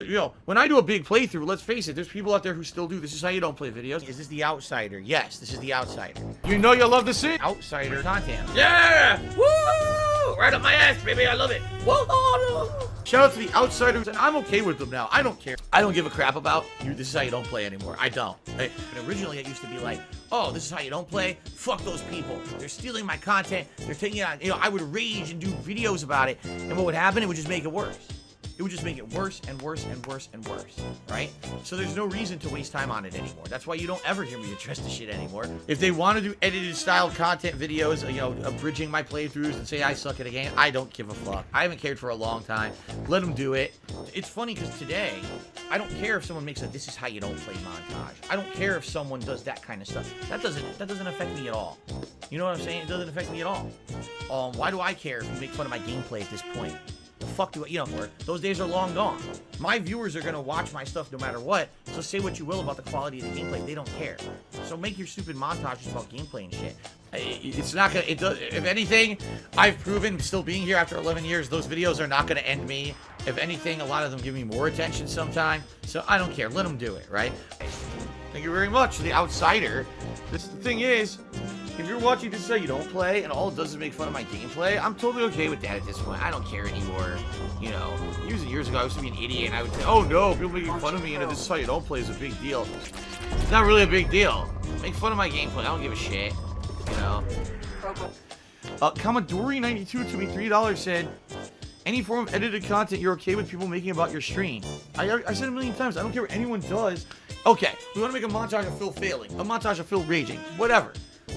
you know, when I do a big playthrough, let's face it, there's people out there who still do This Is How You Don't Play videos. Is this the outsider? Yes, this is the outsider. You know you'll love to see outsider content. Yeah! Woo! Right up my ass, baby. I love it. Whoa! Shout out to the outsiders, and I'm okay with them now. I don't care. I don't give a crap about you. This is how you don't play anymore. I don't. Right? And originally, it used to be like, oh, this is how you don't play. Fuck those people. They're stealing my content. They're taking it on. You know, I would rage and do videos about it. And what would happen? It would just make it worse. It would just make it worse and worse and worse and worse, right? So there's no reason to waste time on it anymore. That's why you don't ever hear me address the shit anymore. If they want to do edited style content videos, you know, abridging my playthroughs and say I suck at a game, I don't give a fuck. I haven't cared for a long time. Let them do it. It's funny because today, I don't care if someone makes a This Is How You Don't Play montage. I don't care if someone does that kind of stuff. That doesn't affect me at all. You know what I'm saying? It doesn't affect me at all. Why do I care if you make fun of my gameplay at this point? The fuck do I, you know, those days are long gone. My viewers are gonna watch my stuff no matter what, so say what you will about the quality of the gameplay, they don't care. So make your stupid montages about gameplay and shit. It's not gonna, it does, if anything, I've proven, still being here after 11 years, those videos are not gonna end me. If anything, a lot of them give me more attention sometime, so I don't care, let them do it, right? Thank you very much, the outsider. The thing is, if you're watching This Is How You Don't Play, and all it does is make fun of my gameplay, I'm totally okay with that at this point. I don't care anymore. You know, years ago, I used to be an idiot, and I would say, oh no, people making fun of me, and This Is How You Don't Play is a big deal. It's not really a big deal. Make fun of my gameplay, I don't give a shit. You know? Commodore92 to me $3 said, any form of edited content you're okay with people making about your stream. I said it a million times, I don't care what anyone does. Okay, we want to make a montage of Phil failing, a montage of Phil raging, whatever.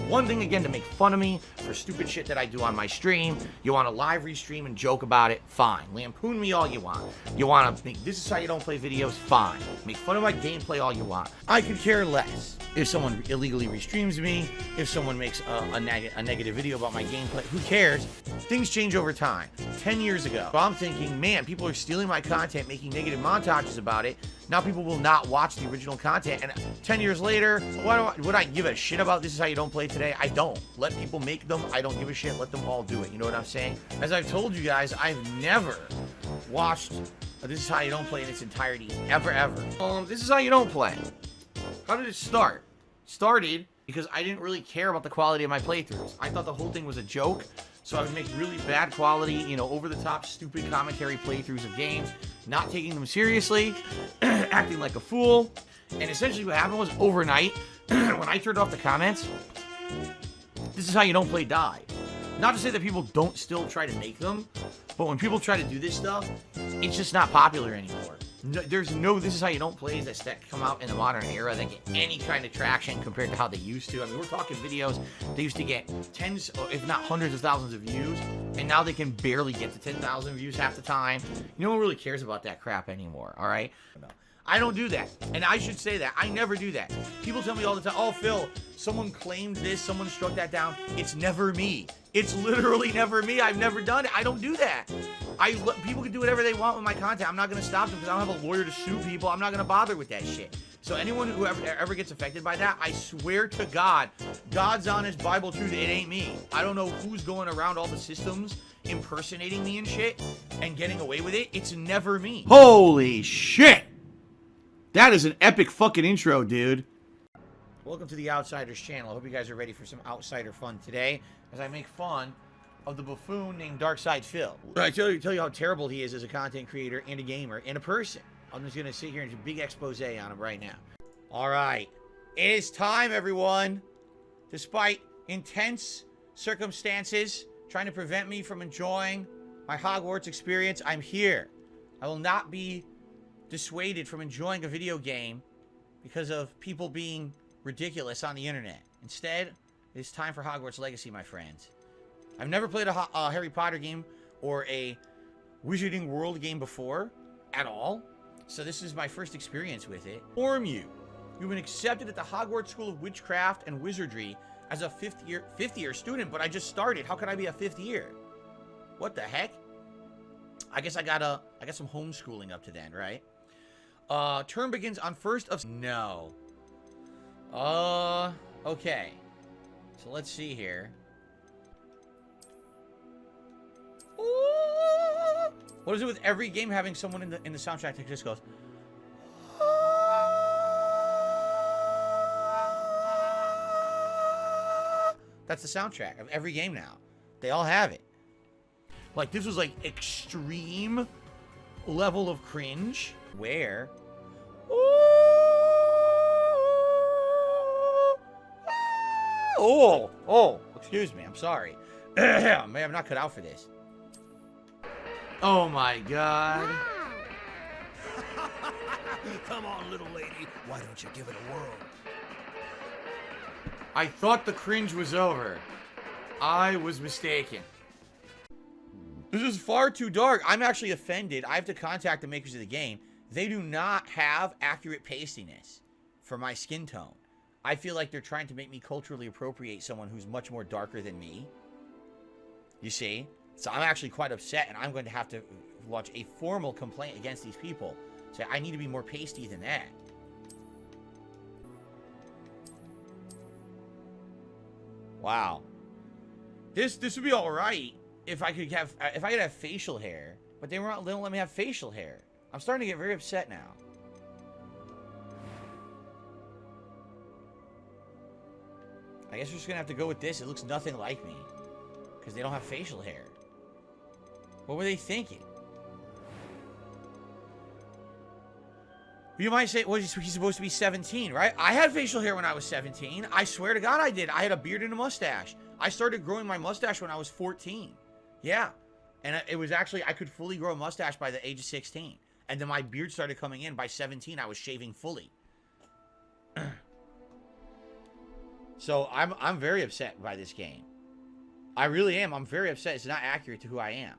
One thing again to make fun of me for stupid shit that I do on my stream. You want to live restream and joke about it? Fine. Lampoon me all you want. You want to make This Is How You Don't Play videos? Fine. Make fun of my gameplay all you want. I could care less if someone illegally restreams me, if someone makes a negative video about my gameplay. Who cares? Things change over time. 10 years ago, so I'm thinking, man, people are stealing my content, making negative montages about it. Now people will not watch the original content, and 10 years later, would I give a shit about This Is How You Don't Play today? I don't. Let people make them. I don't give a shit. Let them all do it. You know what I'm saying? As I've told you guys, I've never watched This Is How You Don't Play in its entirety, ever. This Is How You Don't Play. How did it start? Started because I didn't really care about the quality of my playthroughs. I thought the whole thing was a joke, so I would make really bad quality, you know, over-the-top, stupid commentary playthroughs of games, not taking them seriously, acting like a fool. And essentially what happened was overnight, when I turned off the comments, This Is How You Don't Play died. Not to say that people don't still try to make them, but when people try to do this stuff, it's just not popular anymore. No, there's no This Is How You Don't Plays that come out in the modern era that get any kind of traction compared to how they used to. I mean, we're talking videos, they used to get tens, if not hundreds of thousands of views, and now they can barely get to 10,000 views half the time. No one really cares about that crap anymore, all right? I don't do that, and I should say that. I never do that. People tell me all the time, oh, Phil, someone claimed this, someone struck that down. It's never me. It's literally never me. I've never done it. I don't do that. People can do whatever they want with my content. I'm not going to stop them because I don't have a lawyer to sue people. I'm not going to bother with that shit. So anyone who ever gets affected by that, I swear to God, God's honest Bible truth, it ain't me. I don't know who's going around all the systems impersonating me and shit and getting away with it. It's never me. Holy shit! That is an epic fucking intro, dude. Welcome to the Outsiders channel. I hope you guys are ready for some outsider fun today as I make fun of the buffoon named Darkside Phil. I tell you how terrible he is as a content creator and a gamer and a person. I'm just gonna sit here and do a big expose on him right now. Alright. It is time, everyone. Despite intense circumstances trying to prevent me from enjoying my Hogwarts experience, I'm here. I will not be dissuaded from enjoying a video game because of people being ridiculous on the internet. Instead, it's time for Hogwarts Legacy, my friends. I've never played a Harry Potter game or a Wizarding World game before at all, so this is my first experience with it. Inform you, you've been accepted at the Hogwarts School of Witchcraft and Wizardry as a fifth year student, but I just started. How can I be a fifth year? What the heck? I guess I got some homeschooling up to then, right? Term begins on 1st of... No. Okay. So let's see here. Ooh, What is it with every game having someone in the soundtrack that just goes? That's the soundtrack of every game now. They all have it. Like, this was like extreme level of cringe. Where? Oh, excuse me. I'm sorry. May I'm not cut out for this. Oh my god. Come on, little lady. Why don't you give it a whirl? I thought the cringe was over. I was mistaken. This is far too dark. I'm actually offended. I have to contact the makers of the game. They do not have accurate pastiness for my skin tone. I feel like they're trying to make me culturally appropriate someone who's much more darker than me. You see? So I'm actually quite upset, and I'm going to have to launch a formal complaint against these people. Say, I need to be more pasty than that. Wow. This would be alright if I could have facial hair, but they don't let me have facial hair. I'm starting to get very upset now. I guess we're just gonna have to go with this. It looks nothing like me. Because they don't have facial hair. What were they thinking? You might say, well, he's supposed to be 17, right? I had facial hair when I was 17. I swear to God I did. I had a beard and a mustache. I started growing my mustache when I was 14. Yeah. And it was actually, I could fully grow a mustache by the age of 16. And then my beard started coming in. By 17, I was shaving fully. So I'm very upset by this game. I really am. I'm very upset. It's not accurate to who I am.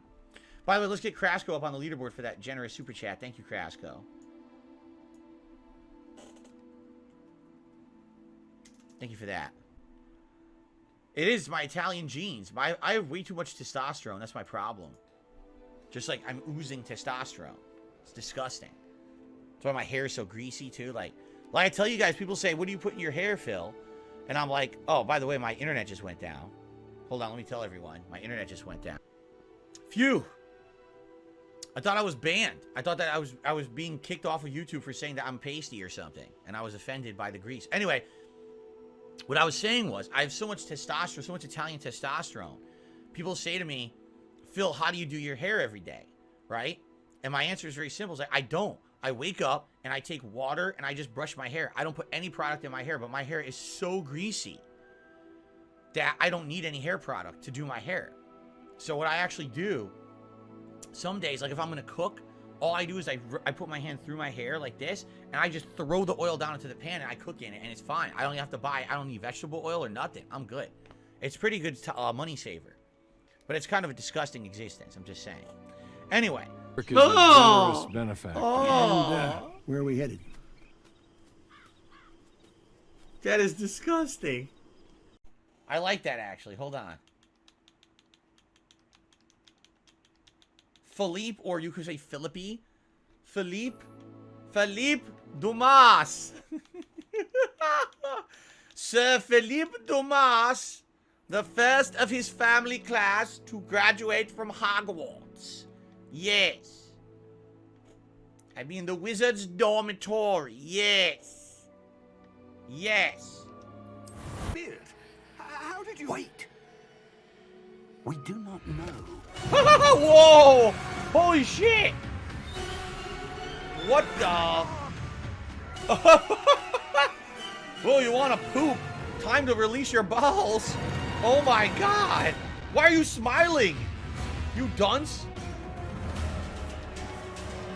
By the way, let's get Krasco up on the leaderboard for that generous super chat. Thank you, Krasco. Thank you for that. It is my Italian genes. I have way too much testosterone. That's my problem. Just like I'm oozing testosterone. It's disgusting. That's why my hair is so greasy too. Like I tell you guys, people say, what do you put in your hair, Phil? And I'm like, oh, by the way, my internet just went down. Hold on, let me tell everyone. My internet just went down. Phew. I thought I was banned. I thought that I was being kicked off of YouTube for saying that I'm pasty or something. And I was offended by the grease. Anyway, what I was saying was, I have so much testosterone, so much Italian testosterone. People say to me, Phil, how do you do your hair every day? Right? And my answer is very simple. It's like, I don't. I wake up and I take water and I just brush my hair. I don't put any product in my hair, but my hair is so greasy that I don't need any hair product to do my hair. So what I actually do, some days, like if I'm going to cook, all I do is I put my hand through my hair like this, and I just throw the oil down into the pan, and I cook in it, and it's fine. I don't have to buy, I don't need vegetable oil or nothing. I'm good. It's pretty good money saver. But it's kind of a disgusting existence, I'm just saying. Anyway. Is a generous benefactor. And where are we headed? That is disgusting. I like that, actually. Hold on. Philippe, or you could say Philippi. Philippe Dumas. Sir Philippe Dumas, the first of his family class to graduate from Hogwarts. Yes. I mean the wizard's dormitory. Yes. Yes. Beard, how did you... Wait. We do not know. Whoa! Holy shit! What the? Whoa, you want to poop? Time to release your balls. Oh my god. Why are you smiling? You dunce?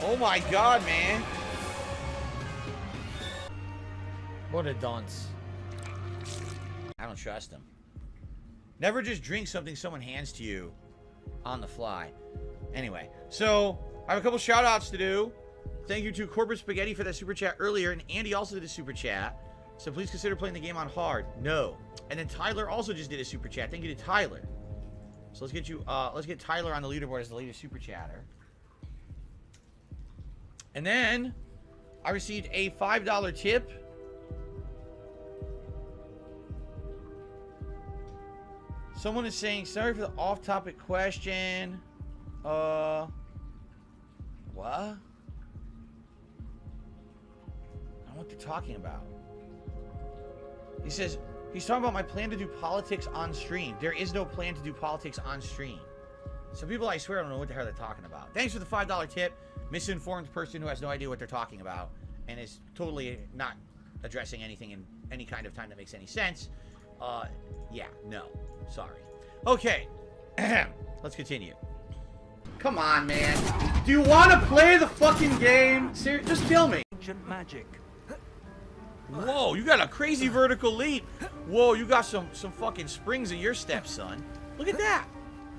Oh my god, man. What a dunce. I don't trust him. Never just drink something someone hands to you on the fly. Anyway, so I have a couple shout outs to do. Thank you to Corporate Spaghetti for that super chat earlier, and Andy also did a super chat. So please consider playing the game on hard. No. And then Tyler also just did a super chat. Thank you to Tyler. So let's get Tyler on the leaderboard as the latest super chatter. And then I received a $5 tip. Someone is saying, sorry for the off-topic question. What? I don't know what they're talking about. He says, he's talking about my plan to do politics on stream. There is no plan to do politics on stream. Some people, I swear, don't know what the hell they're talking about. Thanks for the $5 tip. Misinformed person who has no idea what they're talking about and is totally not addressing anything in any kind of time that makes any sense. Yeah, no. Sorry. Okay. Let's continue. Come on, man. Do you want to play the fucking game? Just kill me. Ancient magic. Whoa, you got a crazy vertical leap. Whoa, you got some fucking springs in your step, son. Look at that.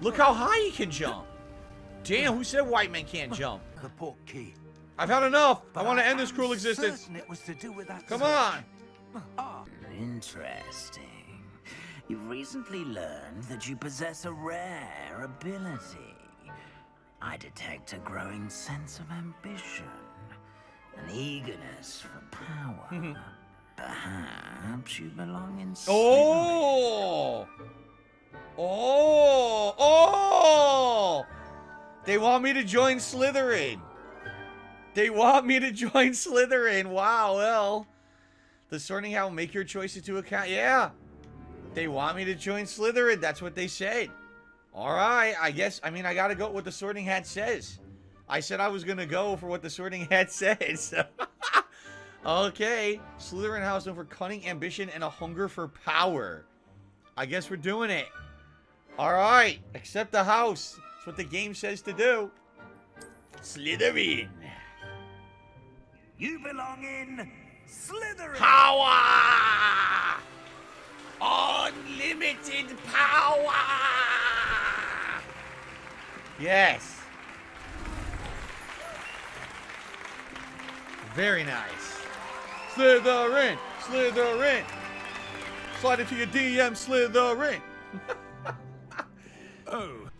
Look how high he can jump. Damn, who said white men can't jump? The port key. I've had enough. I want to end this cruel existence. Certain it was to do with that. Come on. Interesting. You've recently learned that you possess a rare ability. I detect a growing sense of ambition, an eagerness for power. Perhaps you belong in Slytherin. Oh! Oh! Oh! They want me to join Slytherin. They want me to join Slytherin. Wow, well. The Sorting Hat will make your choices to account. Yeah. They want me to join Slytherin. That's what they said. Alright, I guess, I mean, I gotta go with what the Sorting Hat says. I said I was gonna go for what the Sorting Hat says. Okay. Slytherin House known for cunning, ambition, and a hunger for power. I guess we're doing it. Alright. Accept the house. That's what the game says to do. Slytherin. You belong in Slytherin. Power! Unlimited power! Yes. Very nice. Slytherin! Slytherin! Slide into your DM, Slytherin! Oh.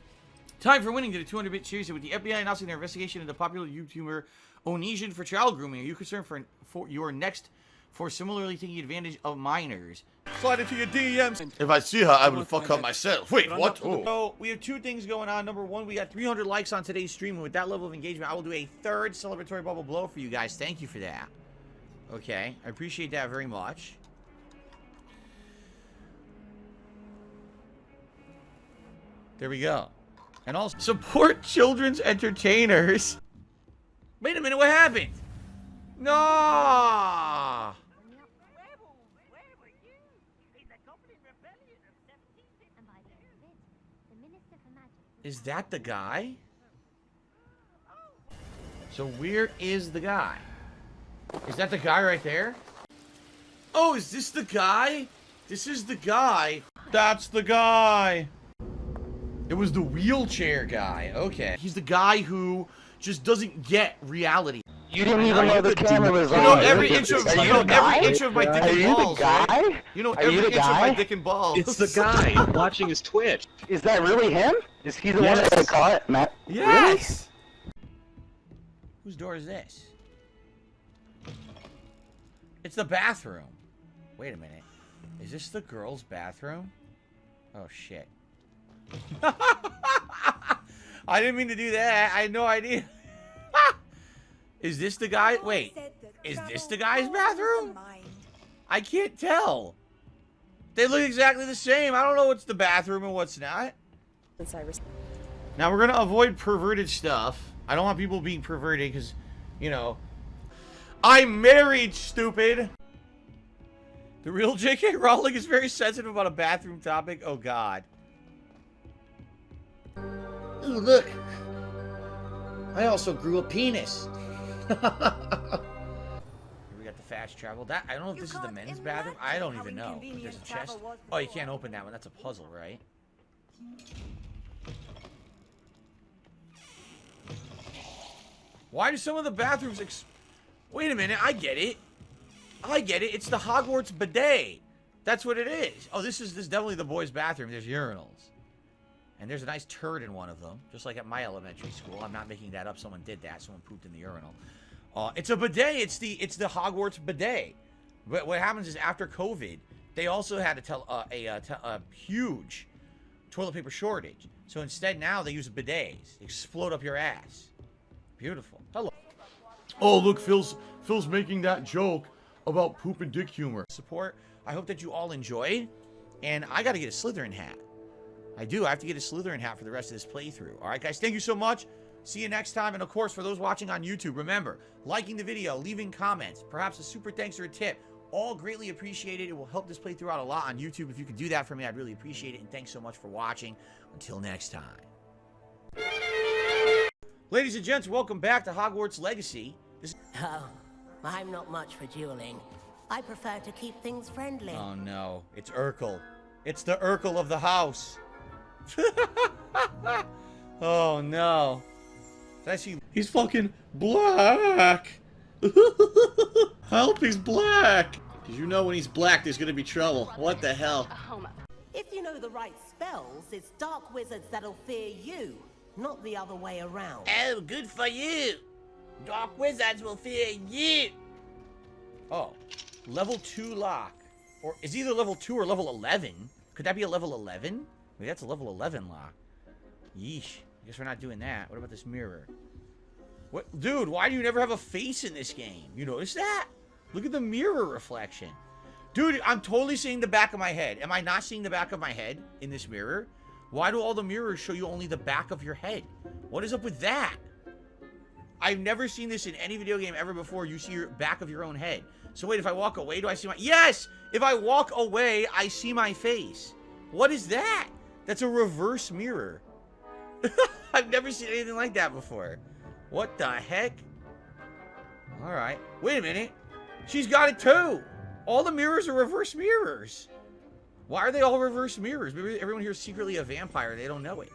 Time for winning to the 200-bit series with the FBI announcing their investigation into popular YouTuber Onesian for child grooming. Are you concerned for your next for similarly taking advantage of minors? Slide into your DMs. If I see her, I will fuck her myself. Wait, what? Oh. So, we have two things going on. Number one, we got 300 likes on today's stream. And with that level of engagement, I will do a third celebratory bubble blow for you guys. Thank you for that. Okay, I appreciate that very much. There we go. And also, support children's entertainers. Wait a minute, what happened? No! Is that the guy? So where is the guy? Is that the guy right there? Oh, is this the guy? This is the guy. That's the guy. It was the wheelchair guy. Okay. He's the guy who just doesn't get reality. You didn't even know the camera was on. You know every inch of my dick and balls, right? Guy? You know every inch of my dick and balls. It's the guy watching his Twitch. Is that really him? Is he the one that caught it, Matt? Yes. Really? Whose door is this? It's the bathroom. Wait a minute. Is this the girl's bathroom? Oh shit. I didn't mean to do that. I had no idea. Is this the guy? Wait. Is this the guy's bathroom? I can't tell. They look exactly the same. I don't know what's the bathroom and what's not. Now we're going to avoid perverted stuff. I don't want people being perverted because, you know, I'm married, stupid. The real J.K. Rowling is very sensitive about a bathroom topic. Oh, God. Ooh, look. I also grew a penis. Here we got the fast travel. That I don't know if this is the men's bathroom. I don't even know. But there's a chest. Oh, you can't open that one. That's a puzzle, right? Why do some of the bathrooms wait a minute, I get it. I get it. It's the Hogwarts bidet. That's what it is. Oh, this is definitely the boys' bathroom. There's urinals. And there's a nice turd in one of them, just like at my elementary school. I'm not making that up. Someone did that. Someone pooped in the urinal. It's a bidet. It's the Hogwarts bidet. But what happens is after COVID, they also had a huge toilet paper shortage. So instead now they use bidets. They explode up your ass. Beautiful. Hello. Oh, look, Phil's making that joke about poop and dick humor. Support. I hope that you all enjoyed. And I got to get a Slytherin hat. I do. I have to get a Slytherin hat for the rest of this playthrough. All right, guys. Thank you so much. See you next time. And, of course, for those watching on YouTube, remember, liking the video, leaving comments, perhaps a super thanks or a tip. All greatly appreciated. It will help this playthrough out a lot on YouTube. If you could do that for me, I'd really appreciate it. And thanks so much for watching. Until next time. Ladies and gents, welcome back to Hogwarts Legacy. Oh, I'm not much for dueling. I prefer to keep things friendly. Oh no, it's Urkel. It's the Urkel of the house. Oh no. Did I see? He's fucking black. Help, he's black. Because you know when he's black, there's gonna be trouble. What the hell? If you know the right spells, it's dark wizards that'll fear you, not the other way around. Oh, good for you. Dark wizards will fear you. Oh, level 2 lock. Or is either level 2 or level 11. Could that be a level 11? Maybe that's a level 11 lock. Yeesh. I guess we're not doing that. What about this mirror? What? Dude, why do you never have a face in this game? You notice that? Look at the mirror reflection. Dude, I'm totally seeing the back of my head. Am I not seeing the back of my head in this mirror? Why do all the mirrors show you only the back of your head? What is up with that? I've never seen this in any video game ever before. You see your back of your own head. So wait, if I walk away, do I see my... Yes! If I walk away, I see my face. What is that? That's a reverse mirror. I've never seen anything like that before. What the heck? Alright. Wait a minute. She's got it too. All the mirrors are reverse mirrors. Why are they all reverse mirrors? Maybe everyone here is secretly a vampire. They don't know it.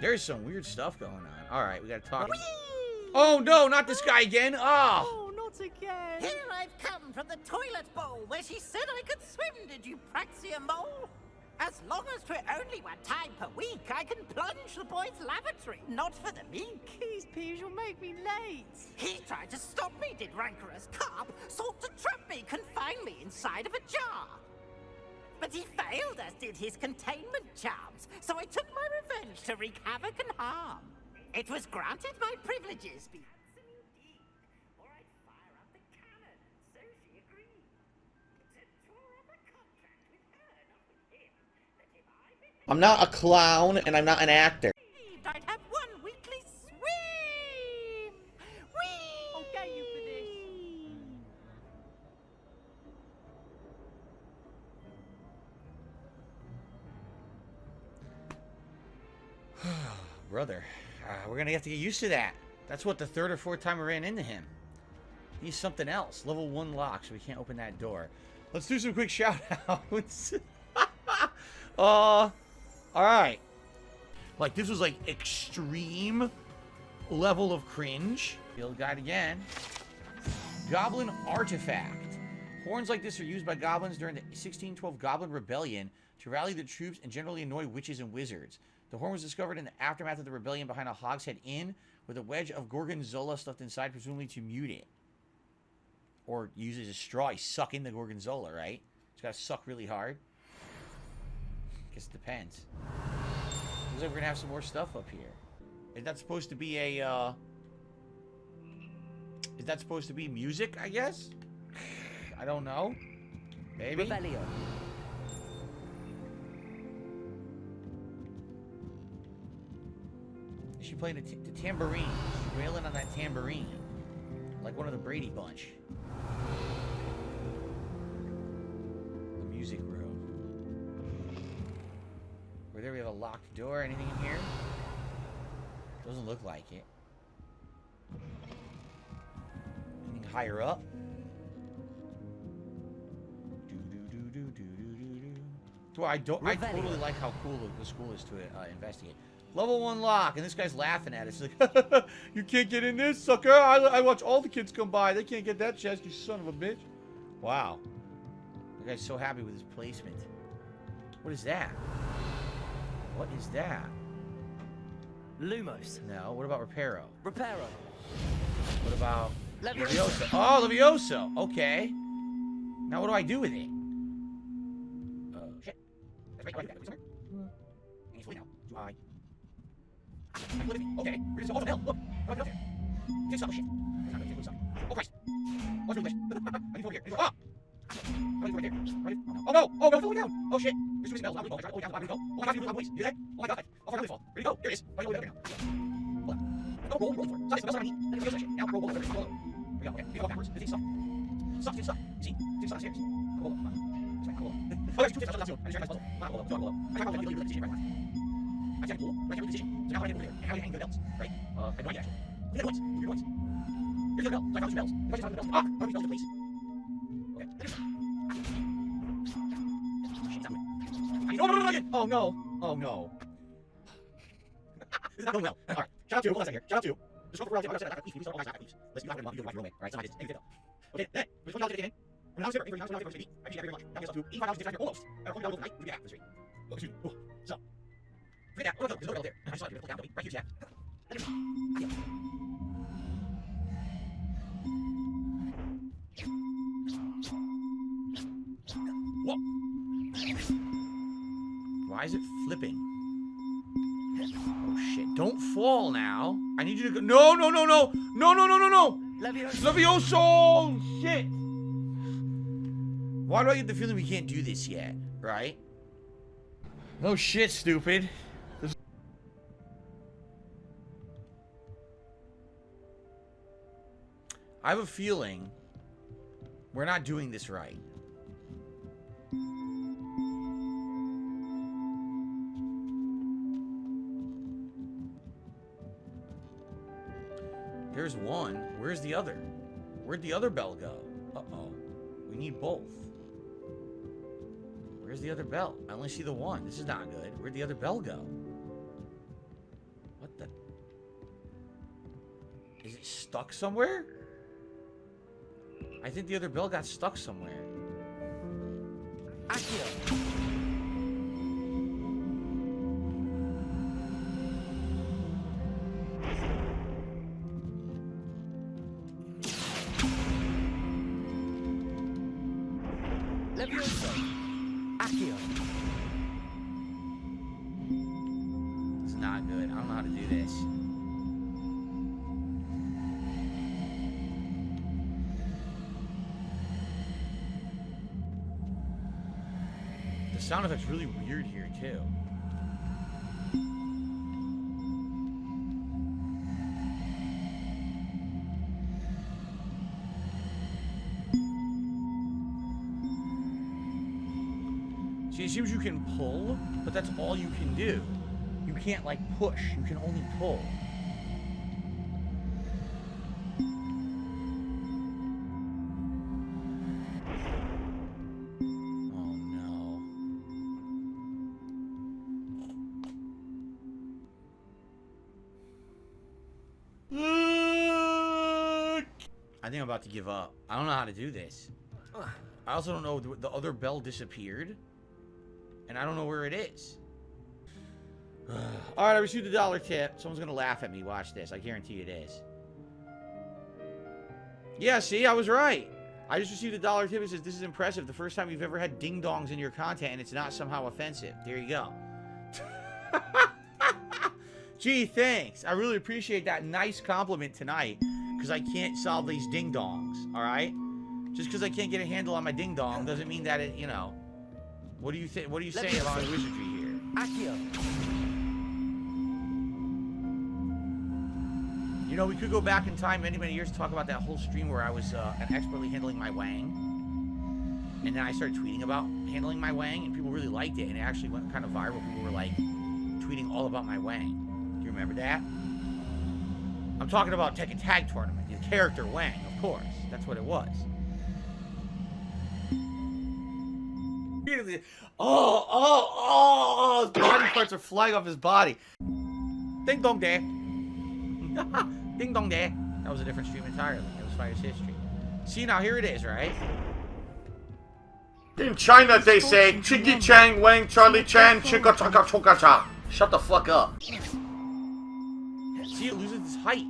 There's some weird stuff going on. Alright, we gotta talk. Whee! Oh no, not this guy again. Oh, not again. Here I've come from the toilet bowl where she said I could swim, did you praxia mole? As long as for only one time per week, I can plunge the boy's lavatory, not for the meek. These peas will make me late. He tried to stop me, did rancorous carp, sought to trap me, confine me inside of a jar. But he failed, as did his containment charms, so I took my revenge to wreak havoc and harm. It was granted my privileges be absolute deed, or I'd fire up the cannon, so she agreed. To draw up a contract with her, not with him, that if I behaved, I'm not a clown and I'm not an actor. I'd have one weekly swim! Whee! I'll get you for this. Brother, we're gonna have to get used to that. That's what, the 3rd or 4th time we ran into him. He's something else. Level 1 lock, so we can't open that door. Let's do some quick shout-outs. Alright. Like, this was like extreme level of cringe. Field guide again. Goblin artifact. Horns like this are used by goblins during the 1612 Goblin Rebellion to rally the troops and generally annoy witches and wizards. The horn was discovered in the aftermath of the rebellion behind a Hogshead Inn with a wedge of gorgonzola stuffed inside, presumably to mute it. Or use it as a straw. You suck in the gorgonzola, right? It's got to suck really hard. Guess it depends. Looks like we're going to have some more stuff up here. Is that supposed to be a, Is that supposed to be music, I guess? I don't know. Maybe? Rebellion. Is she playing the tambourine? She's wailing on that tambourine. Like one of the Brady Bunch. The music room. Over there we have a locked door. Anything in here? Doesn't look like it. Anything higher up? I totally like how cool the school is to investigate. Level 1 lock, and this guy's laughing at us. He's like, you can't get in this, sucker. I watch all the kids come by. They can't get that chest, you son of a bitch. Wow. The guy's so happy with his placement. What is that? What is that? Lumos. No, what about Reparo? Reparo. What about Levioso. Oh, Levioso. Okay. Now what do I do with it? Shit. That's right. Actually, now, do I... Okay, here's the hell. Look. How do I get up there? Can't stop. Oh, shit. It's not really stop. Oh, Christ. Oh, it's really glitch. I need to go here. Ah! Oh, it's right there. Right? Oh, no. Oh, no, it's all the way down. Oh, shit. There's too many spells. I'm going to go. Oh, my God, you really You hear that? Oh, my God. Oh, my God. Ready to go. Here it is. Right over there now. Hold on. No, roll for it. Stop, I need. Let me go that shit. Now, roll over. Roll over. Here we go. Okay. We go backwards. This thing's stuck. Stuck. You see? It's stuck upstairs. Roll over. This way. Roll over. Oh, there's two steps. I'm just trying to puzzle. Roll over. Roll over. I can't really do the position right now. I can't pull. Right here with the position. So now I can over there. And how do you hang the bells? Right? I have no idea, actually. Look at the ones. Look at the ones. Here's the bell. So I found two bells. If I just found the bells. Ah! How many bells, please? Okay. Oh no! Oh no! This is not going well. Alright, shout out to, hold on a second here. Shout out to. Just go for royalties. I got leaves. All guys got leaves. Listen, you don't have to do roommate. Alright, so I did. Anything though. Okay, then, there's $20 in. From now to December, for I appreciate it very much. That gets up to $85 almost. $40 overnight. We'll be back for this week. Oh, excuse me. So, forget that. There's no bell there. I just saw it. Click down. Right here, chat. Whoa. Why is it flipping? Oh shit. Don't fall now. I need you to go. No, no, no, no. No, no, no, no, no. Levioso. Shit. Why do I get the feeling we can't do this yet? Right? No shit, stupid. I have a feeling we're not doing this right. There's one. Where's the other? Where'd the other bell go? Uh-oh. We need both. Where's the other bell? I only see the one. This is not good. Where'd the other bell go? What the? Is it stuck somewhere? I think the other bell got stuck somewhere. Akio. It's not good. I don't know how to do this. The sound effect's really weird here, too. See, it seems you can pull, but that's all you can do. You can't, like, push. You can only pull. Oh, no. I think I'm about to give up. I don't know how to do this. I also don't know, the other bell disappeared. And I don't know where it is. Alright, I received a $1 tip. Someone's gonna laugh at me. Watch this. I guarantee it is. Yeah, see? I was right. I just received a $1 tip. It says, this is impressive. The first time you've ever had ding-dongs in your content and it's not somehow offensive. There you go. Gee, thanks. I really appreciate that nice compliment tonight. Because I can't solve these ding-dongs. Alright? Just because I can't get a handle on my ding-dong doesn't mean that it, you know... What do you think? What are you saying about my wizardry here? Akio. You know, we could go back in time many, many years to talk about that whole stream where I was expertly handling my wang. And then I started tweeting about handling my wang, and people really liked it, and it actually went kind of viral. People were, like, tweeting all about my wang. Do you remember that? I'm talking about Tekken Tag Tournament. The character wang, of course. That's what it was. Oh, his body parts are flying off his body. Ding dong day. Ding dong day. That was a different stream entirely. It was Fire's history. See, now here it is, right? In China, they say, Chiki Chang, Wang, Charlie Chan, Chika Chaka Choka Cha. Shut the fuck up. See, it loses its height.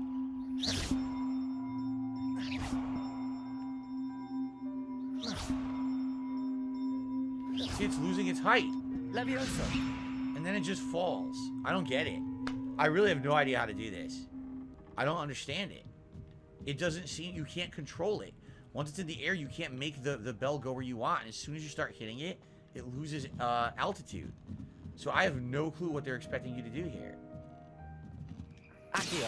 See, it's losing its height. And then it just falls. I don't get it. I really have no idea how to do this. I don't understand it. It doesn't seem, you can't control it. Once it's in the air, you can't make the bell go where you want. And as soon as you start hitting it, it loses altitude. So I have no clue what they're expecting you to do here. Accio.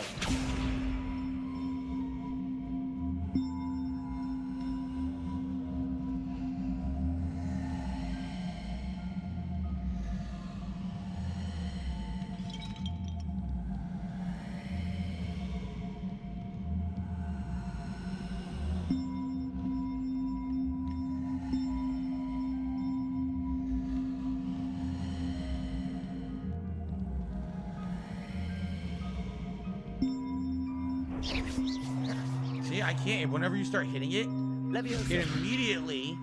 See, I can't. Whenever you start hitting it, it immediately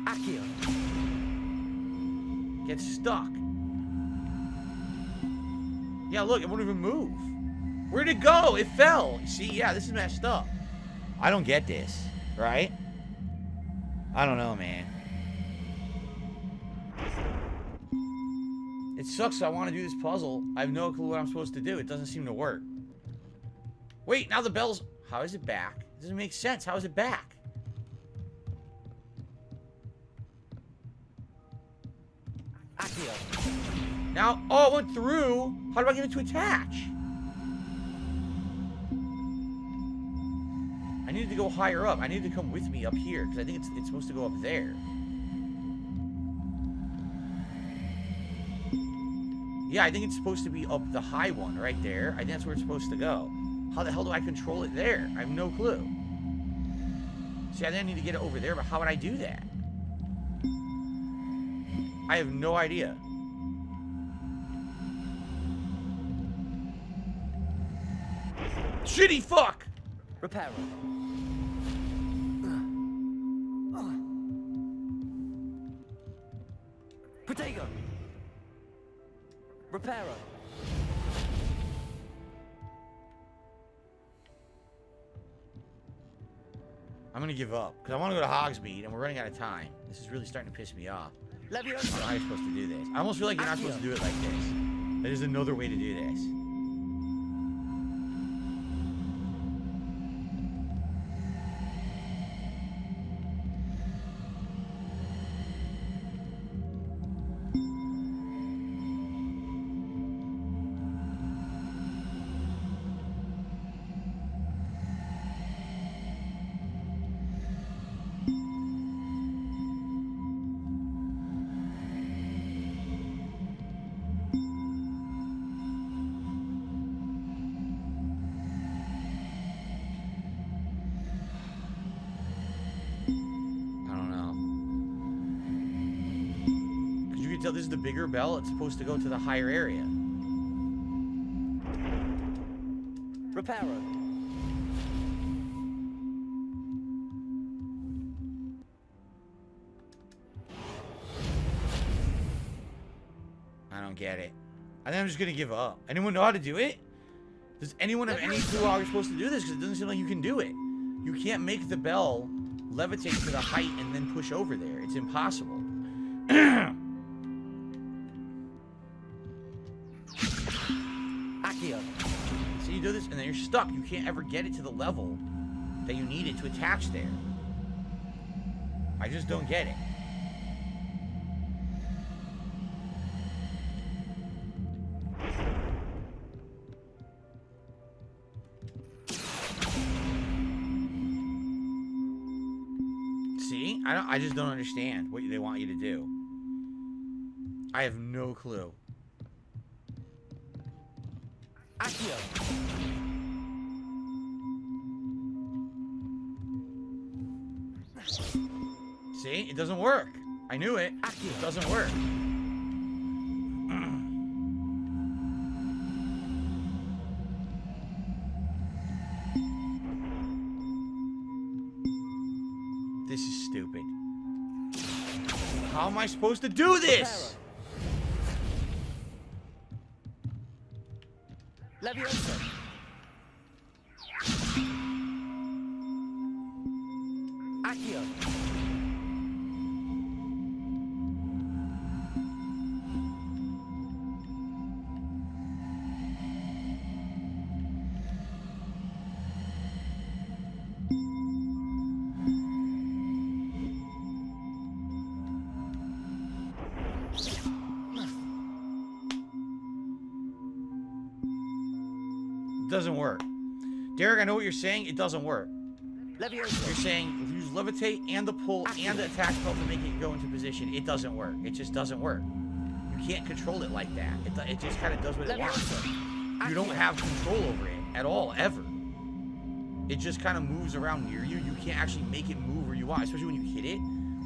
Accio. gets stuck. Yeah, look, it won't even move. Where'd it go? It fell. See, yeah, this is messed up. I don't get this, right? I don't know, man. It sucks. I want to do this puzzle. I have no clue what I'm supposed to do. It doesn't seem to work. Wait, now the bell's... How is it back? It doesn't make sense. How is it back? Accio. Now, oh, it went through. How do I get it to attach? I needed to go higher up. I needed to come with me up here, because I think it's supposed to go up there. Yeah, I think it's supposed to be up the high one right there. I think that's where it's supposed to go. How the hell do I control it there? I have no clue. See, I think I need to get it over there, but how would I do that? I have no idea. Shitty fuck! Reparo. Protego. Reparo. I'm gonna give up, because I want to go to Hogsmeade, and we're running out of time. This is really starting to piss me off. I don't know how you're supposed to do this. I almost feel like you're not supposed to do it like this. There's another way to do this. Tell this is the bigger bell, it's supposed to go to the higher area. Reparo. I don't get it. I think I'm just gonna give up. Anyone know how to do it? Does anyone have any clue how you're supposed to do this? Because it doesn't seem like you can do it. You can't make the bell levitate to the height and then push over there. It's impossible. So you do this and then you're stuck. You can't ever get it to the level that you need it to attach there. I just don't get it. See? I just don't understand what they want you to do. I have no clue. Accio. See? It doesn't work. I knew it. It doesn't work. This is stupid. How am I supposed to do this? Leviosa. Accio. doesn't work. Derek, I know what you're saying. It doesn't work. You're Leviosa. saying use levitate and the pull and the attack spell to make it go into position. It doesn't work. It just doesn't work. You can't control it like that. It just kind of does what it wants. You don't have control over it at all, ever. It just kind of moves around near you. You can't actually make it move where you want, especially when you hit it.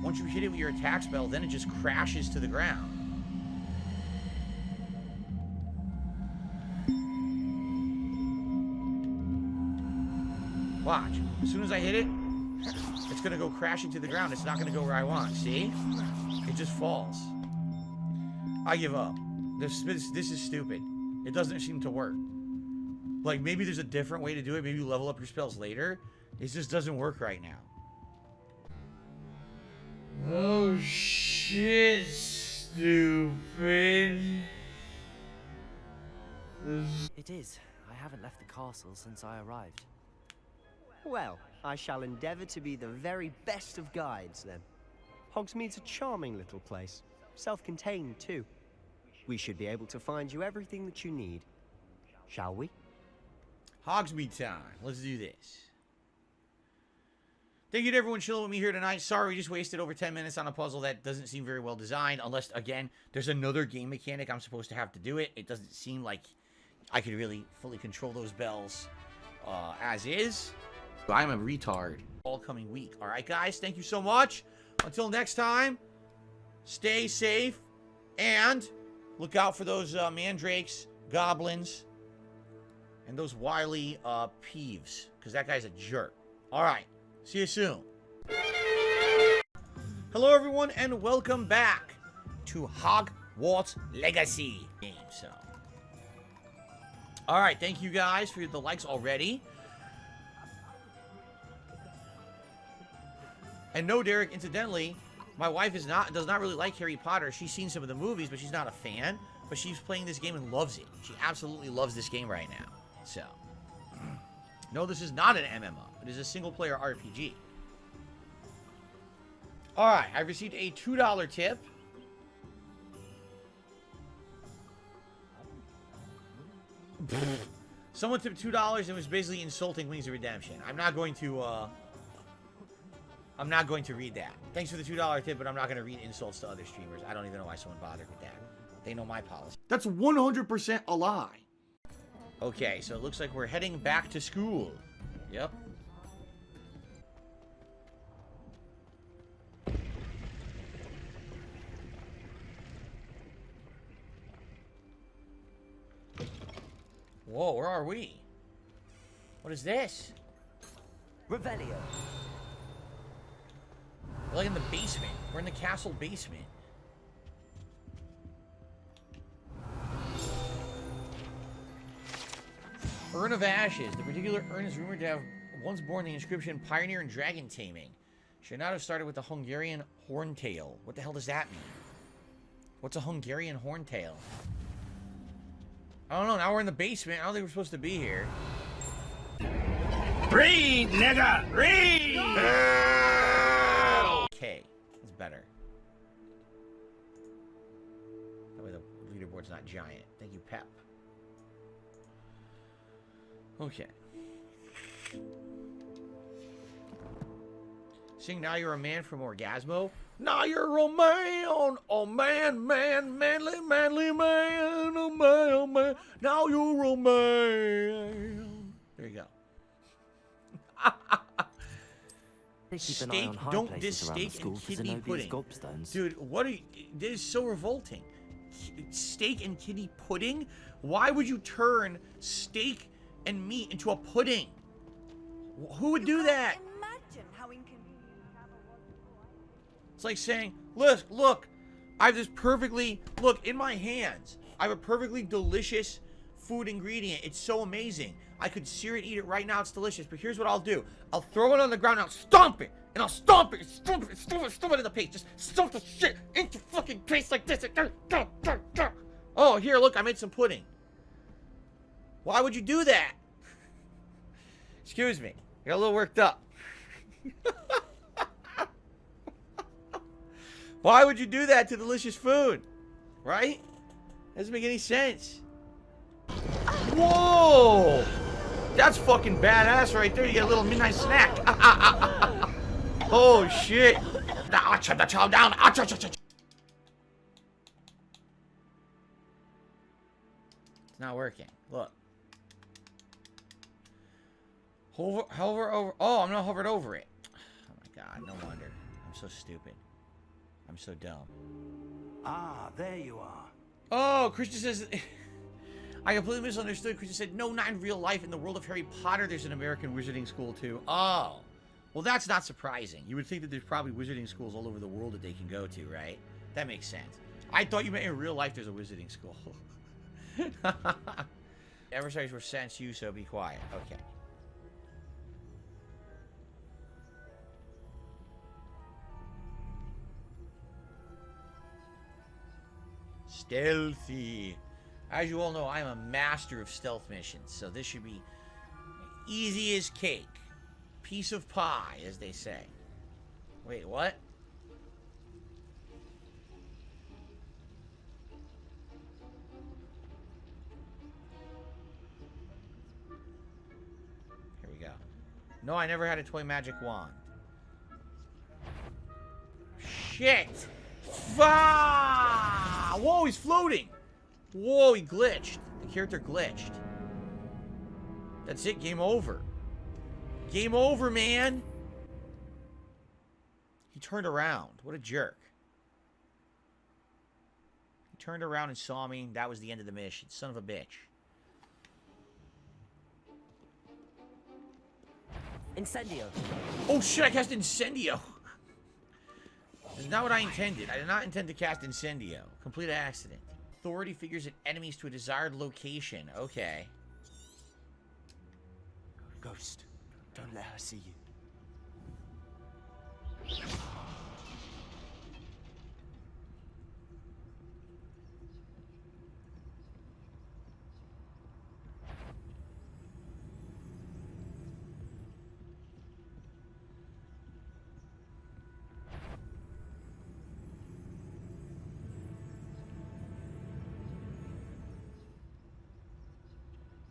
Once you hit it with your attack spell, then it just crashes to the ground. Watch. As soon as I hit it, it's going to go crashing to the ground. It's not going to go where I want. See? It just falls. I give up. This is stupid. It doesn't seem to work. Like, maybe there's a different way to do it. Maybe you level up your spells later. It just doesn't work right now. Oh, shit, stupid. It is. I haven't left the castle since I arrived. Well, I shall endeavor to be the very best of guides, then. Hogsmeade's a charming little place. Self-contained, too. We should be able to find you everything that you need. Shall we? Hogsmeade time. Let's do this. Thank you to everyone chilling with me here tonight. Sorry, we just wasted over 10 minutes on a puzzle that doesn't seem very well designed. Unless, again, there's another game mechanic I'm supposed to have to do it. It doesn't seem like I could really fully control those bells as is. I'm a retard. All coming week. Alright, guys. Thank you so much. Until next time, stay safe. And look out for those mandrakes, goblins, and those wily peeves. Because that guy's a jerk. Alright. See you soon. Hello, everyone, and welcome back to Hogwarts Legacy game. So, alright. Thank you guys for the likes already. And no, Derek, incidentally, my wife does not really like Harry Potter. She's seen some of the movies, but she's not a fan. But she's playing this game and loves it. She absolutely loves this game right now. So, no, this is not an MMO. It is a single-player RPG. Alright, I've received a $2 tip. Someone tipped $2 and was basically insulting Wings of Redemption. I'm not going to read that. Thanks for the $2 tip, but I'm not going to read insults to other streamers. I don't even know why someone bothered with that. They know my policy. That's 100% a lie. Okay, so it looks like we're heading back to school. Yep. Whoa, where are we? What is this? Revelio. We're like in the basement. We're in the castle basement. Urn of Ashes. The particular urn is rumored to have once borne the inscription Pioneer and Dragon Taming. Should not have started with the Hungarian Horntail. What the hell does that mean? What's a Hungarian Horntail? I don't know. Now we're in the basement. I don't think we're supposed to be here. Read, nigga! Read! Okay. That's better. That way the leaderboard's not giant. Thank you, Pep. Okay. Sing Now You're a Man from Orgasmo. Now you're a man, oh man, manly man, oh man, oh man. Now you're a man. There you go. Steak, don't diss steak and kidney pudding. Dude, what are you, this is so revolting. Steak and kidney pudding? Why would you turn steak and meat into a pudding? Who would do that? Imagine how inconvenient. It's like saying, look, I have this perfectly, look, in my hands, I have a perfectly delicious food ingredient. It's so amazing. I could sear it, eat it right now. It's delicious. But here's what I'll do. I'll throw it on the ground and I'll stomp it. And I'll stomp it in the paste. Just stomp the shit into fucking paste like this. Oh, here, look, I made some pudding. Why would you do that? Excuse me. I got a little worked up. Why would you do that to delicious food? Right? Doesn't make any sense. Whoa! That's fucking badass right there. You get a little midnight snack. Oh shit. Down. It's not working. Look. Hover over. Oh, I'm not hovered over it. Oh my god, no wonder. I'm so stupid. I'm so dumb. Ah, there you are. Oh, Christian says... I completely misunderstood. Christian said, no, not in real life. In the world of Harry Potter, there's an American wizarding school, too. Oh. Well, that's not surprising. You would think that there's probably wizarding schools all over the world that they can go to, right? That makes sense. I thought you meant in real life there's a wizarding school. Adversaries were sent you, so be quiet. Okay. Stealthy. As you all know, I am a master of stealth missions, so this should be easy as cake. Piece of pie, as they say. Wait, what? Here we go. No, I never had a toy magic wand. Shit! Whoa, he's floating! Whoa, he glitched. The character glitched. That's it, game over. Game over, man! He turned around. What a jerk. He turned around and saw me. That was the end of the mission. Son of a bitch. Incendio. Oh shit, I cast Incendio! This is not what I intended. I did not intend to cast Incendio. Complete accident. Authority figures at enemies to a desired location. Okay. Ghost, don't let her see you.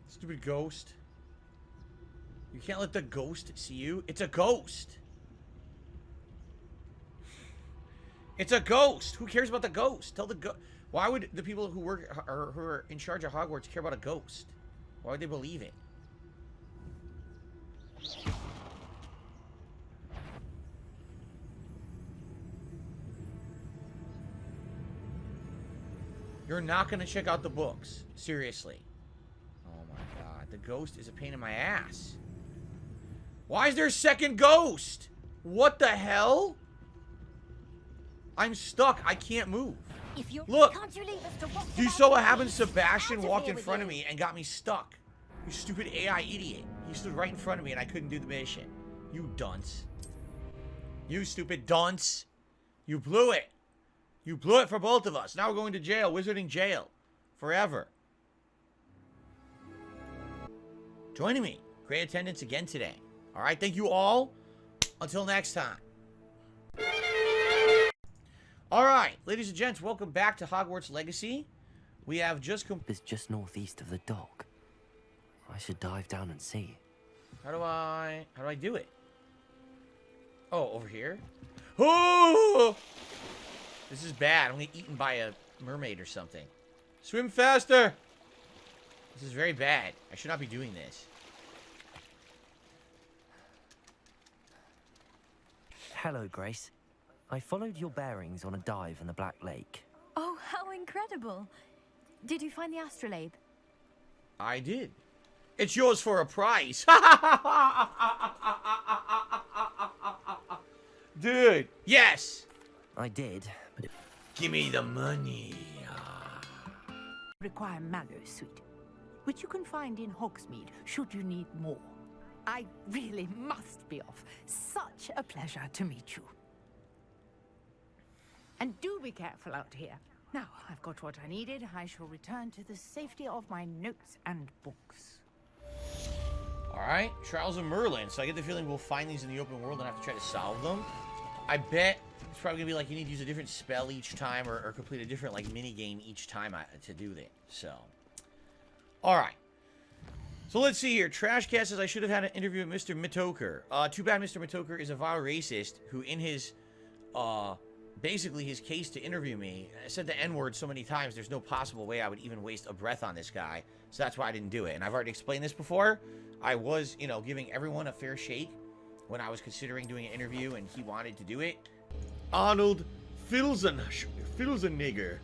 Stupid ghost. You can't let the ghost see you. It's a ghost. It's a ghost. Who cares about the ghost? Tell the ghost. Why would the people who work or who are in charge of Hogwarts care about a ghost? Why would they believe it? You're not going to check out the books. Seriously. Oh my god. The ghost is a pain in my ass. Why is there a second ghost? What the hell? I'm stuck. I can't move. Look. You saw what happened? Sebastian walked in front of me and got me stuck. You stupid AI idiot. He stood right in front of me and I couldn't do the mission. You dunce. You stupid dunce. You blew it. You blew it for both of us. Now we're going to jail. Wizarding jail. Forever. Joining me. Great attendance again today. Alright, thank you all. Until next time. Alright, ladies and gents, welcome back to Hogwarts Legacy. We have just It's just northeast of the dock. I should dive down and see. How do I do it? Oh, over here? Oh! This is bad. I'm gonna get eaten by a mermaid or something. Swim faster! This is very bad. I should not be doing this. Hello, Grace. I followed your bearings on a dive in the Black Lake. Oh, how incredible. Did you find the astrolabe? I did. It's yours for a price. Dude, yes. I did, but give me the money. Require Mallow Suite, which you can find in Hogsmeade should you need more. I really must be off. Such a pleasure to meet you. And do be careful out here. Now, I've got what I needed. I shall return to the safety of my notes and books. Alright, Trials of Merlin. So I get the feeling we'll find these in the open world and have to try to solve them. I bet it's probably going to be like you need to use a different spell each time or complete a different like mini game each time to do that. So, alright. So let's see here. Trashcast says I should have had an interview with Mr. Mitoker. Too bad Mr. Mitoker is a vile racist who in his, basically his case to interview me, said the N-word so many times there's no possible way I would even waste a breath on this guy. So that's why I didn't do it. And I've already explained this before. I was, you know, giving everyone a fair shake when I was considering doing an interview and he wanted to do it. Arnold feels a nigger,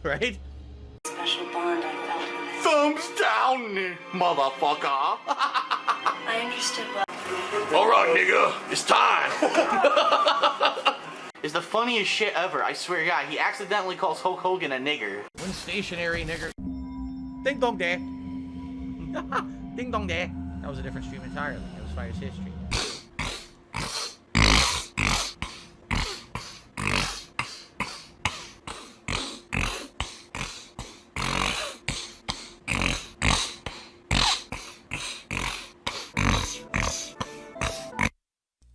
right? Special bond I felt with it. Thumbs down, motherfucker. I understood well. All right, nigga, it's time. Is the funniest shit ever. I swear to God, he accidentally calls Hulk Hogan a nigger. One stationary nigger. Ding dong day. Ding dong day. That was a different stream entirely. It was Fire's history.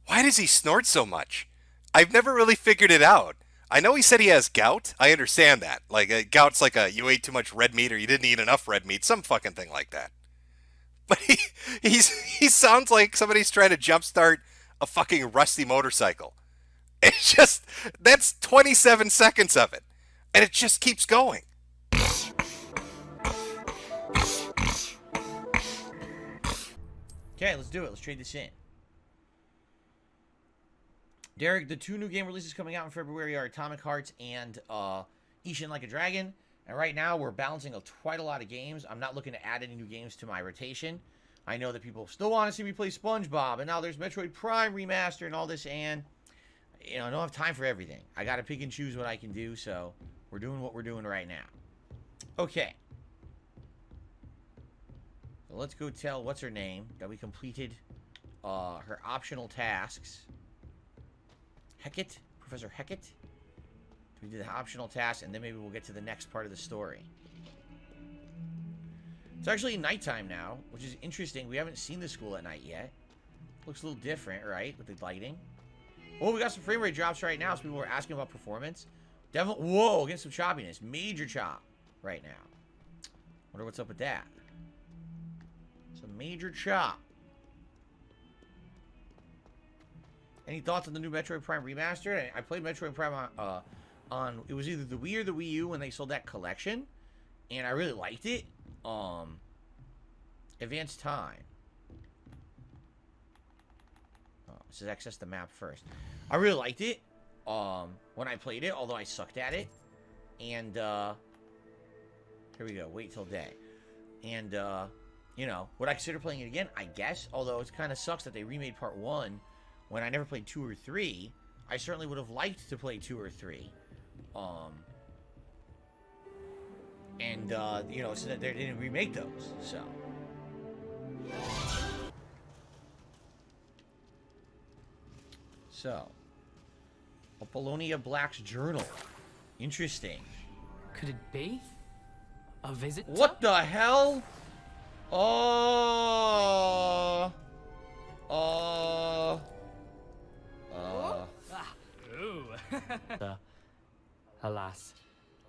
Why does he snort so much? I've never really figured it out. I know he said he has gout. I understand that. Like, gout's like you ate too much red meat or you didn't eat enough red meat. Some fucking thing like that. But he sounds like somebody's trying to jumpstart a fucking rusty motorcycle. It's just, that's 27 seconds of it. And it just keeps going. Okay, let's do it. Let's trade this in. Derek, the 2 new game releases coming out in February are Atomic Hearts and Ishin Like a Dragon. And right now, we're balancing quite a lot of games. I'm not looking to add any new games to my rotation. I know that people still want to see me play SpongeBob. And now there's Metroid Prime Remaster and all this. And, you know, I don't have time for everything. I got to pick and choose what I can do. So, we're doing what we're doing right now. Okay. So, let's go tell what's her name that we completed her optional tasks. Heckett? Professor Heckett? We did the optional task, and then maybe we'll get to the next part of the story. It's actually nighttime now, which is interesting. We haven't seen the school at night yet. Looks a little different, right? With the lighting. Oh, we got some frame rate drops right now, so people were asking about performance. Whoa, against some choppiness. Major chop right now. Wonder what's up with that. Some major chop. Any thoughts on the new Metroid Prime Remastered? I played Metroid Prime on it was either the Wii or the Wii U when they sold that collection, and I really liked it. Advanced Time. Oh, it says access the map first. I really liked it when I played it, although I sucked at it. And here we go. Wait till day. And you know, would I consider playing it again? I guess. Although it kind of sucks that they remade Part 1. When I never played 2 or 3, I certainly would have liked to play 2 or 3. You know, so that they didn't remake those, so. So. Apollonia Black's journal. Interesting. Could it be? A visit? What the hell? Alas,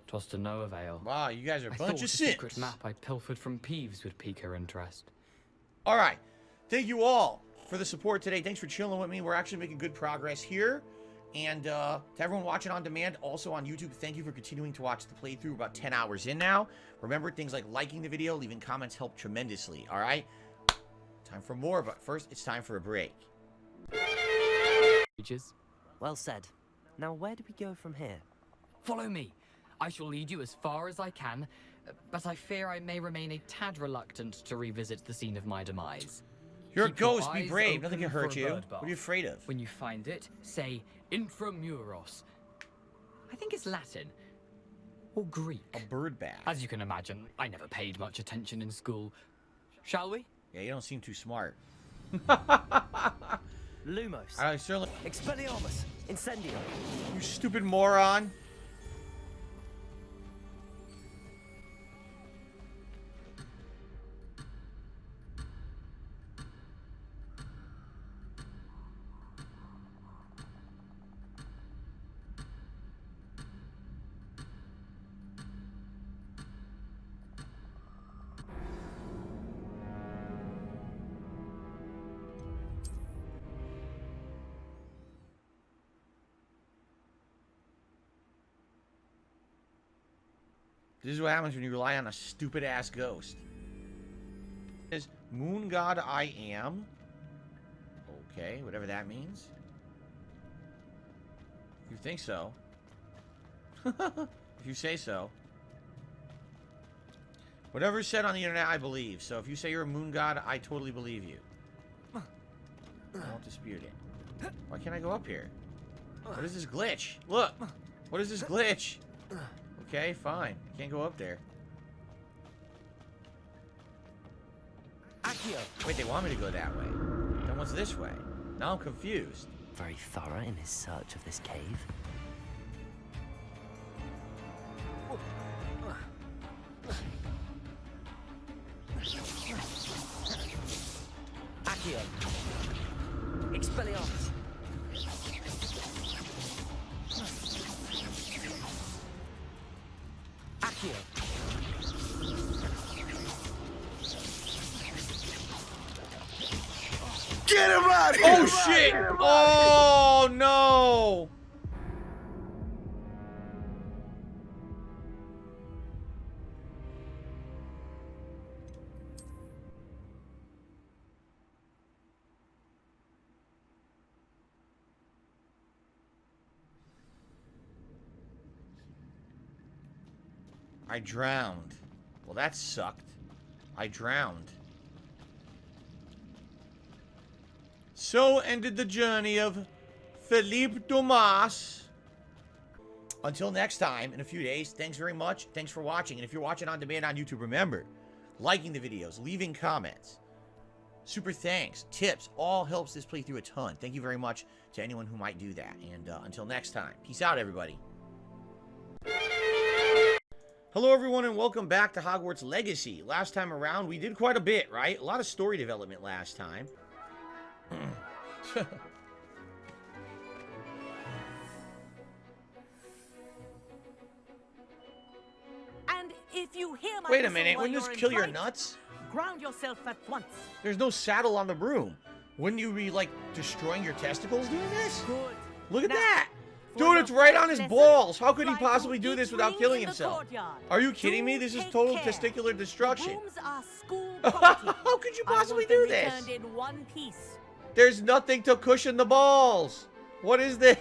'twas to no avail. Wow, you guys are a I bunch thought of the Sims. secret map I pilfered from Peeves would pique her interest. All right. Thank you all for the support today. Thanks for chilling with me. We're actually making good progress here. And to everyone watching on demand, also on YouTube, thank you for continuing to watch the playthrough. We're about 10 hours in now. Remember, things like liking the video, leaving comments help tremendously. All right? Time for more, but first, it's time for a break. Well said. Now, where do we go from here? Follow me. I shall lead you as far as I can, but I fear I may remain a tad reluctant to revisit the scene of my demise. You're Keep a ghost, your be eyes brave. Nothing open can hurt for a you. bird What are bath. you afraid of? When you find it, say Intramuros. I think it's Latin. Or Greek. A bird bath. As you can imagine, I never paid much attention in school. Shall we? Yeah, you don't seem too smart. Lumos. I certainly... Expelliarmus. Incendio. You stupid moron. This is what happens when you rely on a stupid-ass ghost. Is Moon God I am. Okay, whatever that means. You think so? If you say so. Whatever's said on the internet, I believe. So if you say you're a moon god, I totally believe you. I won't dispute it. Why can't I go up here? What is this glitch? Look! What is this glitch? Okay, fine. Can't go up there. Wait, they want me to go that way. Then what's this way? Now I'm confused. Very thorough in his search of this cave. Accio. Expelliarmus. Accio. Get him out here! Oh shit! Oh no! I drowned. Well, that sucked. I drowned. So ended the journey of Philippe Dumas. Until next time, in a few days, thanks very much. Thanks for watching. And if you're watching on demand on YouTube, remember, liking the videos, leaving comments, super thanks, tips, all helps this playthrough a ton. Thank you very much to anyone who might do that. And until next time, peace out, everybody. Hello, everyone, and welcome back to Hogwarts Legacy. Last time around, we did quite a bit, right? A lot of story development last time. And if you hear my Wait a whistle minute, while wouldn't this you're in kill your flight, nuts? Ground yourself at once. There's no saddle on the broom. Wouldn't you be, like, destroying your testicles doing this? Good. Look at Now, that! for Dude, your it's right on first his lesson, balls! How could he fly possibly to do this each without ring killing in the himself? courtyard. Are you kidding me? This is Take total care. testicular destruction. The brooms are school property. How could you I possibly want them do this? returned in one piece. There's nothing to cushion the balls. What is this?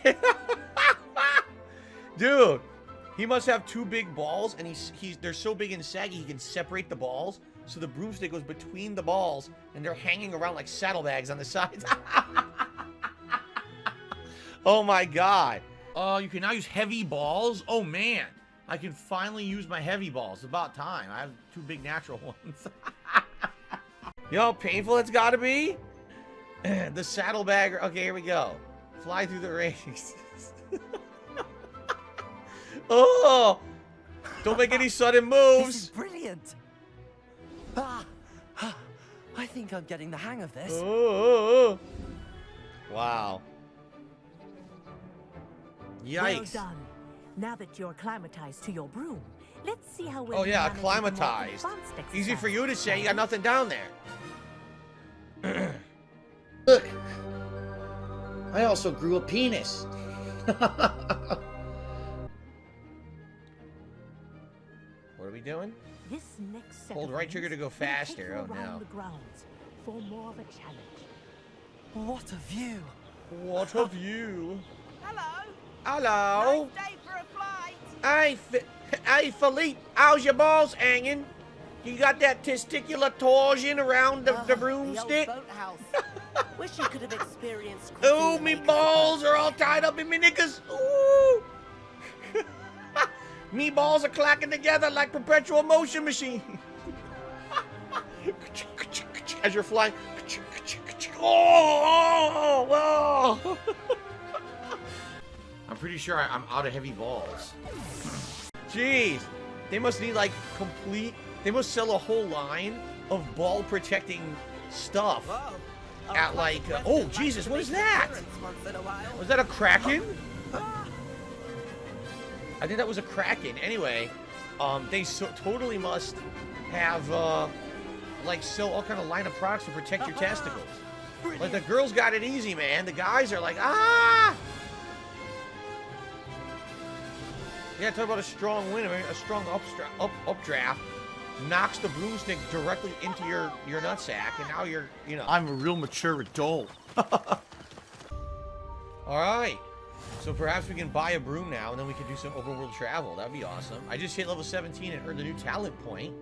Dude, he must have two big balls, and they're so big and saggy he can separate the balls. So the broomstick goes between the balls, and they're hanging around like saddlebags on the sides. Oh my god. You can now use heavy balls? Oh man. I can finally use my heavy balls. It's about time. I have two big natural ones. You know how painful it's gotta be? The saddlebag. Okay, here we go. Fly through the rings. Oh! Don't make any sudden moves. This is brilliant. I think I'm getting the hang of this. Oh. Wow. Yikes. Well done. Now that you're acclimatized to your broom, let's see how well Oh yeah, you manage the more acclimatized. advanced Easy for exercises. you to say. You got nothing down there. Look. I also grew a penis. What are we doing? This next set Hold of right trigger to go rings will take faster. you Oh around no. the grounds for more of a challenge. What a view. What a view. Hello. Hello. Nice day for a flight. Hey, Philippe, how's your balls hanging? You got that testicular torsion around the broomstick? The old boathouse. Wish you could have experienced. Ooh, me balls are all tied up in me knickers. Ooh. Me balls are clacking together like perpetual motion machine. As you're flying. Oh, oh. I'm pretty sure I'm out of heavy balls. Jeez. They must need like they must sell a whole line of ball protecting stuff. At like, oh Jesus, what is that? Was that a kraken? I think that was a kraken. Anyway, they totally must have like sell all kind of line of products to protect your testicles. Like the girls got it easy, man. The guys are like, ah. Yeah, talk about a strong win. I mean, a strong updraft knocks the broomstick directly into your nutsack, and now you're, you know. I'm a real mature adult. All right. So perhaps we can buy a broom now, and then we can do some open world travel. That'd be awesome. I just hit level 17 and earned a new talent point.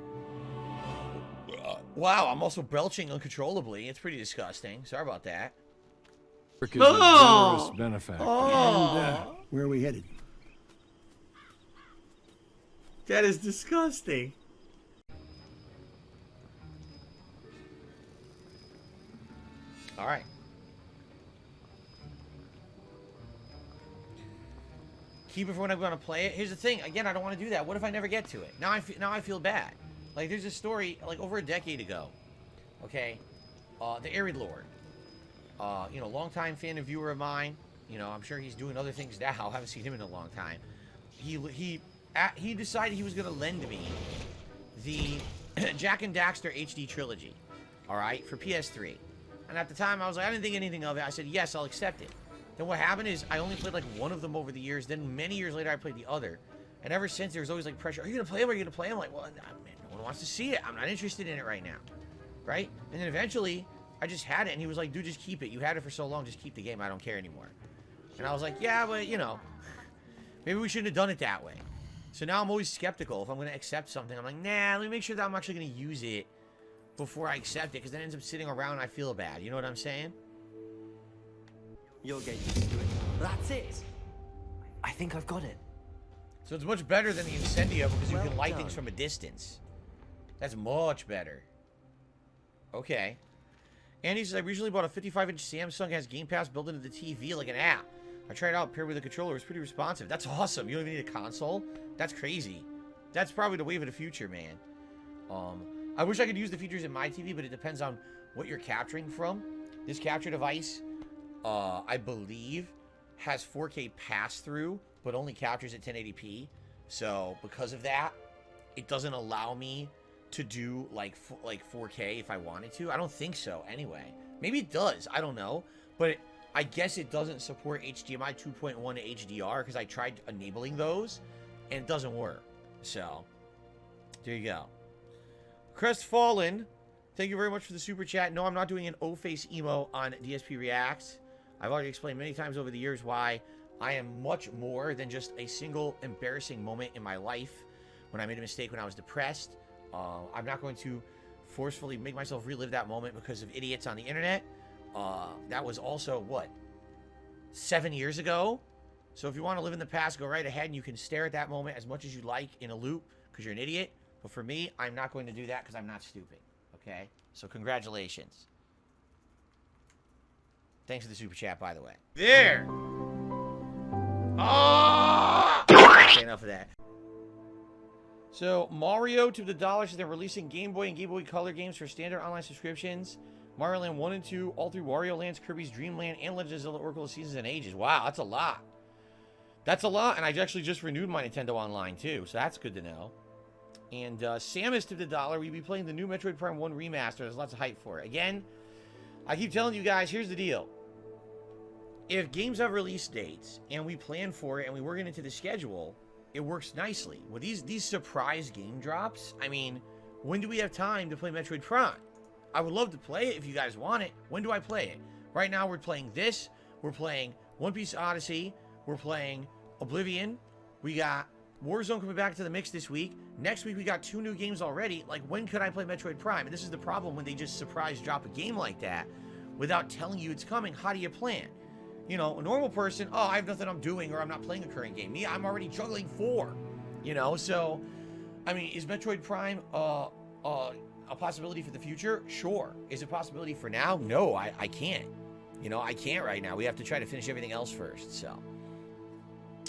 Wow, I'm also belching uncontrollably. It's pretty disgusting. Sorry about that. Is a generous benefactor. And, where are we headed? That is disgusting. All right. Keep it for when I'm going to play it. Here's the thing. Again, I don't want to do that. What if I never get to it? Now I feel bad. Like, there's a story, like, over a decade ago. Okay? The Arid Lord. You know, longtime fan and viewer of mine. You know, I'm sure he's doing other things now. I haven't seen him in a long time. He decided he was going to lend me the Jak and Daxter HD trilogy. Alright? For PS3. And at the time, I was like, I didn't think anything of it. I said, yes, I'll accept it. Then what happened is, I only played like one of them over the years. Then many years later, I played the other. And ever since, there was always like pressure. Are you going to play him? Are you going to play him? I'm like, well, man, no one wants to see it. I'm not interested in it right now. Right? And then eventually, I just had it. And he was like, dude, just keep it. You had it for so long. Just keep the game. I don't care anymore. And I was like, yeah, but, you know, maybe we shouldn't have done it that way. So now I'm always skeptical. If I'm going to accept something, I'm like, nah, let me make sure that I'm actually going to use it before I accept it. Because then it ends up sitting around and I feel bad. You know what I'm saying? You'll get used to it. That's it. I think I've got it. So it's much better than the Incendio because you Well can light done. things from a distance. That's much better. Okay. Andy says, I recently bought a 55-inch Samsung. It has Game Pass built into the TV like an app. I tried it out paired with a controller. It's pretty responsive. That's awesome. You don't even need a console? That's crazy. That's probably the wave of the future, man. I wish I could use the features in my TV, but it depends on what you're capturing from. This capture device, I believe, has 4K pass-through, but only captures at 1080p. So, because of that, it doesn't allow me to do, like 4K if I wanted to. I don't think so, anyway. Maybe it does. I don't know. But I guess it doesn't support HDMI 2.1 to HDR, because I tried enabling those, and it doesn't work. So, there you go. Crestfallen, thank you very much for the super chat. No, I'm not doing an O-face emo on DSP Reacts. I've already explained many times over the years why I am much more than just a single embarrassing moment in my life when I made a mistake when I was depressed. I'm not going to forcefully make myself relive that moment because of idiots on the internet. That was also, what, 7 years ago? So if you want to live in the past, go right ahead and you can stare at that moment as much as you like in a loop because you're an idiot. But for me, I'm not going to do that because I'm not stupid. Okay? So congratulations. Thanks for the super chat, by the way. There! Oh! Okay, enough of that. So, Mario to the dollar says they're releasing Game Boy and Game Boy Color games for standard online subscriptions. Mario Land 1 and 2, all 3 Wario Lands, Kirby's Dream Land, and Legend of Zelda Oracle of Seasons and Ages. Wow, that's a lot. That's a lot, and I actually just renewed my Nintendo Online, too, so that's good to know. And Samus to the dollar, we'll be playing the new Metroid Prime 1 remaster. There's lots of hype for it. Again, I keep telling you guys, here's the deal. If games have release dates, and we plan for it, and we work it into the schedule, it works nicely. With these surprise game drops, I mean, when do we have time to play Metroid Prime? I would love to play it if you guys want it. When do I play it? Right now, we're playing this. We're playing One Piece Odyssey. We're playing Oblivion. We got Warzone coming back to the mix this week. Next week, we got 2 new games already. Like, when could I play Metroid Prime? And this is the problem when they just surprise drop a game like that without telling you it's coming. How do you plan? You know, a normal person, oh, I have nothing I'm doing or I'm not playing a current game. Me, I'm already juggling 4. You know, so, I mean, is Metroid Prime a possibility for the future? Sure. Is it a possibility for now? No, I can't. You know, I can't right now. We have to try to finish everything else first, so.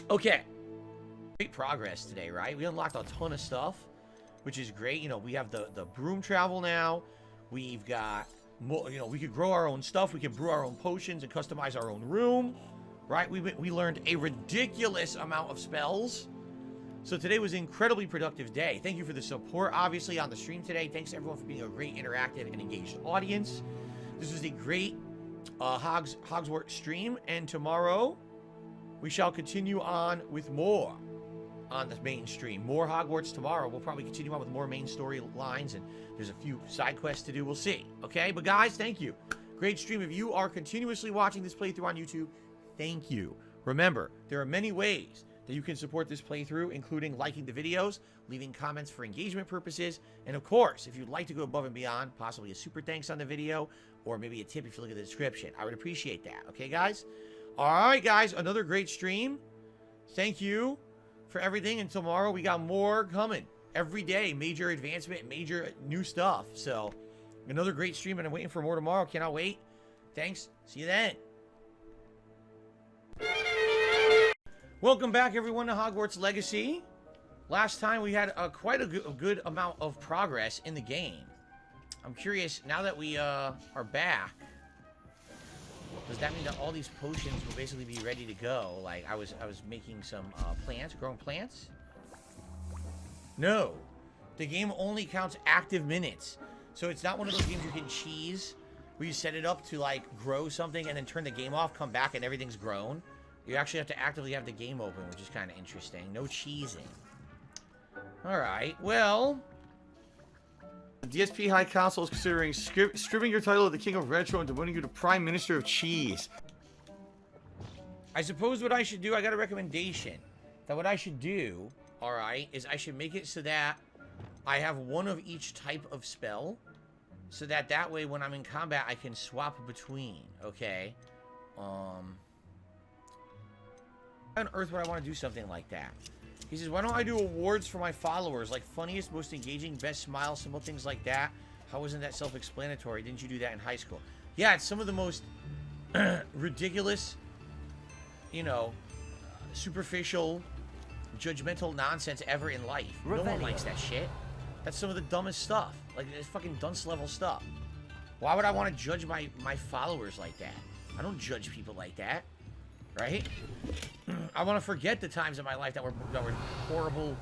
Okay. Great progress today, right? We unlocked a ton of stuff, which is great. You know, we have the broom travel now. We've got, you know, we could grow our own stuff. We can brew our own potions and customize our own room, right? We learned a ridiculous amount of spells. So today was an incredibly productive day. Thank you for the support, obviously, on the stream today. Thanks, everyone, for being a great, interactive, and engaged audience. This was a great Hogwarts stream, and tomorrow we shall continue on with more on the main stream. More Hogwarts tomorrow. We'll probably continue on with more main story lines, and there's a few side quests to do. We'll see. Okay, but guys, thank you. Great stream. If you are continuously watching this playthrough on YouTube, thank you. Remember, there are many ways that you can support this playthrough, including liking the videos, leaving comments for engagement purposes, and of course, if you'd like to go above and beyond, possibly a super thanks on the video, or maybe a tip if you look at the description. I would appreciate that. Okay, guys? Alright, guys, another great stream. Thank you for everything, and tomorrow we got more coming. Every day, major advancement, major new stuff. So, another great stream, and I'm waiting for more tomorrow. Cannot wait. Thanks. See you then. Welcome back, everyone, to Hogwarts Legacy. Last time we had quite a good amount of progress in the game. I'm curious, now that we are back, does that mean that all these potions will basically be ready to go? Like, I was making some plants, growing plants? No. The game only counts active minutes. So it's not one of those games you can cheese, where you set it up to, like, grow something and then turn the game off, come back, and everything's grown. You actually have to actively have the game open, which is kind of interesting. No cheesing. Alright, well... The DSP High Council is considering stripping your title of the King of Retro and demoting you to Prime Minister of Cheese. I suppose what I should do, I got a recommendation. That what I should do, alright, is I should make it so that I have one of each type of spell. So that way when I'm in combat, I can swap between, okay? Why on earth would I want to do something like that? He says, why don't I do awards for my followers, like funniest, most engaging, best smile, simple things like that? How wasn't that self-explanatory? Didn't you do that in high school? Yeah, it's some of the most ridiculous, you know, superficial, judgmental nonsense ever in life. No one likes that shit. That's some of the dumbest stuff. Like, it's fucking dunce level stuff. Why would I want to judge my followers like that? I don't judge people like that. Right? I want to forget the times in my life that were horrible,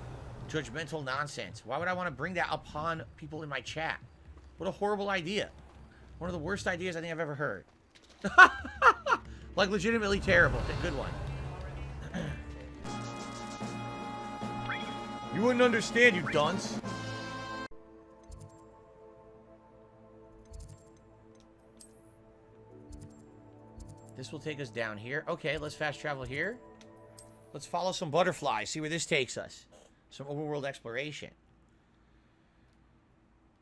judgmental nonsense. Why would I want to bring that upon people in my chat? What a horrible idea. One of the worst ideas I think I've ever heard. Like, legitimately terrible. Good one. You wouldn't understand, you dunce. This will take us down here. Okay, let's fast travel here. Let's follow some butterflies, see where this takes us. Some overworld exploration.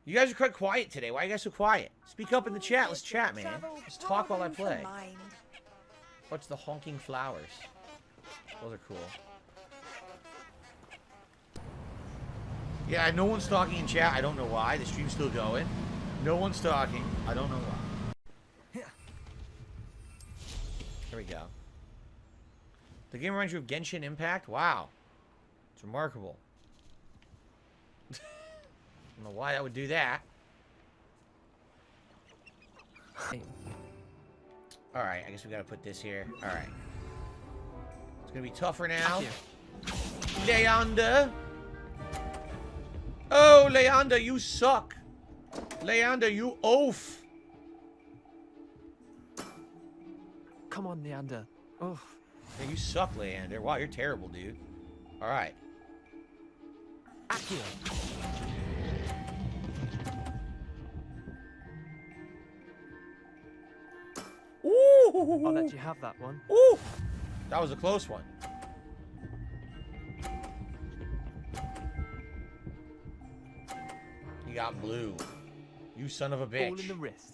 You guys are quite quiet today. Why are you guys so quiet? Speak up in the chat. Let's chat, man. Let's talk while I play. What's the honking flowers? Those are cool. Yeah, no one's talking in chat. I don't know why. The stream's still going. No one's talking. I don't know why. There we go. The game reminds you of Genshin Impact? Wow. It's remarkable. I don't know why I would do that. Alright, I guess we gotta put this here. Alright. It's gonna be tougher now. Leander! Oh, Leander, you suck! Leander, you oaf! Come on, Leander. Oh. Yeah, you suck, Leander. Wow, you're terrible, dude. Alright. Accio. Ooh! I'll let you have that one. Ooh! That was a close one. You got blue. You son of a bitch. All in the wrist.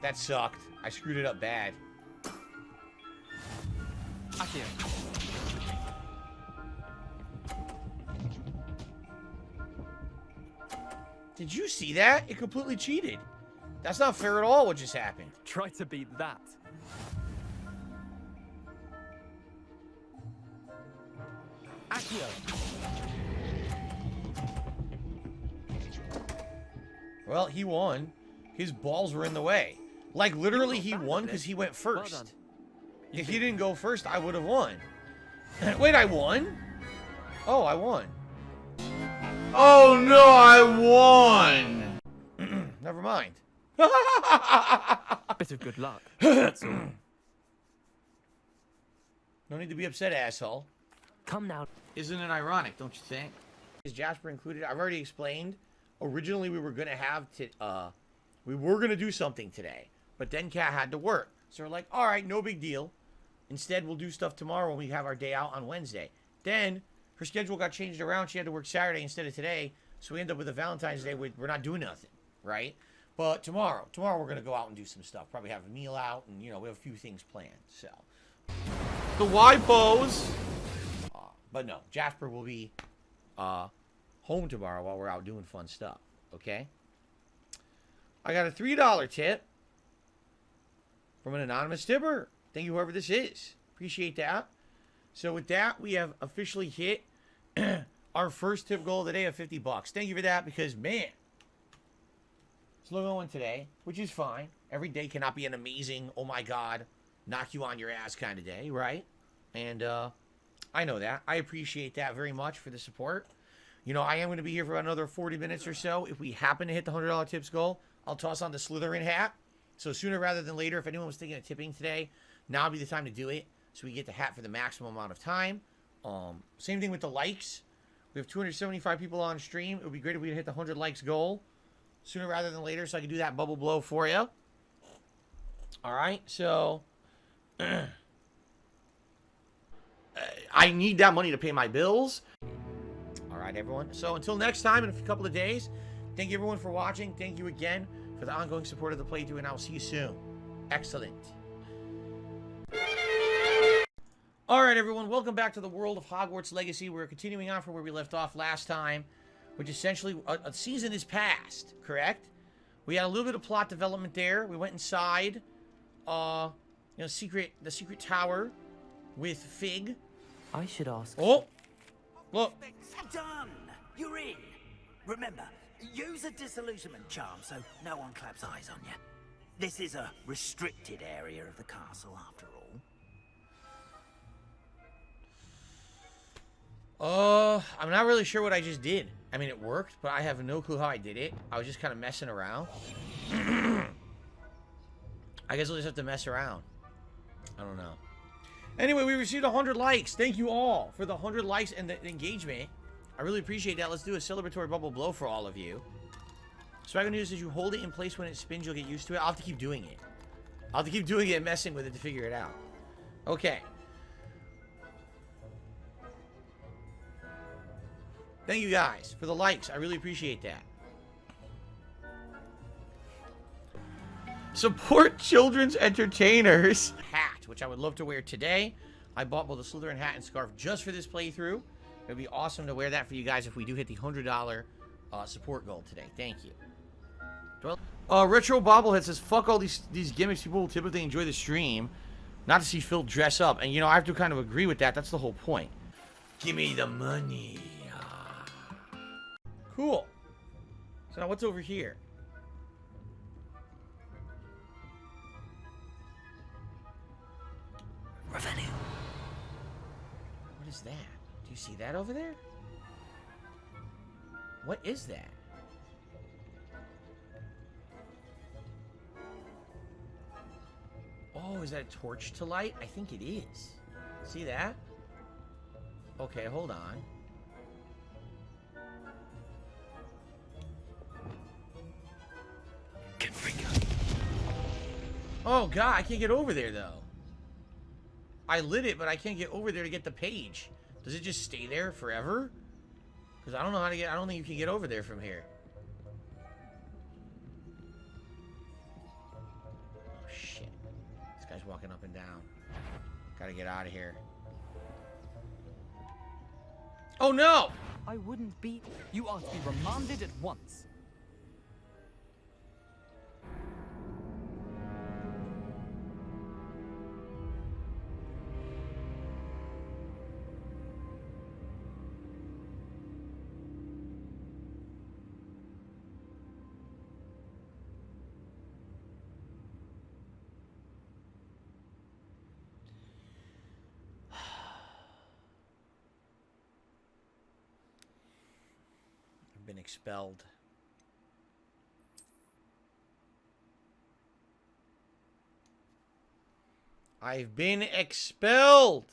That sucked. I screwed it up bad. Accio. Did you see that? It completely cheated. That's not fair at all what just happened. Try to beat that. Accio. Well, he won. His balls were in the way. Like, literally, he won because he went first. Well done. If he didn't go first, I would have won. Wait, I won? Oh, I won. Oh, no, I won! Never mind. A bit of good luck, that's all. No need to be upset, asshole. Come now. Isn't it ironic, don't you think? Is Jasper included? I've already explained. Originally, we were going to have we were going to do something today, but then Kat had to work. So we're like, all right, no big deal. Instead, we'll do stuff tomorrow when we have our day out on Wednesday. Then her schedule got changed around. She had to work Saturday instead of today. So we end up with a Valentine's Day. We're not doing nothing, right? But tomorrow we're going to go out and do some stuff. Probably have a meal out, and, you know, we have a few things planned. So the Y pose. But no, Jasper will be home tomorrow while we're out doing fun stuff. Okay? I got a $3 tip from an anonymous tipper. Thank you, whoever this is. Appreciate that. So with that, we have officially hit our first tip goal of the day of $50. Thank you for that, because, man, slow going today, which is fine. Every day cannot be an amazing, oh my God, knock you on your ass kind of day, right? And I know that. I appreciate that very much for the support. You know, I am going to be here for another 40 minutes or so. If we happen to hit the $100 tips goal, I'll toss on the Slytherin hat. So sooner rather than later, if anyone was thinking of tipping today, now would be the time to do it, so we get the hat for the maximum amount of time. Same thing with the likes. We have 275 people on stream. It would be great if we hit the 100 likes goal sooner rather than later, so I can do that bubble blow for you. All right, so I need that money to pay my bills. All right, everyone. So until next time, in a couple of days, thank you everyone for watching. Thank you again for the ongoing support of the playthrough, and I'll see you soon. Excellent. All right, everyone. Welcome back to the world of Hogwarts Legacy. We're continuing on from where we left off last time, which essentially a season is past, correct? We had a little bit of plot development there. We went inside, the secret tower with Fig. I should ask. Oh, look. Done. You're in. Remember, use a disillusionment charm so no one claps eyes on you. This is a restricted area of the castle, after all. I'm not really sure what I just did. I mean, it worked, but I have no clue how I did it. I was just kind of messing around. I guess I'll just have to mess around. I don't know. Anyway, we received 100 likes. Thank you all for the 100 likes and the engagement. I really appreciate that. Let's do a celebratory bubble blow for all of you. Swagger News says you hold it in place when it spins, you'll get used to it. I'll have to keep doing it. I'll have to keep doing it and messing with it to figure it out. Okay. Thank you guys for the likes. I really appreciate that. Support children's entertainers. Hat, which I would love to wear today. I bought both a Slytherin hat and scarf just for this playthrough. It would be awesome to wear that for you guys if we do hit the $100 support goal today. Thank you. Retro Bobblehead says, fuck all these gimmicks. People will typically enjoy the stream, not to see Phil dress up. And, you know, I have to kind of agree with that. That's the whole point. Give me the money. Cool. So now what's over here? Revenue. What is that? Do you see that over there? What is that? Oh, is that a torch to light? I think it is. See that? Okay, hold on. Oh god, I can't get over there though. I lit it, but I can't get over there to get the page. Does it just stay there forever? Because I don't know how to get. I don't think you can get over there from here. Oh shit! This guy's walking up and down. Gotta get out of here. Oh no! I wouldn't be. You are to be remanded at once. Been expelled. I've been expelled.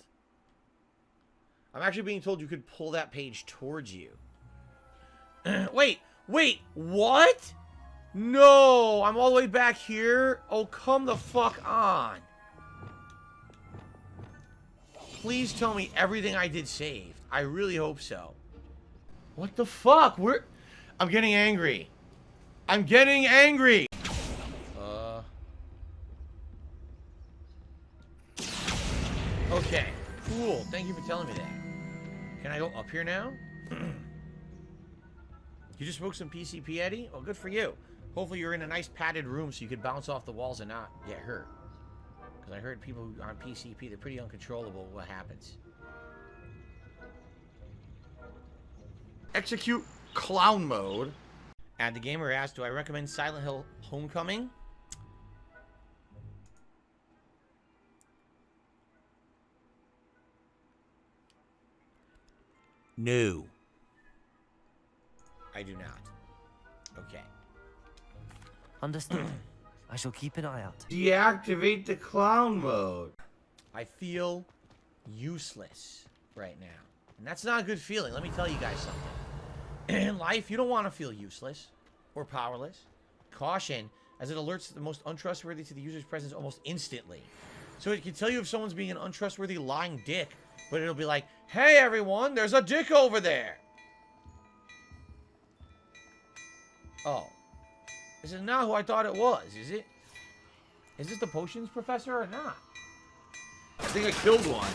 I'm actually being told you could pull that page towards you. Wait, what? No, I'm all the way back here. Oh, come the fuck on. Please tell me everything I did saved. I really hope so. What the fuck? I'm getting angry. I'm getting angry. Okay, cool. Thank you for telling me that. Can I go up here now? You just smoked some PCP, Eddie? Well, good for you. Hopefully you're in a nice padded room so you could bounce off the walls and not get hurt. Because I heard people on PCP, they're pretty uncontrollable what happens. Execute clown mode. And the gamer asked, do I recommend Silent Hill Homecoming? No. I do not. Okay. Understood. I shall keep an eye out. Deactivate the clown mode. I feel useless right now. And that's not a good feeling. Let me tell you guys something. In life, you don't want to feel useless or powerless. Caution, as it alerts the most untrustworthy to the user's presence almost instantly. So it can tell you if someone's being an untrustworthy lying dick, but it'll be like, hey everyone, there's a dick over there. Oh. This is not who I thought it was, is it? Is this the potions professor or not? I think I killed one.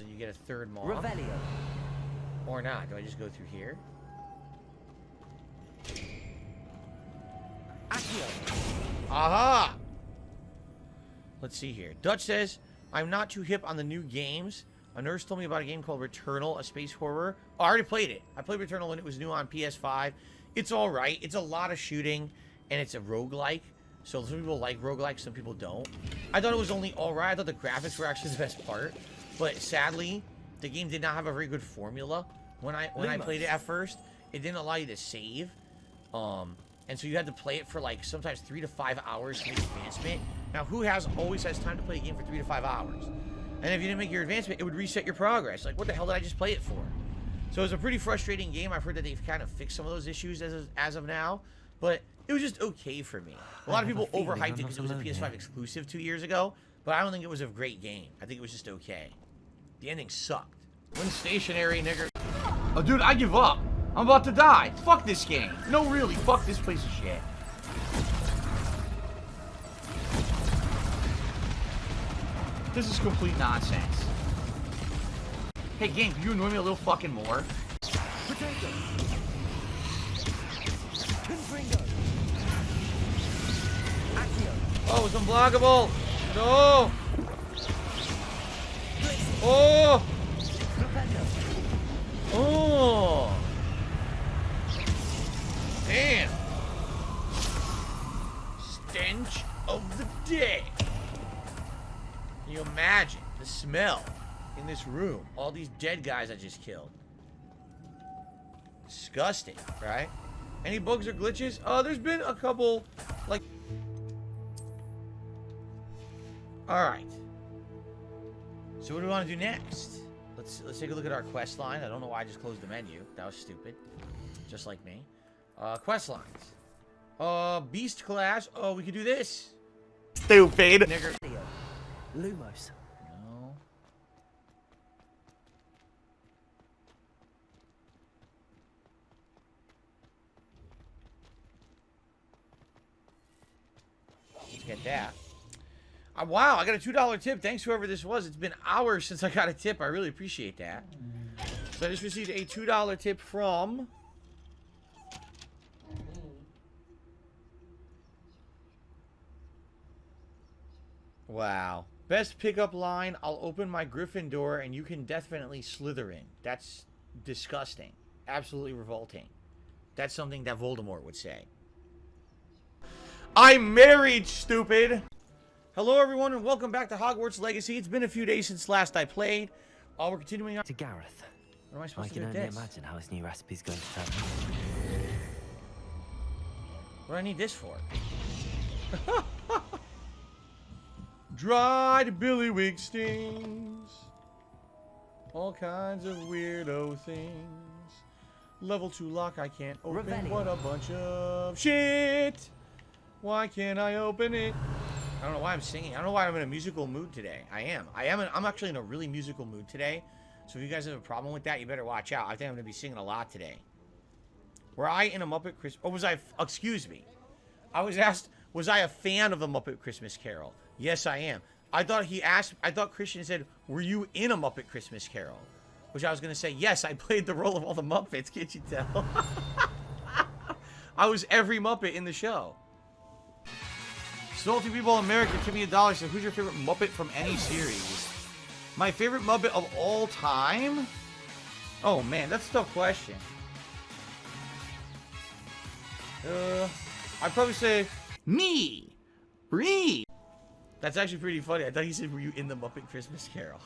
You get a third mob. Revelio. Or not. Do I just go through here? Aha! Let's see here. Dutch says, I'm not too hip on the new games. A nurse told me about a game called Returnal, a space horror. Oh, I already played it. I played Returnal when it was new on PS5. It's alright. It's a lot of shooting, and it's a roguelike. So some people like roguelikes, some people don't. I thought it was only alright. I thought the graphics were actually the best part. But sadly, the game did not have a very good formula. When I played it at first, it didn't allow you to save. And so you had to play it for like sometimes 3 to 5 hours to make advancement. Now, who always has time to play a game for 3 to 5 hours? And if you didn't make your advancement, it would reset your progress. Like, what the hell did I just play it for? So it's a pretty frustrating game. I've heard that they've kind of fixed some of those issues as of now, but it was just okay for me. A lot of people overhyped it because it was a PS5 exclusive 2 years ago, but I don't think it was a great game. I think it was just okay. The ending sucked. When stationary, nigger. Oh, dude, I give up. I'm about to die. Fuck this game. No, really. Fuck this piece of shit. This is complete nonsense. Hey, game, can you annoy me a little fucking more? Potato. Oh, it's unblockable. No. Oh. Oh. Damn. Stench of the day. Can you imagine the smell in this room? All these dead guys I just killed. Disgusting, right? Any bugs or glitches? There's been a couple, like... Alright. So what do we want to do next? Let's take a look at our quest line. I don't know why I just closed the menu. That was stupid. Just like me. Quest lines. Beast class. Oh, we could do this. Stupid. Nigger. Lumos. No. Let's get that. Wow, I got a $2 tip. Thanks, whoever this was. It's been hours since I got a tip. I really appreciate that. So I just received a $2 tip from... Wow. Best pickup line, I'll open my Griffin door and you can definitely slither in. That's disgusting. Absolutely revolting. That's something that Voldemort would say. I'm married, stupid. Hello, everyone, and welcome back to Hogwarts Legacy. It's been a few days since last I played. We're continuing on to Gareth. What am I supposed to do can with only this? imagine how his new recipe's going to turn. What do I need this for? Dried billywig stings. All kinds of weirdo things. Level 2 lock I can't open. Revelio. What a bunch of shit. Why can't I open it? I don't know why I'm singing. I don't know why I'm in a musical mood today. I'm actually in a really musical mood today. So if you guys have a problem with that, you better watch out. I think I'm going to be singing a lot today. Were I in a Muppet Christmas... Oh, was I... Excuse me. I was asked, was I a fan of the Muppet Christmas Carol? Yes, I am. I thought Christian said, were you in a Muppet Christmas Carol? Which I was going to say, yes, I played the role of all the Muppets. Can't you tell? I was every Muppet in the show. Salty people in America, give me $1. So who's your favorite Muppet from any series? My favorite Muppet of all time? Oh, man, that's a tough question. I'd probably say, me! Bree! That's actually pretty funny. I thought he said, were you in the Muppet Christmas Carol?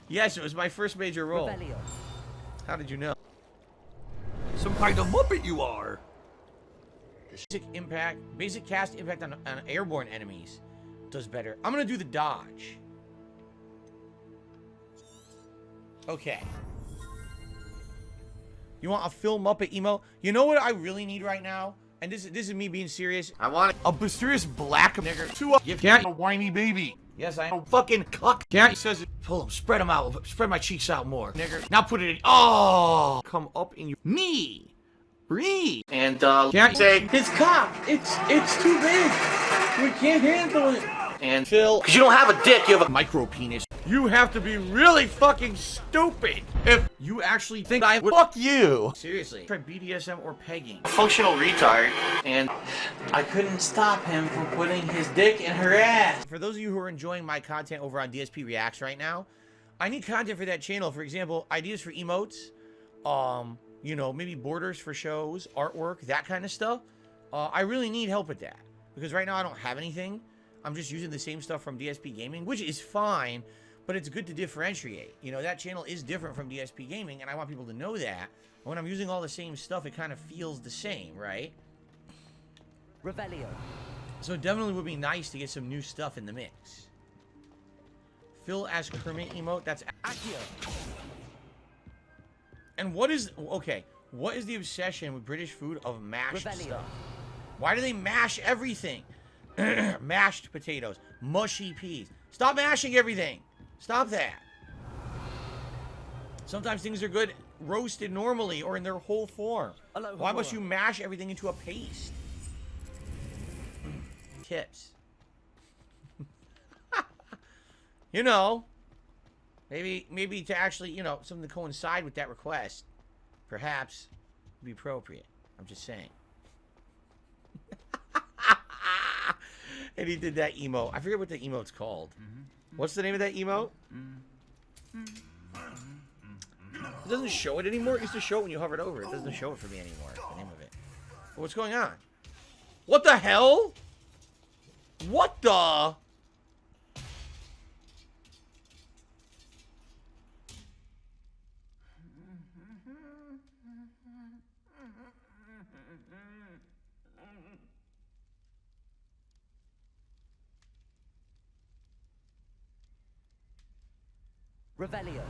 Yes, it was my first major role. Revelio. How did you know? Some kind of Muppet you are. Basic cast impact on airborne enemies does better. I'm gonna do the dodge. Okay. You want a Phil Muppet emo? You know what I really need right now? And this is me being serious. I want a mysterious black nigger to give Cat a whiny baby. Yes, I am. Fucking cuck. Cat says it. Pull them, spread them out. Spread my cheeks out more. Nigger. Now put it in. Oh! Come up in your... Me! Breathe. And, Can't say, his cock. It's too big. We can't handle it. and Phil, because you don't have a dick, you have a micro penis. You have to be really fucking stupid if you actually think I would fuck you. Seriously. Try BDSM or pegging. functional retard, and I couldn't stop him from putting his dick in her ass. For those of you who are enjoying my content over on DSP Reacts right now, I need content for that channel. For example, ideas for emotes, you know, maybe borders for shows, artwork, that kind of stuff. I really need help with that because right now I don't have anything. I'm just using the same stuff from DSP Gaming, which is fine, but it's good to differentiate. You know, that channel is different from DSP Gaming, and I want people to know that. When I'm using all the same stuff, it kind of feels the same, right? Revelio. So it definitely would be nice to get some new stuff in the mix. Phil as Kermit emote, that's Akio. And what is, okay, what is the obsession with British food of mashed stuff? Why do they mash everything? Mashed potatoes, mushy peas. Stop mashing everything. Stop that. Sometimes things are good roasted normally or in their whole form. Why must you mash everything into a paste? Tips. You know, maybe to actually, you know, something to coincide with that request, perhaps be appropriate. I'm just saying. And he did that emote. I forget what the emote's called. What's the name of that emote? It doesn't show it anymore. It used to show it when you hovered over it. It doesn't show it for me anymore, the name of it. What's going on? What the hell? What the? Revelio.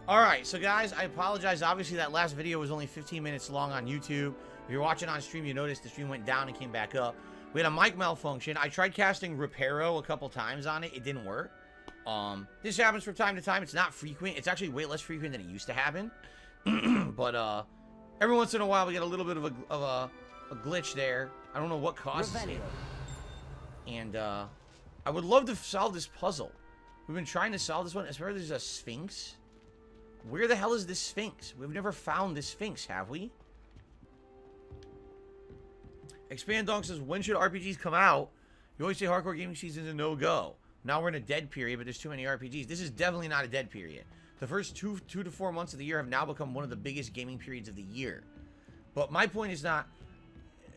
Alright, so guys, I apologize. Obviously, that last video was only 15 minutes long on YouTube. If you're watching on stream, you noticed the stream went down and came back up. We had a mic malfunction. I tried casting Reparo a couple times on it. It didn't work. This happens from time to time. It's not frequent. It's actually way less frequent than it used to happen. But, every once in a while, we get a little bit of a glitch there. I don't know what causes it. And, I would love to solve this puzzle. We've been trying to solve this one. As far as there's a Sphinx. Where the hell is this Sphinx? We've never found this Sphinx, have we? Expand Donk says, when should RPGs come out? You always say hardcore gaming season is a no-go. Now we're in a dead period, but there's too many RPGs. This is definitely not a dead period. The first two to 4 months of the year have now become one of the biggest gaming periods of the year. But my point is not...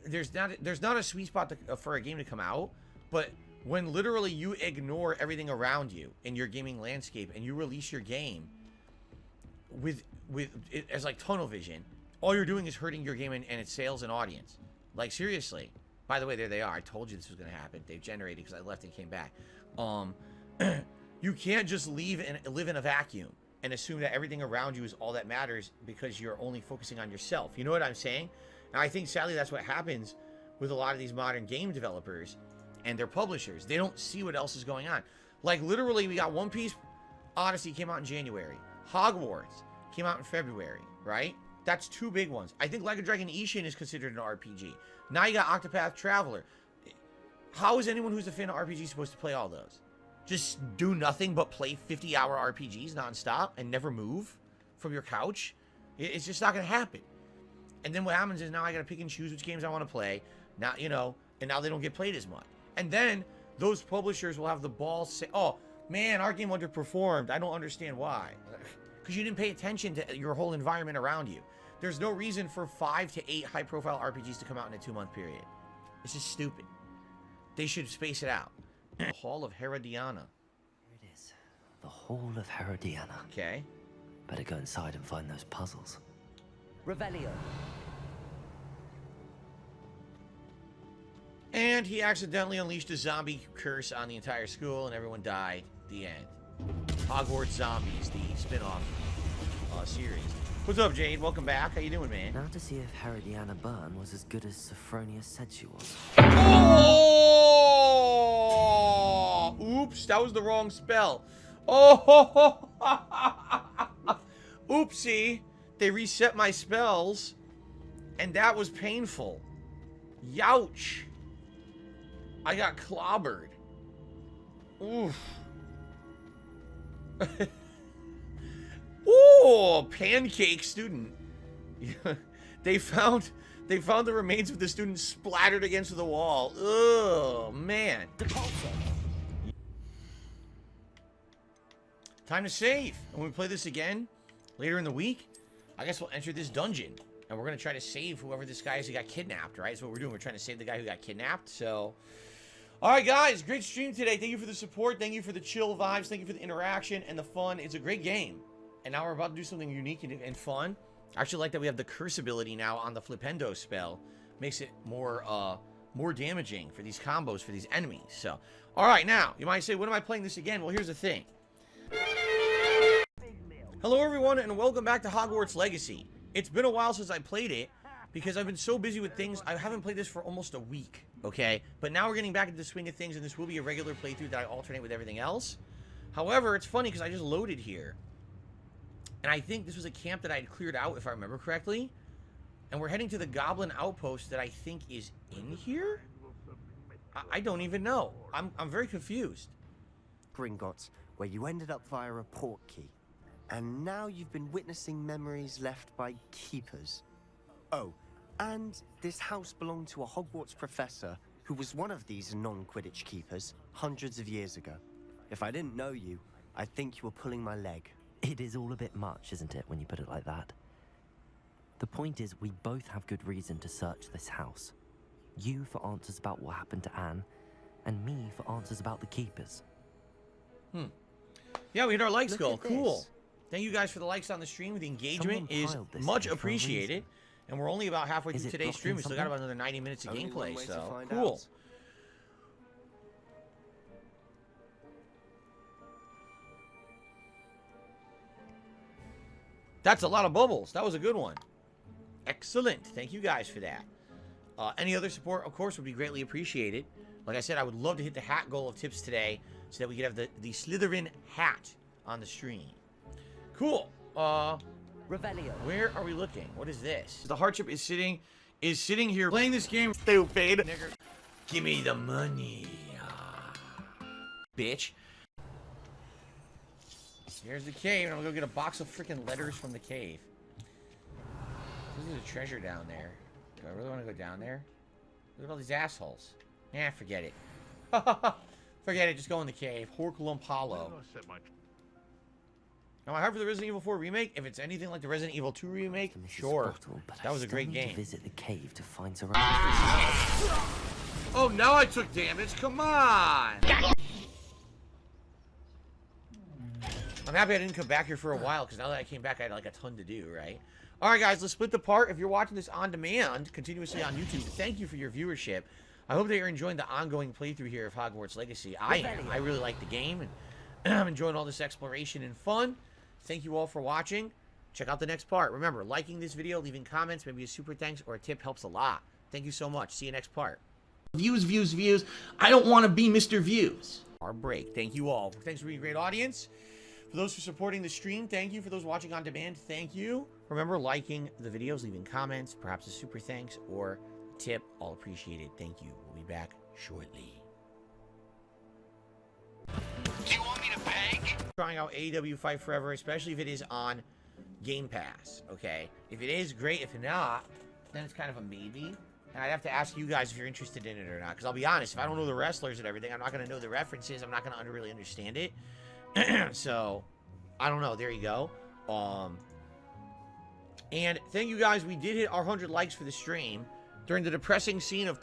There's not a sweet spot for a game to come out, but when literally you ignore everything around you in your gaming landscape and you release your game with it as like tunnel vision, all you're doing is hurting your game and its sales and audience. Like, seriously. By the way, there they are. I told you this was going to happen. They've generated because I left and came back. You can't just live in a vacuum and assume that everything around you is all that matters because you're only focusing on yourself. You know what I'm saying? And I think, sadly, that's what happens with a lot of these modern game developers and their publishers. They don't see what else is going on. Like, literally, we got One Piece Odyssey came out in January. Hogwarts came out in February, right? That's two big ones. I think Like a Dragon Ishin is considered an RPG. Now you got Octopath Traveler. How is anyone who's a fan of RPGs supposed to play all those? Just do nothing but play 50-hour RPGs nonstop and never move from your couch? It's just not going to happen. And then what happens is now I got to pick and choose which games I want to play. Now, you know, and now they don't get played as much. And then those publishers will have the balls say, oh, man, our game underperformed. I don't understand why. Because you didn't pay attention to your whole environment around you. There's no reason for 5 to 8 high-profile RPGs to come out in a 2-month period. It's just stupid. They should space it out. Hall of Herodiana. Here it is. The Hall of Herodiana. Okay. Better go inside and find those puzzles. Revelio. And he accidentally unleashed a zombie curse on the entire school and everyone died. The end. Hogwarts Zombies, the spin-off series. What's up, Jade? Welcome back. How you doing, man? Now to see if Herodiana Byrne was as good as Sophronia said she was. Oh! Oops, that was the wrong spell. Oh! Oopsie. They reset my spells, and that was painful. Youch. I got clobbered. Oof. Ooh, pancake student. They found the remains of the student splattered against the wall. Oh man. Time to save. And when we play this again later in the week, I guess we'll enter this dungeon. And we're gonna try to save whoever this guy is who got kidnapped, right? That's what we're doing. We're trying to save the guy who got kidnapped. So alright guys, great stream today. Thank you for the support, thank you for the chill vibes, thank you for the interaction and the fun. It's a great game. And now we're about to do something unique and fun. I actually like that we have the curse ability now on the Flipendo spell. Makes it more damaging for these combos for these enemies. So, alright, now, you might say, when am I playing this again? Well, here's the thing. Hello everyone, and welcome back to Hogwarts Legacy. It's been a while since I played it, because I've been so busy with things. I haven't played this for almost a week, okay? But now we're getting back into the swing of things, and this will be a regular playthrough that I alternate with everything else. However, it's funny, because I just loaded here. And I think this was a camp that I had cleared out, if I remember correctly. And we're heading to the Goblin Outpost that I think is in here? I don't even know. I'm very confused. Gringotts, where you ended up via a port key. And now you've been witnessing memories left by keepers. Oh, and this house belonged to a Hogwarts professor who was one of these non-Quidditch keepers hundreds of years ago. If I didn't know you, I'd think you were pulling my leg. It is all a bit much, isn't it, when you put it like that? The point is, we both have good reason to search this house. You for answers about what happened to Anne, and me for answers about the keepers. Yeah, we hit our likes goal. Cool. Thank you guys for the likes on the stream. The engagement is much appreciated. And we're only about halfway through today's stream. We still got about another 90 minutes of gameplay, so cool. That's a lot of bubbles. That was a good one. Excellent. Thank you guys for that. Any other support, of course, would be greatly appreciated. Like I said, I would love to hit the hat goal of tips today so that we could have the Slytherin hat on the stream. Cool. Revelio. Where are we looking? What is this? The hardship is sitting here playing this game. Stupid. Nigger. Give me the money. Bitch. Here's the cave, and I'm gonna go get a box of freaking letters from the cave. There's a treasure down there. Do I really want to go down there? Look at all these assholes. Nah, forget it. Forget it, just go in the cave. Horculum Hollow. Now, I heard for the Resident Evil 4 remake, if it's anything like the Resident Evil 2 remake, sure. That was a great game. Visit the cave to find some. Oh, now I took damage. Come on. I'm happy I didn't come back here for a while, because now that I came back, I had like a ton to do, right? All right, guys, let's split the part. If you're watching this on demand, continuously on YouTube, thank you for your viewership. I hope that you're enjoying the ongoing playthrough here of Hogwarts Legacy. I am. I really like the game, and I'm enjoying all this exploration and fun. Thank you all for watching. Check out the next part. Remember, liking this video, leaving comments, maybe a super thanks or a tip helps a lot. Thank you so much. See you next part. Views, views, views. I don't want to be Mr. Views. Our break. Thank you all. Thanks for being a great audience. For those who are supporting the stream, thank you. For those watching on demand, thank you. Remember, liking the videos, leaving comments, perhaps a super thanks or a tip. All appreciated. Thank you. We'll be back shortly. Do you want me to beg? Trying out AEW Fight Forever, especially if it is on Game Pass, okay? If it is, great. If not, then it's kind of a maybe. And I'd have to ask you guys if you're interested in it or not. Because I'll be honest, if I don't know the wrestlers and everything, I'm not going to know the references. I'm not going to really understand it. So, I don't know. There you go. And thank you guys. We did hit our 100 likes for the stream during the depressing scene of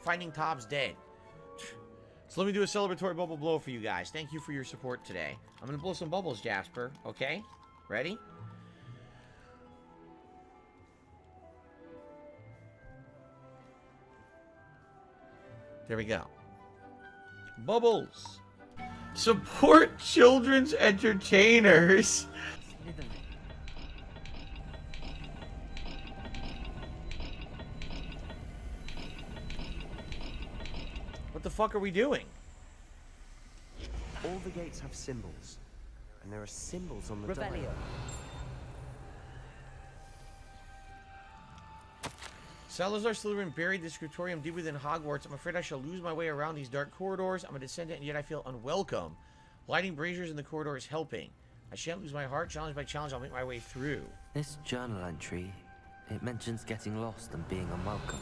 finding Tobbs dead. So let me do a celebratory bubble blow for you guys. Thank you for your support today. I'm going to blow some bubbles, Jasper. Okay? Ready? There we go. Bubbles. Support children's entertainers. What the fuck are we doing? All the gates have symbols, and there are symbols on the dial. Salazar Slytherin buried the scriptorium deep within Hogwarts. I'm afraid I shall lose my way around these dark corridors. I'm a descendant, and yet I feel unwelcome. Lighting braziers in the corridor is helping. I shan't lose my heart. Challenge by challenge, I'll make my way through. This journal entry, it mentions getting lost and being unwelcome.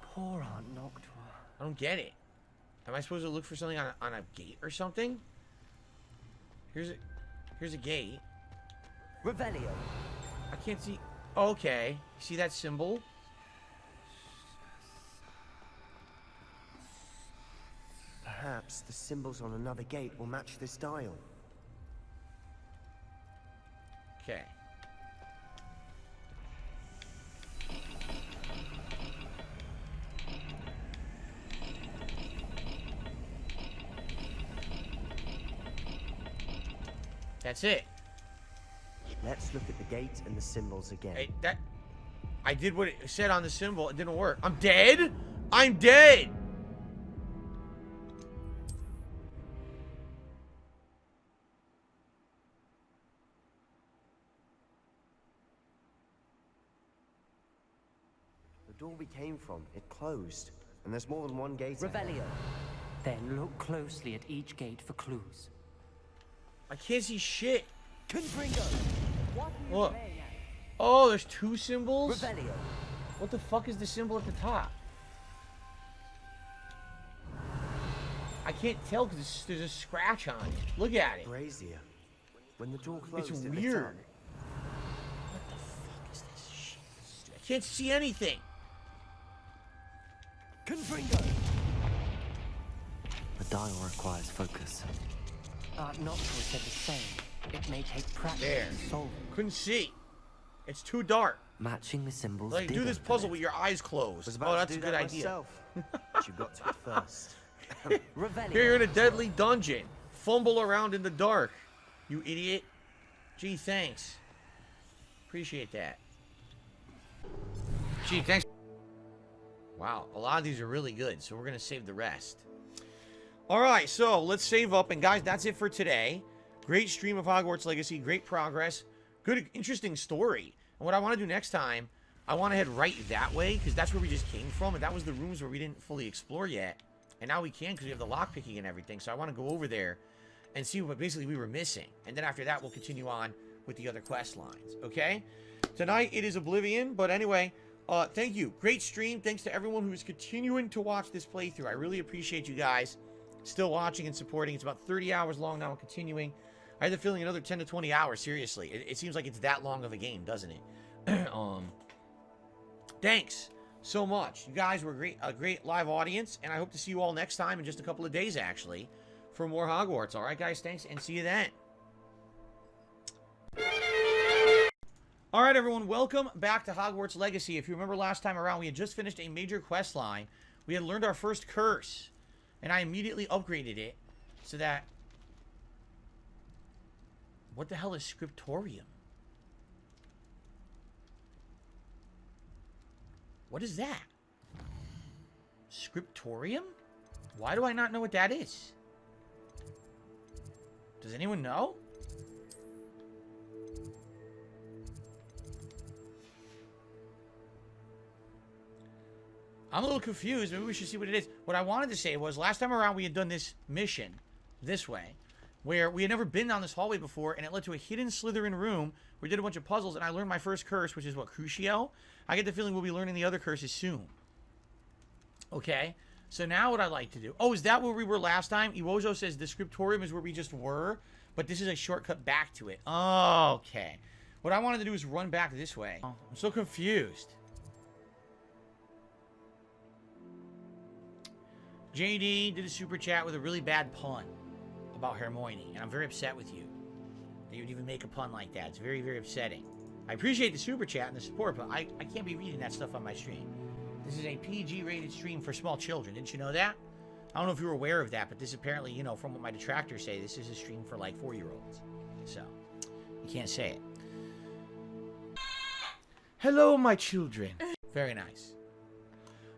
Poor Aunt Noctua. I don't get it. Am I supposed to look for something on a gate or something? Here's a gate. Revelio. I can't see. Okay. See that symbol? Perhaps the symbols on another gate will match this dial. Okay. That's it. Let's look at the gate and the symbols again. Hey, I did what it said on the symbol. It didn't work. I'm dead? I'm dead! The door we came from, it closed. And there's more than one gate. Revelio. Then look closely at each gate for clues. I can't see shit. Confringo. Look. Oh, there's two symbols? Revelio. What the fuck is the symbol at the top? I can't tell because there's a scratch on it. Look at it. Brazier. When the door closed, It's it lit weird. up. What the fuck is this shit? I can't see anything. Confringo. The dial requires focus. Noctua said the same. It may take practice There. to solve it. Couldn't see. It's too dark. Matching the symbols. Like, do this puzzle with your eyes closed. Oh, that's a good idea. But you got to it first. Here you're in a deadly dungeon. Fumble around in the dark. You idiot. Gee, thanks. Appreciate that. Gee, thanks. Wow, a lot of these are really good, so we're going to save the rest. All right, so let's save up. And guys, that's it for today. Great stream of Hogwarts Legacy. Great progress. Good, interesting story. And what I want to do next time, I want to head right that way, because that's where we just came from. And that was the rooms where we didn't fully explore yet. And now we can, because we have the lockpicking and everything. So I want to go over there and see what basically we were missing. And then after that, we'll continue on with the other quest lines. Okay? Tonight, it is Oblivion. But anyway, thank you. Great stream. Thanks to everyone who is continuing to watch this playthrough. I really appreciate you guys still watching and supporting. It's about 30 hours long now and continuing. I had the feeling another 10 to 20 hours. Seriously. It seems like it's that long of a game, doesn't it? Thanks so much. You guys were a great live audience. And I hope to see you all next time in just a couple of days, actually, for more Hogwarts. All right, guys. Thanks, and see you then. All right, everyone, welcome back to Hogwarts Legacy. If you remember last time around, we had just finished a major quest line. We had learned our first curse, and I immediately upgraded it so that... What the hell is Scriptorium? What is that? Scriptorium? Why do I not know what that is? Does anyone know? I'm a little confused. Maybe we should see what it is. What I wanted to say was, last time around we had done this mission this way, where we had never been down this hallway before, and it led to a hidden Slytherin room. We did a bunch of puzzles, and I learned my first curse, which is what, Crucio? I get the feeling we'll be learning the other curses soon. Okay, so now what I'd like to do... Oh, is that where we were last time? Iwojo says the Scriptorium is where we just were, but this is a shortcut back to it. Oh, okay. What I wanted to do is run back this way. I'm so confused. JD did a super chat with a really bad pun about Hermione, and I'm very upset with you that you would even make a pun like that. It's very, very upsetting. I appreciate the super chat and the support, but I can't be reading that stuff on my stream. This is a PG-rated stream for small children. Didn't you know that? I don't know if you were aware of that, but this apparently, you know, from what my detractors say, this is a stream for, like, 4-year-olds. So, you can't say it. Hello, my children. Very nice.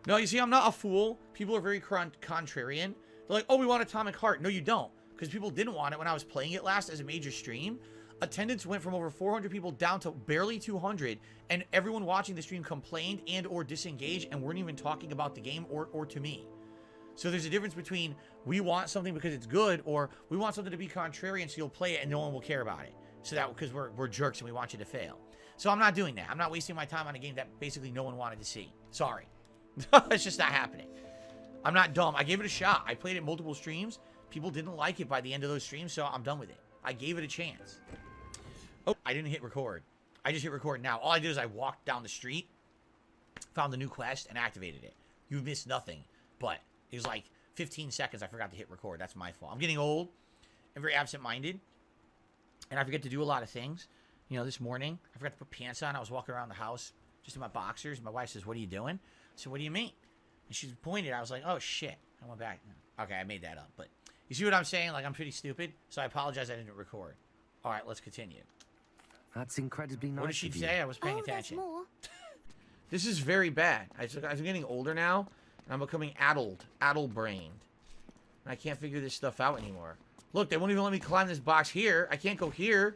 No, you see, I'm not a fool. People are very contrarian. They're like, oh, we want Atomic Heart. No, you don't. Because people didn't want it when I was playing it last as a major stream. Attendance went from over 400 people down to barely 200. And everyone watching the stream complained and or disengaged and weren't even talking about the game or to me. So there's a difference between we want something because it's good, or we want something to be contrarian so you'll play it and no one will care about it. So that because we're jerks and we want you to fail. So I'm not doing that. I'm not wasting my time on a game that basically no one wanted to see. Sorry. It's just not happening. I'm not dumb. I gave it a shot. I played it multiple streams. People didn't like it by the end of those streams, so I'm done with it. I gave it a chance. Oh, I didn't hit record. I just hit record now. All I did is I walked down the street, found the new quest, and activated it. You missed nothing, but it was like 15 seconds I forgot to hit record. That's my fault. I'm getting old and very absent-minded, and I forget to do a lot of things. You know, this morning, I forgot to put pants on. I was walking around the house just in my boxers. My wife says, what are you doing? I said, what do you mean? And she pointed. I was like, oh, shit. I went back. Okay, I made that up. But you see what I'm saying? Like, I'm pretty stupid. So I apologize I didn't record. All right, let's continue. That's incredibly nice. What did she say? I was paying attention. More. This is very bad. I'm getting older now, and I'm becoming addle-brained. And I can't figure this stuff out anymore. Look, they won't even let me climb this box here. I can't go here.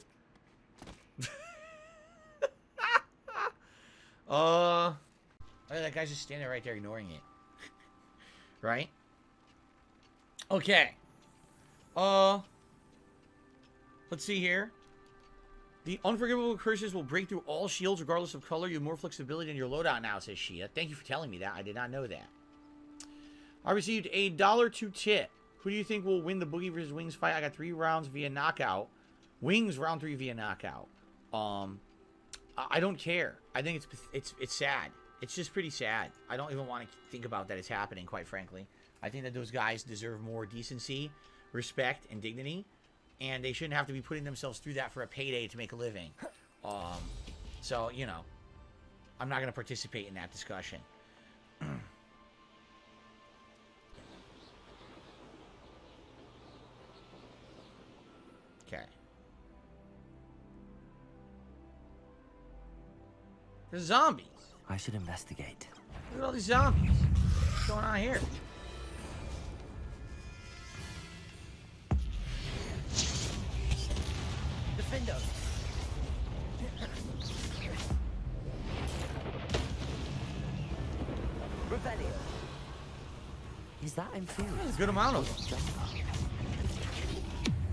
That guy's just standing right there ignoring it. Right? Okay. Let's see here. The unforgivable curses will break through all shields regardless of color. You have more flexibility in your loadout now, says Shia. Thank you for telling me that. I did not know that. I received a $2 tip. Who do you think will win the Boogie vs. Wings fight? I got 3 rounds via knockout. Wings round 3 via knockout. I don't care. I think it's sad. It's just pretty sad. I don't even want to think about that it's happening, quite frankly. I think that those guys deserve more decency, respect, and dignity. And they shouldn't have to be putting themselves through that for a payday to make a living. So, you know, I'm not going to participate in that discussion. Okay. There's zombies. I should investigate. Look at all these zombies. What's going on here? Defender. Rebellion. Is that inferior? There's a good amount of them.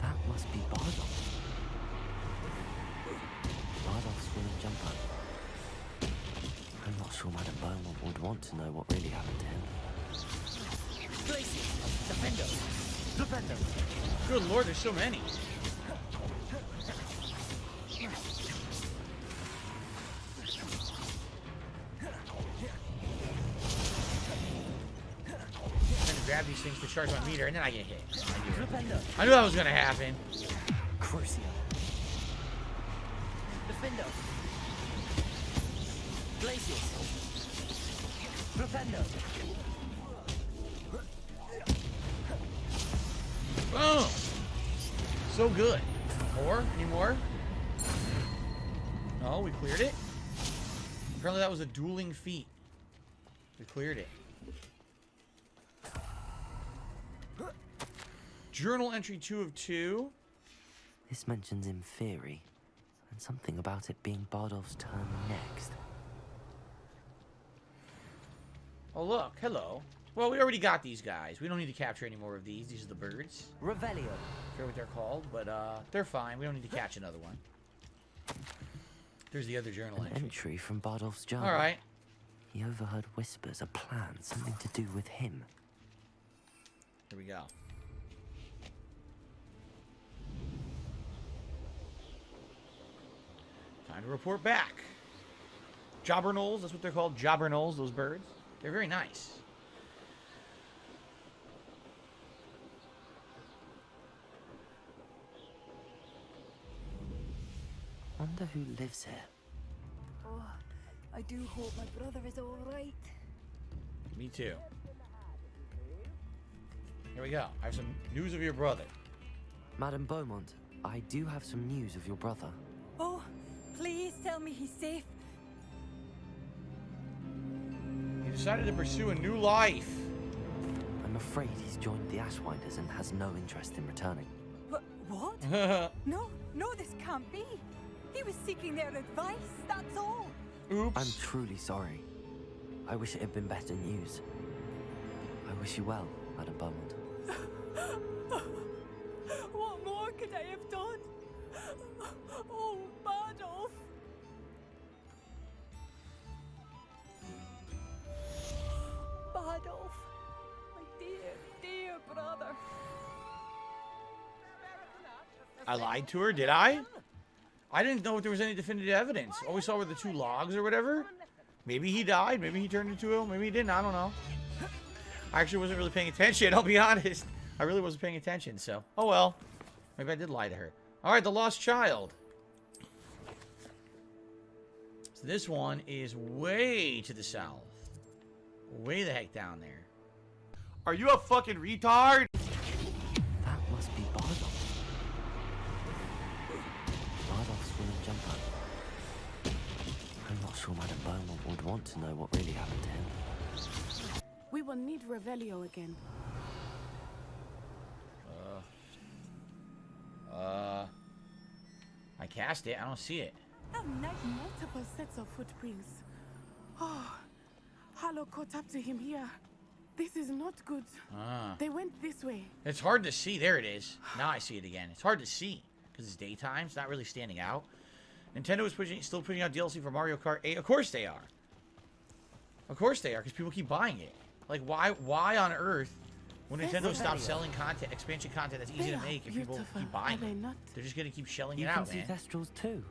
That must be Bardolph. Bardolph's willing jumper. I'm not sure Madame Beaumont would want to know what really happened to him. Defender. Defender. Good lord, there's so many. Grab these things to charge my meter, and then I get hit. I knew that was gonna happen. Crucio. Defender. Glacius. Defender. Boom! So good. More? Any more? No, we cleared it. Apparently that was a dueling feat. We cleared it. Journal entry 2 of 2. This mentions in theory, and something about it being Bardolph's turn next. Oh look, hello. Well, we already got these guys. We don't need to capture any more of these. These are the birds. Revelio. I forget what they're called, but they're fine. We don't need to catch another one. There's the other journal An entry from Bardolph's journal. All right. He overheard whispers, a plan, something to do with him. Here we go. Time to report back. Jobberknolls, that's what they're called. Jobberknolls, those birds. They're very nice. Wonder who lives here. Oh, I do hope my brother is all right. Me too. Here we go. I have some news of your brother. Madame Beaumont, I do have some news of your brother. Oh, please tell me he's safe. He decided to pursue a new life. I'm afraid he's joined the Ashwinders and has no interest in returning. What? No, this can't be. He was seeking their advice, that's all. Oops. I'm truly sorry. I wish it had been better news. I wish you well, Madame Beaumont. What more could I have done? Oh, Bardolph. Bardolph. My dear, dear brother. I lied to her, did I? I didn't know if there was any definitive evidence. All we saw were the 2 logs or whatever. Maybe he died. Maybe he turned into him. Maybe he didn't. I don't know. I actually wasn't really paying attention. I'll be honest. I really wasn't paying attention. So, oh well. Maybe I did lie to her. All right, the lost child. So this one is way to the south. Way the heck down there. Are you a fucking retard? That must be Bardolph. Bardolph's willing jumper. I'm not sure Madame Beaumont would want to know what really happened to him. We will need Revelio again. I cast it. I don't see it. Multiple sets of footprints. Oh, Harlow caught up to him here. This is not good. They went this way. It's hard to see. There it is. Now I see it again. It's hard to see because it's daytime. It's not really standing out. Nintendo is still putting out DLC for Mario Kart 8. Of course they are. Of course they are, because people keep buying it. Like, why on earth would Nintendo stop selling content, expansion content that's easy to make if people keep buying it? They're just going to keep shelling it out, man. You can see Thestrals too.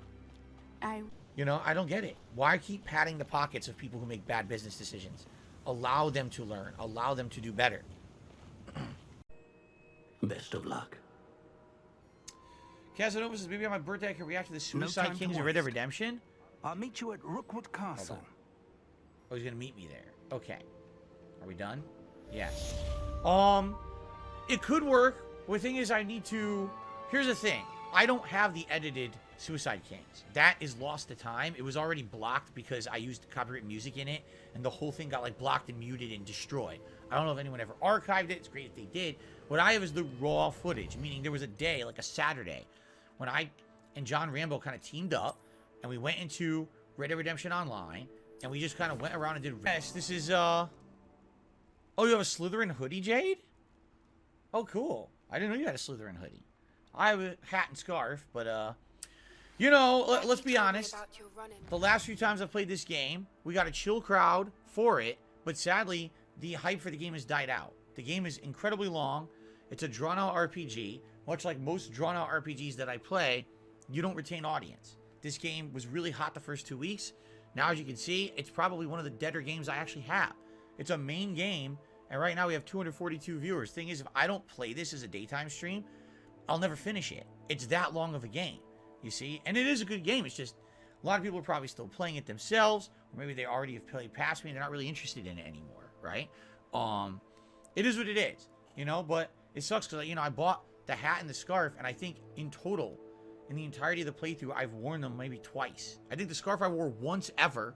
You know, I don't get it. Why keep patting the pockets of people who make bad business decisions? Allow them to learn. Allow them to do better. Best of luck. Casanova says, maybe on my birthday I can react to the No Suicide time Kings to of Red Dead waste. Redemption. I'll meet you at Rookwood Castle. Oh, he's gonna meet me there. Okay. Are we done? Yes. It could work. The thing is, I need to... Here's the thing. I don't have the edited Suicide Kings. That is lost to time. It was already blocked because I used copyright music in it, and the whole thing got like blocked and muted and destroyed. I don't know if anyone ever archived it. It's great if they did. What I have is the raw footage, meaning there was a day, like a Saturday, when I and John Rambo kind of teamed up, and we went into Red Dead Redemption Online, and we just kind of went around and did... Yes, this is, Oh, you have a Slytherin hoodie, Jade? Oh, cool. I didn't know you had a Slytherin hoodie. I have a hat and scarf, but, you know, let's be honest. The last few times I've played this game, we got a chill crowd for it, but sadly, the hype for the game has died out. The game is incredibly long. It's a drawn-out RPG. Much like most drawn-out RPGs that I play, you don't retain audience. This game was really hot the first 2 weeks. Now, as you can see, it's probably one of the deader games I actually have. It's a main game, and right now we have 242 viewers. Thing is, if I don't play this as a daytime stream, I'll never finish it. It's that long of a game, you see? And it is a good game. It's just a lot of people are probably still playing it themselves, or maybe they already have played past me and they're not really interested in it anymore, right? It is what it is, you know? But it sucks because, you know, I bought the hat and the scarf, and I think in total, in the entirety of the playthrough, I've worn them maybe twice. I think the scarf I wore once ever,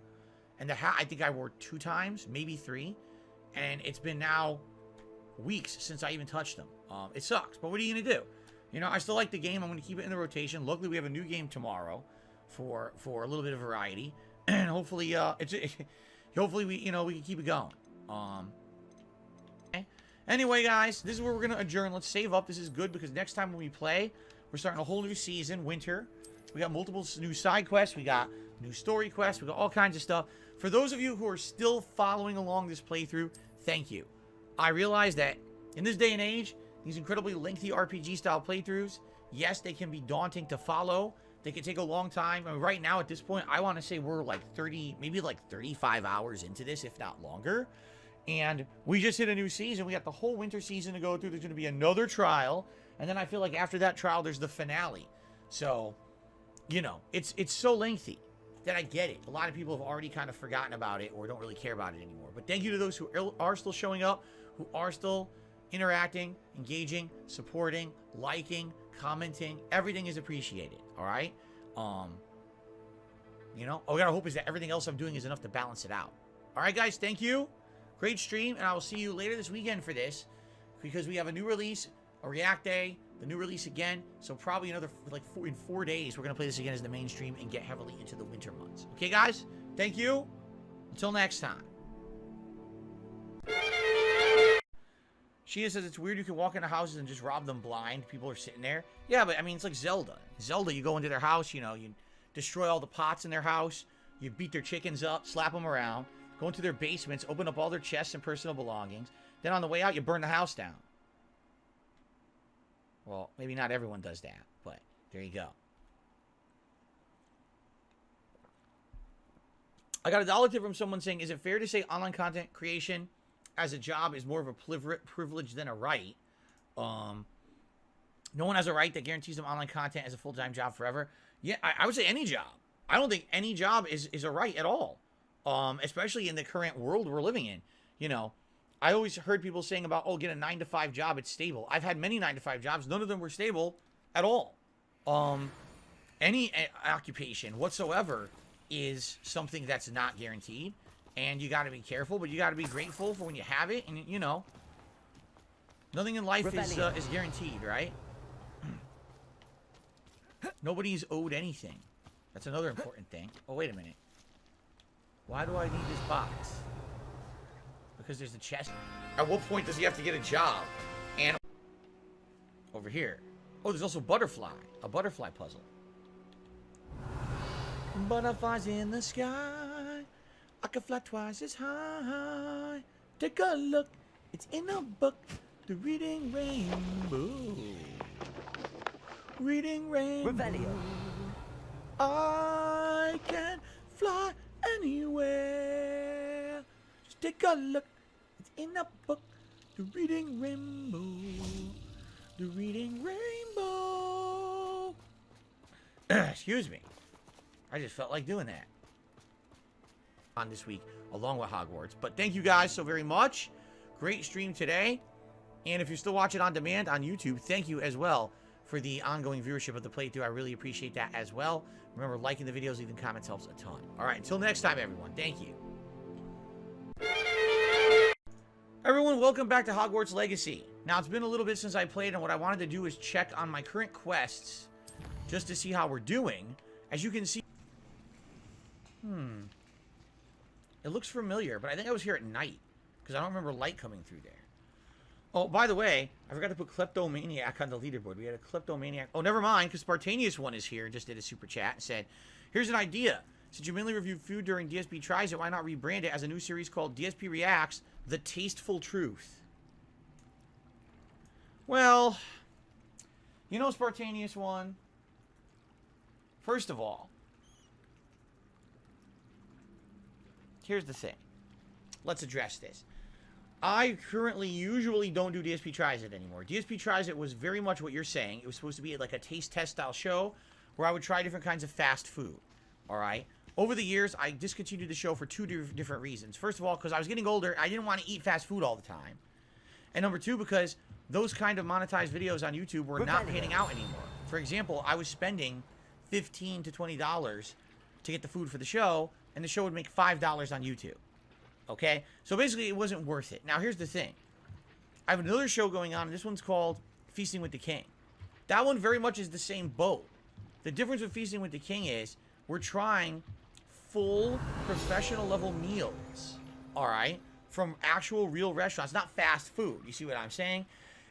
and the hat I think I wore 2 times, maybe 3. And it's been now weeks since I even touched them. It sucks, but what are you going to do? You know, I still like the game. I'm going to keep it in the rotation. Luckily, we have a new game tomorrow for a little bit of variety. And hopefully, hopefully we can keep it going. Okay. Anyway, guys, this is where we're going to adjourn. Let's save up. This is good because next time when we play, we're starting a whole new season, winter. We got multiple new side quests. We got new story quests. We got all kinds of stuff. For those of you who are still following along this playthrough, thank you. I realize that in this day and age, these incredibly lengthy RPG-style playthroughs, yes, they can be daunting to follow. They can take a long time. I mean, right now, at this point, I want to say we're like 30, maybe like 35 hours into this, if not longer. And we just hit a new season. We got the whole winter season to go through. There's going to be another trial. And then I feel like after that trial, there's the finale. So, you know, it's so lengthy that I get it. A lot of people have already kind of forgotten about it or don't really care about it anymore. But thank you to those who are still showing up, who are still interacting, engaging, supporting, liking, commenting. Everything is appreciated, all right? You know, all we gotta hope is that everything else I'm doing is enough to balance it out. All right, guys, thank you. Great stream, and I will see you later this weekend for this because we have a new release, a React Day, the new release again. So probably another, like, in 4 days, we're going to play this again as the main stream and get heavily into the winter months. Okay, guys? Thank you. Until next time. Shia says it's weird you can walk into houses and just rob them blind. People are sitting there. Yeah, but, I mean, it's like Zelda. Zelda, you go into their house, you know, you destroy all the pots in their house. You beat their chickens up, slap them around. Go into their basements, open up all their chests and personal belongings. Then on the way out, you burn the house down. Well, maybe not everyone does that, but there you go. I got a dollar tip from someone saying, is it fair to say online content creation as a job is more of a privilege than a right? No one has a right that guarantees them online content as a full-time job forever. Yeah, I would say any job. I don't think any job is a right at all. Especially in the current world we're living in. You know, I always heard people saying about, oh, get a 9-to-5 job, it's stable. I've had many 9-to-5 jobs. None of them were stable at all. Any occupation whatsoever is something that's not guaranteed. And you got to be careful, but you got to be grateful for when you have it. And, you know, nothing in life is guaranteed, right? Nobody's owed anything. That's another important thing. Oh, wait a minute. Why do I need this box? Because there's a chest. At what point does he have to get a job? And over here. Oh, there's also butterfly. A butterfly puzzle. Butterflies in the sky. I can fly twice as high. Take a look. It's in a book. The Reading Rainbow. Reading Rainbow. Revelio. I can fly anywhere. Just take a look. It's in a book. The Reading Rainbow. The Reading Rainbow. Excuse me. I just felt like doing that on this week along with Hogwarts. But thank you guys so very much. Great stream today. And if you're still watching on demand on YouTube, thank you as well for the ongoing viewership of the playthrough. I really appreciate that as well. Remember, liking the videos, leaving comments helps a ton. All right, until next time, everyone. Thank you. Everyone, welcome back to Hogwarts Legacy. Now, it's been a little bit since I played, and what I wanted to do is check on my current quests just to see how we're doing. As you can see... It looks familiar, but I think I was here at night, because I don't remember light coming through there. Oh, by the way, I forgot to put Kleptomaniac on the leaderboard. We had a Kleptomaniac... Oh, never mind, because Spartanius one is here and just did a super chat and said, here's an idea. Since you mainly review food during DSP Tries It, why not rebrand it as a new series called DSP Reacts, The Tasteful Truth? Well, you know, Spartanius one, first of all, here's the thing. Let's address this. I currently usually don't do DSP Tries It anymore. DSP Tries It was very much what you're saying. It was supposed to be like a taste test style show where I would try different kinds of fast food. All right? Over the years, I discontinued the show for two different reasons. First of all, because I was getting older, I didn't want to eat fast food all the time. And number two, because those kind of monetized videos on YouTube were not panning out anymore. For example, I was spending $15 to $20 to get the food for the show, and the show would make $5 on YouTube. Okay? So basically, it wasn't worth it. Now, here's the thing. I have another show going on, and this one's called Feasting with the King. That one very much is the same boat. The difference with Feasting with the King is we're trying full professional level meals, all right, from actual real restaurants, not fast food. You see what I'm saying?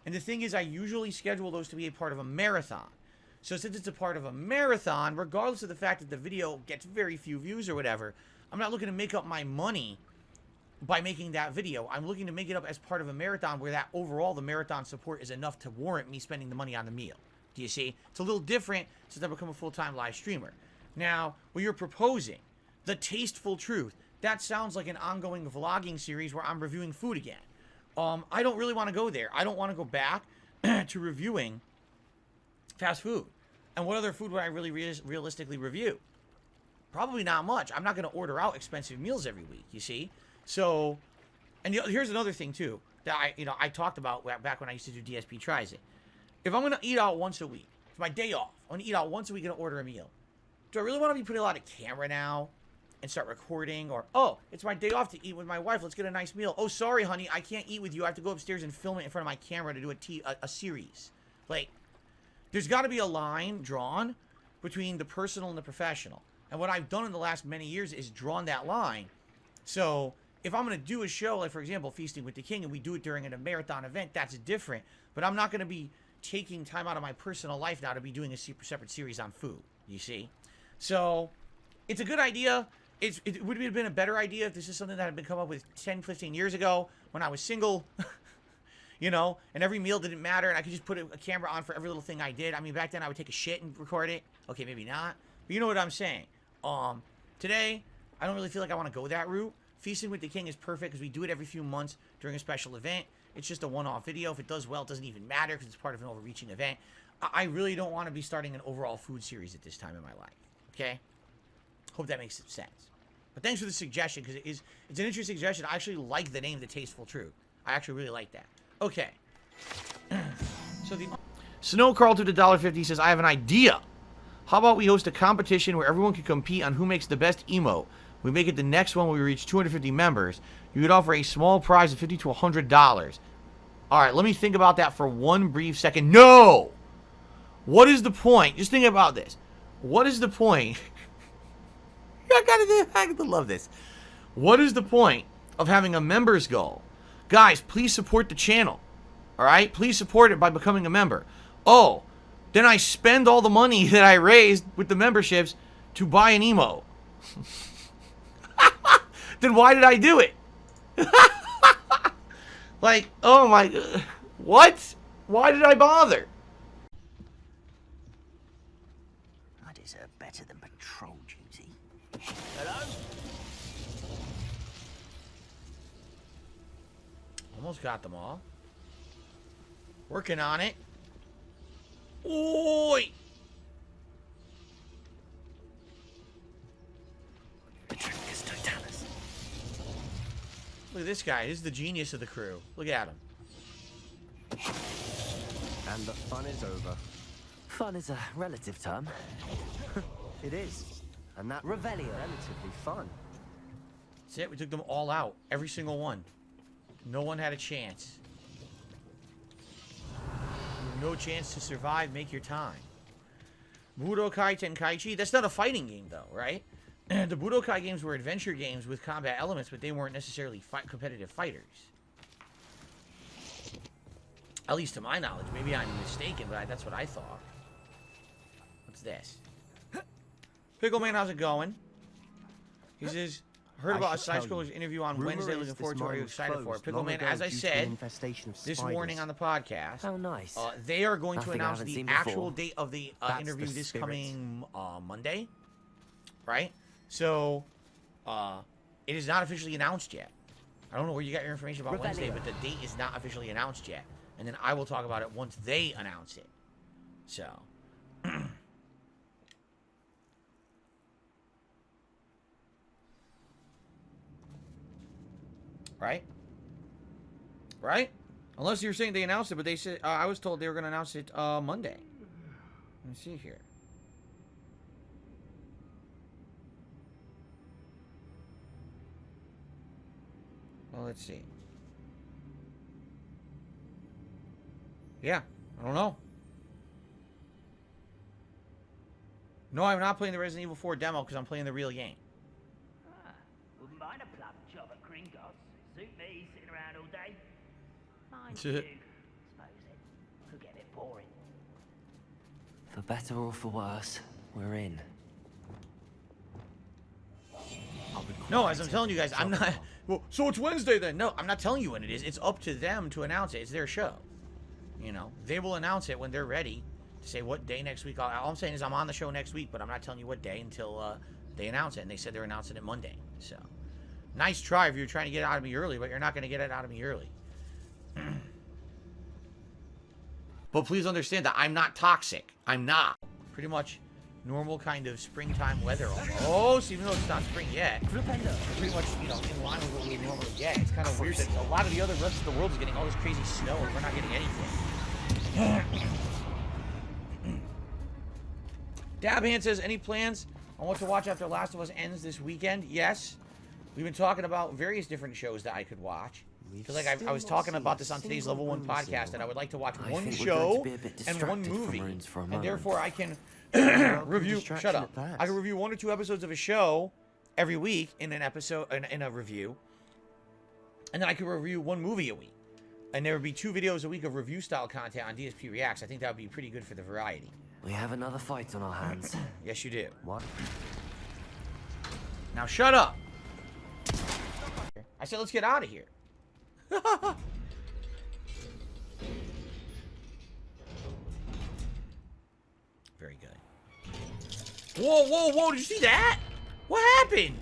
And the thing is, I usually schedule those to be a part of a marathon. So since it's a part of a marathon, regardless of the fact that the video gets very few views or whatever, I'm not looking to make up my money by making that video. I'm looking to make it up as part of a marathon where that overall the marathon support is enough to warrant me spending the money on the meal. Do you see? It's a little different since I've become a full-time live streamer. Now, what you're proposing, The Tasteful Truth, that sounds like an ongoing vlogging series where I'm reviewing food again. I don't really want to go there. I don't want to go back to reviewing fast food. And what other food would I really realistically review? Probably not much. I'm not going to order out expensive meals every week, you see? So, and here's another thing too that I talked about back when I used to do DSP Tries It. If I'm going to eat out once a week, it's my day off. I'm going to eat out once a week and order a meal. Do I really want to be putting a lot of camera now and start recording? Or, oh, it's my day off to eat with my wife. Let's get a nice meal. Oh, sorry, honey, I can't eat with you. I have to go upstairs and film it in front of my camera to do a series. Like, there's got to be a line drawn between the personal and the professional. And what I've done in the last many years is drawn that line. So if I'm going to do a show, like, for example, Feasting with the King, and we do it during a marathon event, that's different. But I'm not going to be taking time out of my personal life now to be doing a separate series on food, you see? So it's a good idea. It would have been a better idea if this is something that had been come up with 10, 15 years ago when I was single, you know, and every meal didn't matter, and I could just put a camera on for every little thing I did. I mean, back then I would take a shit and record it. Okay, maybe not. But you know what I'm saying. Today, I don't really feel like I want to go that route. Feasting with the King is perfect because we do it every few months during a special event. It's just a one-off video. If it does well, it doesn't even matter because it's part of an overreaching event. I really don't want to be starting an overall food series at this time in my life. Okay? Hope that makes sense. But thanks for the suggestion because it's an interesting suggestion. I actually like the name The Tasteful Truth. I actually really like that. Okay. So the Snow Carl to the $1.50 says, I have an idea. How about we host a competition where everyone can compete on who makes the best emote? We make it the next one when we reach 250 members. You could offer a small prize of $50 to $100. All right, let me think about that for one brief second. No! What is the point? Just think about this. What is the point? I gotta love this. What is the point of having a members goal? Guys, please support the channel. All right? Please support it by becoming a member. Oh, then I spend all the money that I raised with the memberships to buy an emote. Then why did I do it? Like, oh my, what? Why did I bother? I deserve better than patrol duty. Hello? Almost got them all. Working on it. Oi! Look at this guy. He's the genius of the crew. Look at him. And the fun is over. Fun is a relative term. It is. And that Revelio. relatively fun. That's it. We took them all out. Every single one. No one had a chance. No chance to survive. Make your time. Budokai Tenkaichi. That's not a fighting game, though, right? The Budokai games were adventure games with combat elements, but they weren't necessarily competitive fighters. At least to my knowledge. Maybe I'm mistaken, but that's what I thought. What's this? Pickleman, how's it going? He says, heard about a side-scroller's interview on Wednesday. Looking forward to it. Are you excited for it? Pickleman, as I said this morning on the podcast, how nice. They are going to announce the actual date of the interview this coming Monday. Right? So, it is not officially announced yet. I don't know where you got your information about Wednesday, but the date is not officially announced yet. And then I will talk about it once they announce it. So. Right? Right? Unless you're saying they announced it, but they said, I was told they were going to announce it Monday. Let me see here. Well, let's see. Yeah, I don't know. No, I'm not playing the Resident Evil 4 demo because I'm playing the real game. Wouldn't mind a plum job at Gringos. Suit me, sitting around all day. Mind That's you, it. suppose it could get a bit boring. For better or for worse, we're in. No, as I'm telling you guys, I'm not... Well, so it's Wednesday then. No, I'm not telling you when it is. It's up to them to announce it. It's their show. You know, they will announce it when they're ready to say what day next week. All I'm saying is I'm on the show next week, but I'm not telling you what day until they announce it. And they said they're announcing it Monday. So, nice try if you're trying to get it out of me early, but you're not going to get it out of me early. But please understand that I'm not toxic. I'm not. Pretty much normal kind of springtime weather almost, even though it's not spring yet. Pretty much, you know, in line with what we normally get. It's kind of weird that a lot of the other rest of the world is getting all this crazy snow and we're not getting anything. Dabhand says, any plans on what to watch after Last of Us ends this weekend? Yes. We've been talking about various different shows that I could watch. Because like I was talking about this on today's Level 1 podcast, that I would like to watch one show and one movie. And therefore I can review, shut up. I can review 1 or 2 episodes of a show every week in an episode, in a review. And then I could review 1 movie a week. And there would be 2 videos a week of review style content on DSP Reacts. I think that would be pretty good for the variety. We have another fight on our hands. Yes, you do. What? Now shut up. I said let's get out of here. Very good. Whoa, whoa, whoa, did you see that? What happened?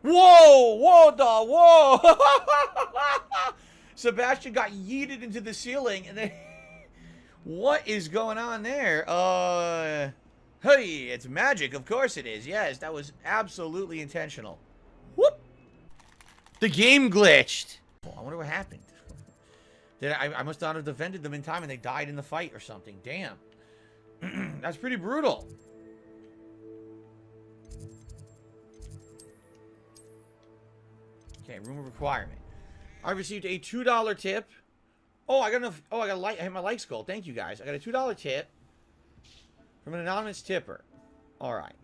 Whoa, whoa, whoa. Sebastian got yeeted into the ceiling and then... What is going on there? Hey, it's magic. Of course it is. Yes, that was absolutely intentional. Whoop. The game glitched. I wonder what happened. I must not have defended them in time and they died in the fight or something. Damn. That's pretty brutal. Okay, room of requirement. I received a $2 tip. Oh, I got enough. Oh, I had my likes goal. Thank you guys. I got a $2 tip from an anonymous tipper. All right.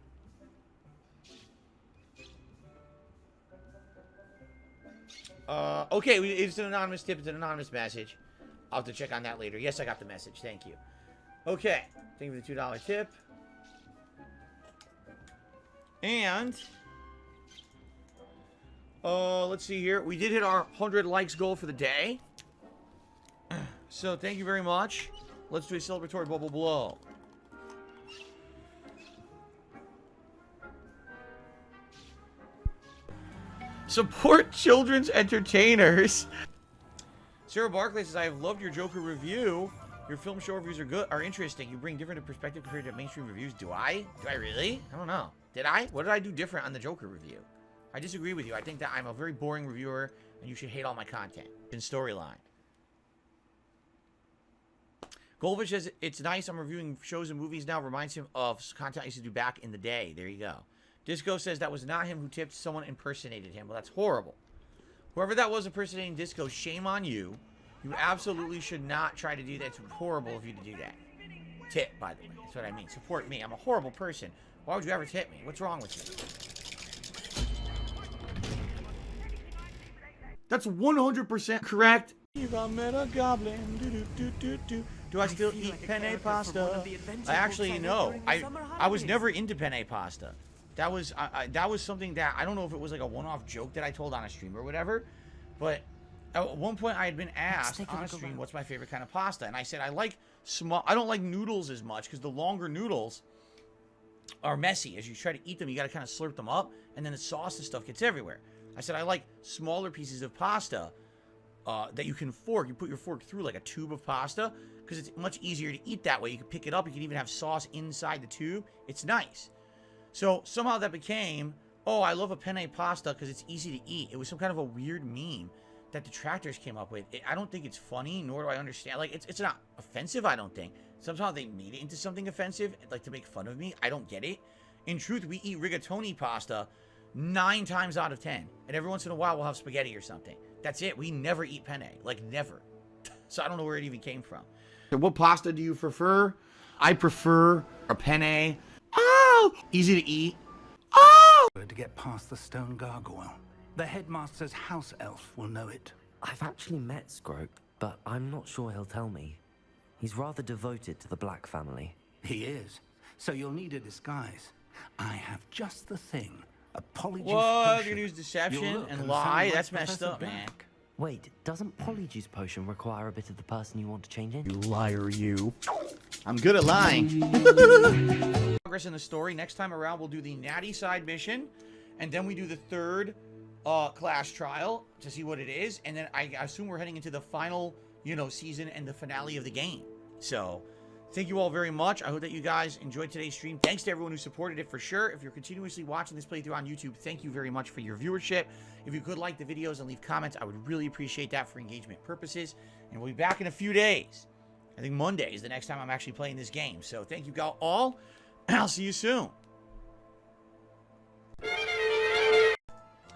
Okay, it's an anonymous tip. It's an anonymous message. I'll have to check on that later. Yes, I got the message. Thank you. Okay. Thank you for the $2 tip. And let's see here. We did hit our 100 likes goal for the day. So thank you very much. Let's do a celebratory bubble blow. Support children's entertainers. Sarah Barclay says, I have loved your Joker review. Your film show reviews are interesting. You bring different perspective compared to mainstream reviews. Do I? Do I really? I don't know. Did I? What did I do different on the Joker review? I disagree with you. I think that I'm a very boring reviewer and you should hate all my content and storyline. Goldfish says, it's nice. I'm reviewing shows and movies now. Reminds him of content I used to do back in the day. There you go. Disco says that was not him who tipped. Someone impersonated him. Well, that's horrible. Whoever that was impersonating Disco, shame on you. You absolutely should not try to do that. It's horrible of you to do that. Tip, by the way. That's what I mean. Support me. I'm a horrible person. Why would you ever tip me? What's wrong with you? That's 100% correct. If I met a goblin, do I still eat penne pasta? Actually, no. I was never into penne pasta. That was something that I don't know if it was like a one-off joke that I told on a stream or whatever, but at one point I had been asked on a stream what's my favorite kind of pasta, and I said I like small. I don't like noodles as much because the longer noodles are messy. As you try to eat them, you got to kind of slurp them up, and then the sauce and stuff gets everywhere. I said I like smaller pieces of pasta that you can fork. You put your fork through like a tube of pasta because it's much easier to eat that way. You can pick it up. You can even have sauce inside the tube. It's nice. So somehow that became, oh, I love a penne pasta because it's easy to eat. It was some kind of a weird meme that detractors came up with. I don't think it's funny, nor do I understand. Like, it's not offensive, I don't think. Somehow they made it into something offensive, like to make fun of me. I don't get it. In truth, we eat rigatoni pasta 9 times out of 10. And every once in a while, we'll have spaghetti or something. That's it. We never eat penne. Like, never. So I don't know where it even came from. What pasta do you prefer? I prefer a penne. Oh! Easy to eat. Oh! To get past the stone gargoyle. The headmaster's house elf will know it. I've actually met Scrope, but I'm not sure he'll tell me. He's rather devoted to the Black family. He is. So you'll need a disguise. I have just the thing. A polyjuice What? You're potion. gonna use deception You'll look and and lie? sound like That's messed Professor up, man. Black. Wait, doesn't Polyjuice Potion require a bit of the person you want to change in? You liar, you. I'm good at lying. Progress in the story. Next time around, we'll do the natty side mission, and then we do the third class trial to see what it is, and then I assume we're heading into the final, season and the finale of the game. So, thank you all very much. I hope that you guys enjoyed today's stream. Thanks to everyone who supported it for sure. If you're continuously watching this playthrough on YouTube, thank you very much for your viewership. If you could like the videos and leave comments, I would really appreciate that for engagement purposes. And we'll be back in a few days. I think Monday is the next time I'm actually playing this game. So thank you all, and I'll see you soon.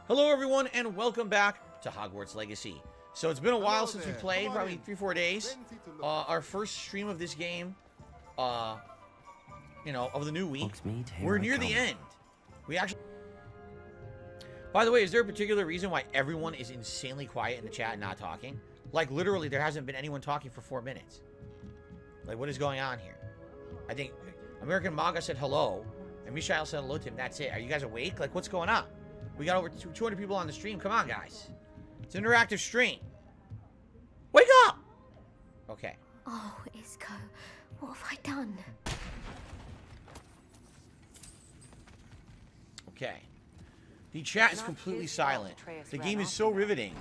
Hello everyone, and welcome back to Hogwarts Legacy. So it's been a while since we played, probably 3-4 days. Our first stream of this game, of the new week. We're near the end. We actually... By the way, is there a particular reason why everyone is insanely quiet in the chat and not talking? Like, literally, there hasn't been anyone talking for 4 minutes. Like, what is going on here? I think American Maga said hello, and Michael said hello to him. That's it. Are you guys awake? Like, what's going on? We got over 200 people on the stream. Come on, guys. It's an interactive stream. Wake up! Okay. Oh, Isco, what have I done? Okay. The chat is completely silent. The game is so riveting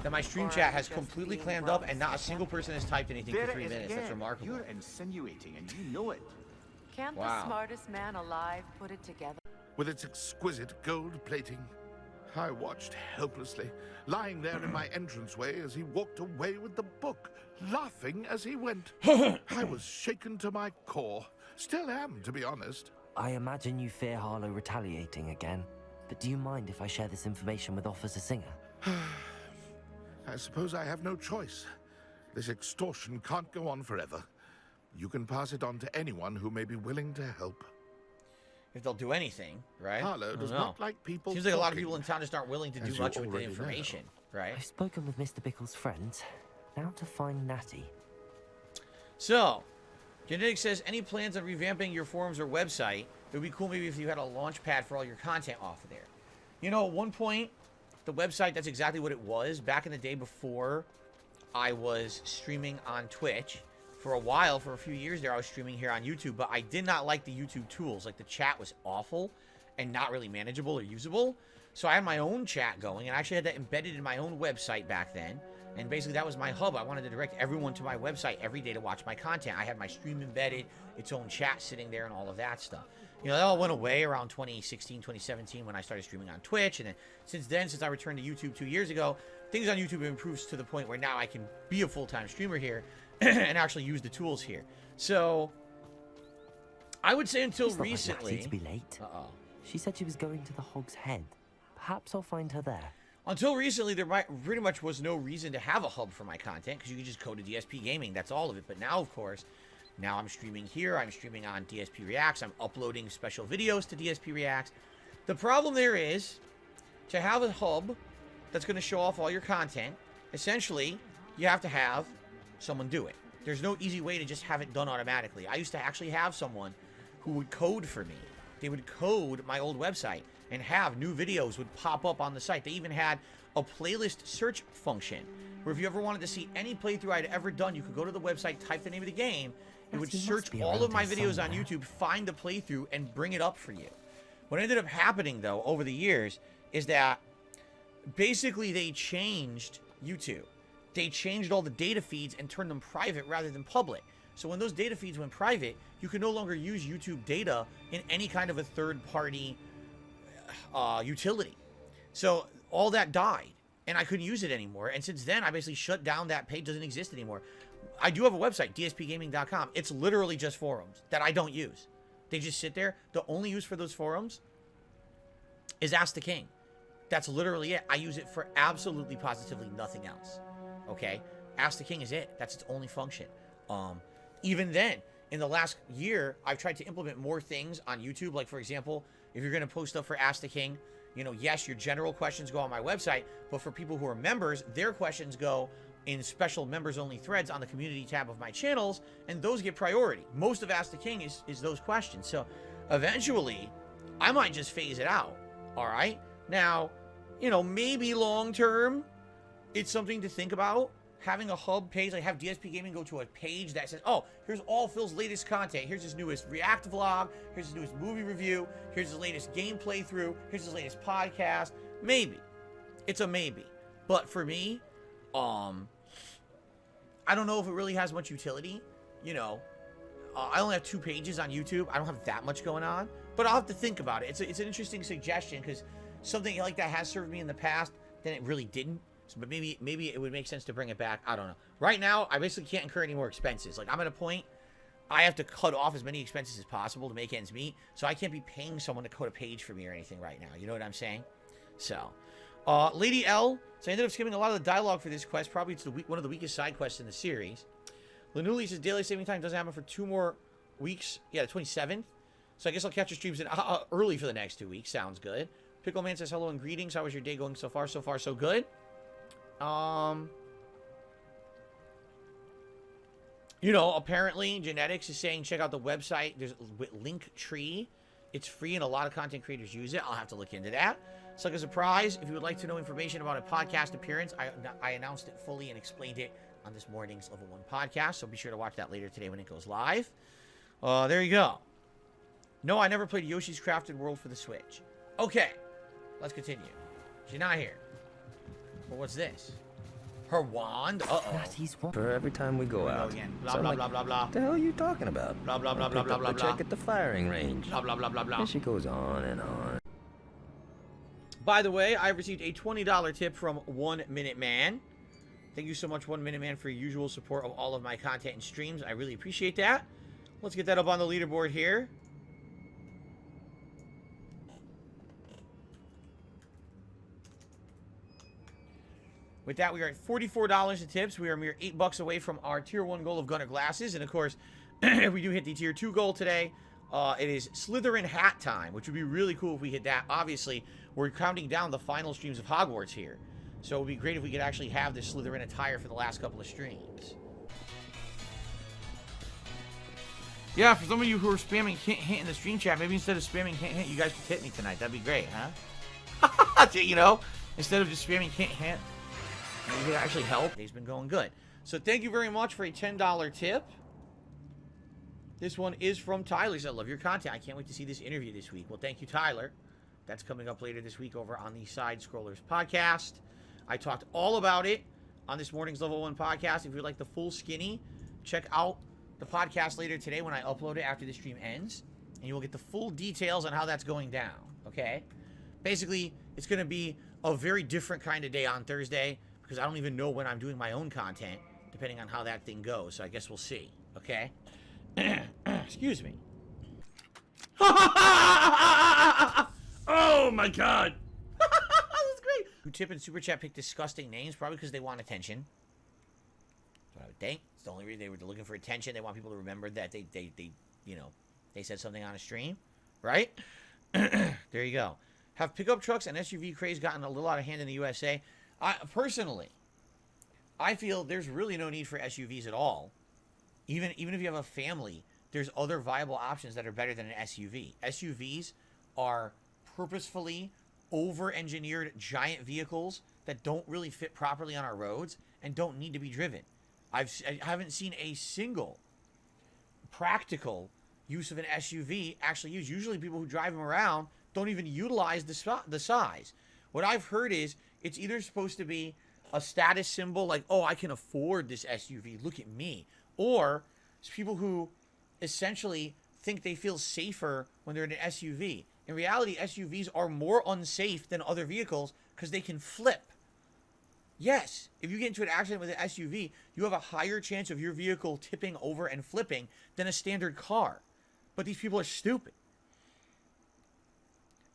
that my stream chat has completely clammed up and not a single person has typed anything for 3 minutes. That's remarkable. You're insinuating, and you know it. Can't the smartest man alive put it together? With its exquisite gold plating, I watched helplessly, lying there in my entranceway as he walked away with the book, laughing as he went. I was shaken to my core. Still am, to be honest. I imagine you fear Harlow retaliating again. But do you mind if I share this information with Officer Singer? I suppose I have no choice. This extortion can't go on forever. You can pass it on to anyone who may be willing to help. If they'll do anything, right? Harlow does not like people Seems like a lot of talking, people in town just aren't willing to do as you much with the already information, right? I've spoken with Mr. Bickle's friends. Now to find Natty. So, Genetic says, any plans on revamping your forums or website? It would be cool maybe if you had a launch pad for all your content off of there. At one point, the website, that's exactly what it was. Back in the day before I was streaming on Twitch. For a while, for a few years there, I was streaming here on YouTube, but I did not like the YouTube tools. Like, the chat was awful and not really manageable or usable. So I had my own chat going, and I actually had that embedded in my own website back then. And basically, that was my hub. I wanted to direct everyone to my website every day to watch my content. I had my stream embedded, its own chat sitting there, and all of that stuff. That all went away around 2016, 2017 when I started streaming on Twitch. And then since I returned to YouTube 2 years ago, things on YouTube have improved to the point where now I can be a full-time streamer here and actually use the tools here. So I would say until It's not recently. Like to be late. She said she was going to the Hog's Head. Perhaps I'll find her there. Until recently, there pretty much was no reason to have a hub for my content because you could just go to DSP Gaming. That's all of it. But now, of course, now I'm streaming here. I'm streaming on DSP Reacts. I'm uploading special videos to DSP Reacts. The problem there is to have a hub that's going to show off all your content. Essentially, you have to have someone do it. There's no easy way to just have it done automatically. I used to actually have someone who would code for me. They would code my old website and have new videos would pop up on the site. They even had a playlist search function where if you ever wanted to see any playthrough I'd ever done, you could go to the website, type the name of the game, it would search all of my videos on YouTube, find the playthrough, and bring it up for you. What ended up happening, though, over the years is that basically they changed YouTube. They changed all the data feeds and turned them private rather than public. So when those data feeds went private, you could no longer use YouTube data in any kind of a third-party utility. So all that died, and I couldn't use it anymore. And since then, I basically shut down that page. Doesn't exist anymore. I do have a website, dspgaming.com. It's literally just forums that I don't use. They just sit there. The only use for those forums is Ask the King. That's literally it. I use it for absolutely positively nothing else. Okay? Ask the King is it. That's its only function. Even then, in the last year, I've tried to implement more things on YouTube. Like, for example, if you're going to post stuff for Ask the King, you know, yes, your general questions go on my website, but for people who are members, their questions go in special members-only threads on the community tab of my channels, and those get priority. Most of Ask the King is those questions. So eventually, I might just phase it out, all right? Now, you know, maybe long-term, it's something to think about. Having a hub page, like have DSP Gaming go to a page that says, oh, here's all Phil's latest content. Here's his newest React vlog. Here's his newest movie review. Here's his latest game playthrough. Here's his latest podcast. Maybe. It's a maybe. But for me, I don't know if it really has much utility. You know, I only have 2 pages on YouTube. I don't have that much going on. But I'll have to think about it. It's an interesting suggestion because something like that has served me in the past, then it really didn't. So, but maybe it would make sense to bring it back. I don't know. Right now, I basically can't incur any more expenses. Like, I'm at a point, I have to cut off as many expenses as possible to make ends meet. So I can't be paying someone to code a page for me or anything right now. You know what I'm saying? So, Lady L. So I ended up skipping a lot of the dialogue for this quest. Probably it's one of the weakest side quests in the series. Lanuli says daylight saving time doesn't happen for 2 more weeks. Yeah, the 27th. So I guess I'll catch your streams in early for the next 2 weeks. Sounds good. Pickleman says hello and greetings. How was your day going so far? So far, so good. You know, apparently Genetics is saying check out the website. There's Linktree. It's free and a lot of content creators use it. I'll have to look into that. So like a surprise, if you would like to know information about a podcast appearance, I announced it fully and explained it on this morning's Level 1 podcast. So be sure to watch that later today when it goes live. There you go. No, I never played Yoshi's Crafted World for the Switch. Okay, let's continue. She's not here. Well, what's this? Her wand? Uh-oh. For every time we go out. Blah, blah, blah, blah, blah. What the hell are you talking about? Blah, blah, blah, blah, blah, blah, blah. Check at the firing range. Blah, blah, blah, blah, blah. And she goes on and on. By the way, I received a $20 tip from 1 Minute Man. Thank you so much, 1 Minute Man, for your usual support of all of my content and streams. I really appreciate that. Let's get that up on the leaderboard here. With that, we are at $44 in tips. We are a mere $8 away from our Tier 1 goal of Gunner Glasses. And, of course, if we do hit the Tier 2 goal today, it is Slytherin hat time, which would be really cool if we hit that. Obviously, we're counting down the final streams of Hogwarts here. So it would be great if we could actually have this Slytherin attire for the last couple of streams. Yeah, for some of you who are spamming hint in the stream chat, maybe instead of spamming hint, you guys could hit me tonight. That'd be great, huh? You know, instead of just spamming hint. Maybe it actually help. Day's been going good. So thank you very much for a $10 tip. This one is from Tyler. He said, I love your content. I can't wait to see this interview this week. Well, thank you, Tyler. That's coming up later this week over on the Side Scrollers podcast. I talked all about it on this morning's Level 1 podcast. If you'd like the full skinny, check out the podcast later today when I upload it after the stream ends. And you will get the full details on how that's going down. Okay? Basically, it's going to be a very different kind of day on Thursday. because I don't even know when I'm doing my own content, depending on how that thing goes. So I guess we'll see. Okay. Excuse me. Oh my god. That's great. Who tip and super chat pick disgusting names? Probably because they want attention. That's what I would think. It's the only reason they were looking for attention. They want people to remember that they you know, they said something on a stream, right? There you go. Have pickup trucks and SUV craze gotten a little out of hand in the USA? Personally, I feel there's really no need for SUVs at all. Even if you have a family, there's other viable options that are better than an SUV. SUVs are purposefully over-engineered giant vehicles that don't really fit properly on our roads and don't need to be driven. I haven't seen a single practical use of an SUV actually used. Usually people who drive them around don't even utilize the size. What I've heard is it's either supposed to be a status symbol, like, oh, I can afford this SUV, look at me. Or it's people who essentially think they feel safer when they're in an SUV. In reality, SUVs are more unsafe than other vehicles because they can flip. Yes, if you get into an accident with an SUV, you have a higher chance of your vehicle tipping over and flipping than a standard car. But these people are stupid.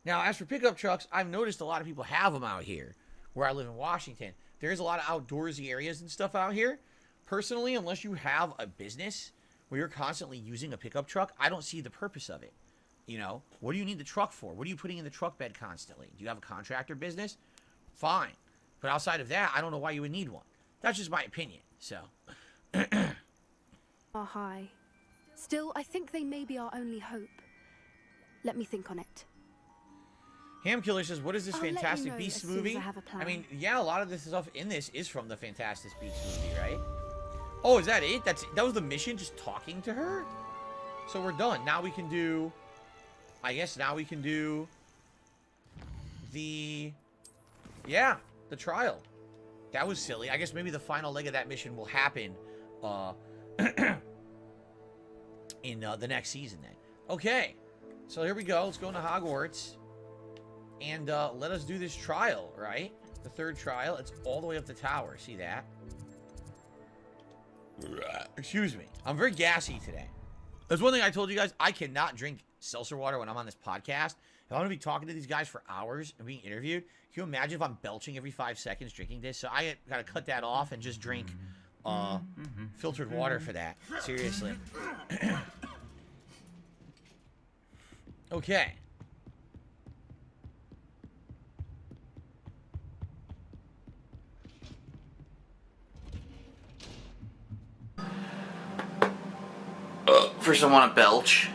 Now, as for pickup trucks, I've noticed a lot of people have them out here where I live in Washington. There's a lot of outdoorsy areas and stuff out here. Personally, unless you have a business where you're constantly using a pickup truck, I don't see the purpose of it. You know, what do you need the truck for? What are you putting in the truck bed constantly? Do you have a contractor business? Fine. But outside of that, I don't know why you would need one. That's just my opinion, so. Are high. Still, I think they may be our only hope. Let me think on it. Ham Killer says, what is this I'll let you Fantastic know Beasts as soon as movie? I have a plan. I mean, yeah, a lot of this stuff in this is from the Fantastic Beasts movie, right? Oh, is that it? That was the mission, just talking to her? So we're done. Now we can do... I guess now we can do... the... yeah, the trial. That was silly. I guess maybe the final leg of that mission will happen in the next season then. Okay. So here we go. Let's go into Hogwarts. And let us do this trial, right? The third trial. It's all the way up the tower. See that? Excuse me. I'm very gassy today. There's one thing I told you guys. I cannot drink seltzer water when I'm on this podcast. If I'm going to be talking to these guys for hours and being interviewed, can you imagine if I'm belching every 5 seconds drinking this? So I got to cut that off and just drink filtered water for that. Seriously. Okay. First, I want to belch.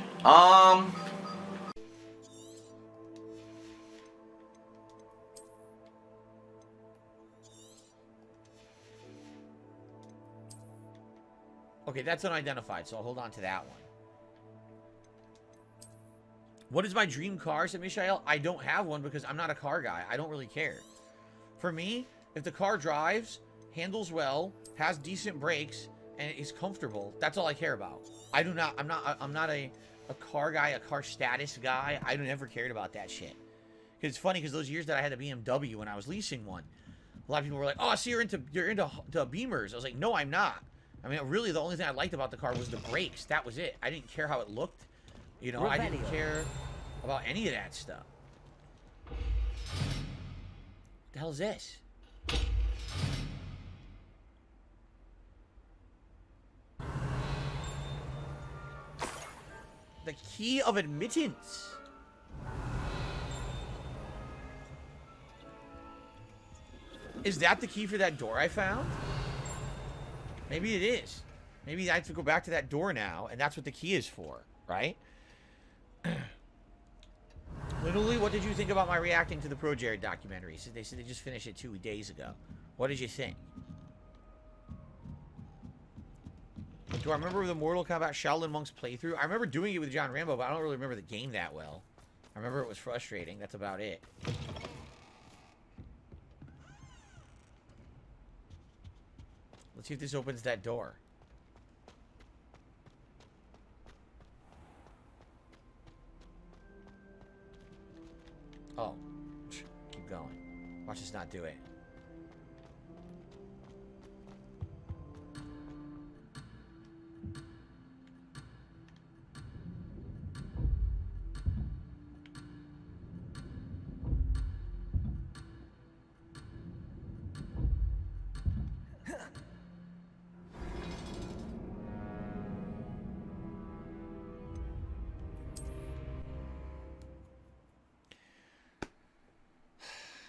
Okay, that's unidentified, so I'll hold on to that one. What is my dream car, said Mishael? I don't have one because I'm not a car guy. I don't really care. For me, if the car drives, handles well, has decent brakes, and is comfortable, that's all I care about. I'm not a car guy, a car status guy. I never cared about that shit. Because it's funny, because those years that I had a BMW when I was leasing one, a lot of people were like, oh, I see you're into Beamers. I was like, no, I'm not. I mean, really, the only thing I liked about the car was the brakes. That was it. I didn't care how it looked. You know, I didn't care about any of that stuff. What the hell is this? The key of admittance. Is that the key for that door I found? Maybe it is. Maybe I have to go back to that door now, and that's what the key is for, right? Literally, what did you think about my reacting to the Pro Jared documentary? They said they just finished it 2 days ago. What did you think? Do I remember the Mortal Kombat Shaolin Monk's playthrough? I remember doing it with John Rambo, but I don't really remember the game that well. I remember it was frustrating. That's about it. Let's see if this opens that door. Oh. Keep going. Watch us not do it.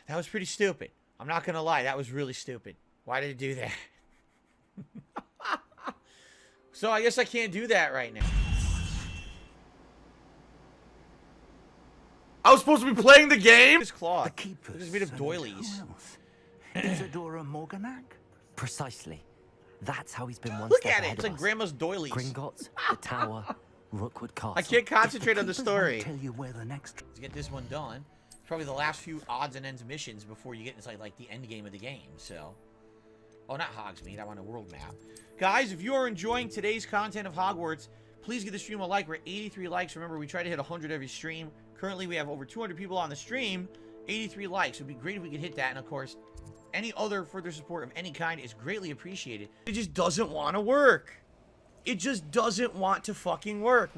That was pretty stupid. I'm not gonna lie, that was really stupid. Why did it do that? So I guess I can't do that right now. I was supposed to be playing the game? This cloth. It's made of doilies. Isadora Morganac? Precisely. That's how he's been one Look step at it. ahead It's of like us. Grandma's doilies. Gringotts, the tower, Rookwood Castle. I can't concentrate on the story. Tell you where the next. To get this one done, it's probably the last few odds and ends missions before you get inside like the end game of the game. So, oh, not Hogsmeade. I want a world map. Guys, if you are enjoying today's content of Hogwarts, please give the stream a like. We're at 83 likes. Remember, we try to hit 100 every stream. Currently, we have over 200 people on the stream. 83 likes. It would be great if we could hit that. And of course, any other further support of any kind is greatly appreciated. It just doesn't want to work. It just doesn't want to fucking work.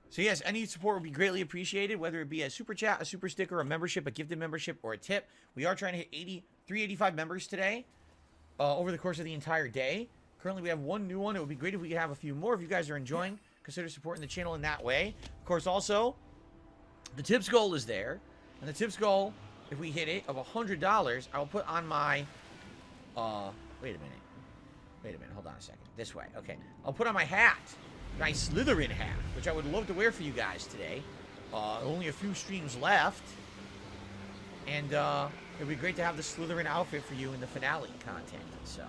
So yes, any support would be greatly appreciated, whether it be a super chat, a super sticker, a membership, a gifted membership, or a tip. We are trying to hit 385 members today over the course of the entire day. Currently, we have one new one. It would be great if we could have a few more. If you guys are enjoying, consider supporting the channel in that way. Of course, also, the tips goal is there. And the tips goal, if we hit it, of $100, I will put on my... wait a minute. Hold on a second. This way. Okay. I'll put on my hat. My Slytherin hat, which I would love to wear for you guys today. Only a few streams left. And it would be great to have the Slytherin outfit for you in the finale content. So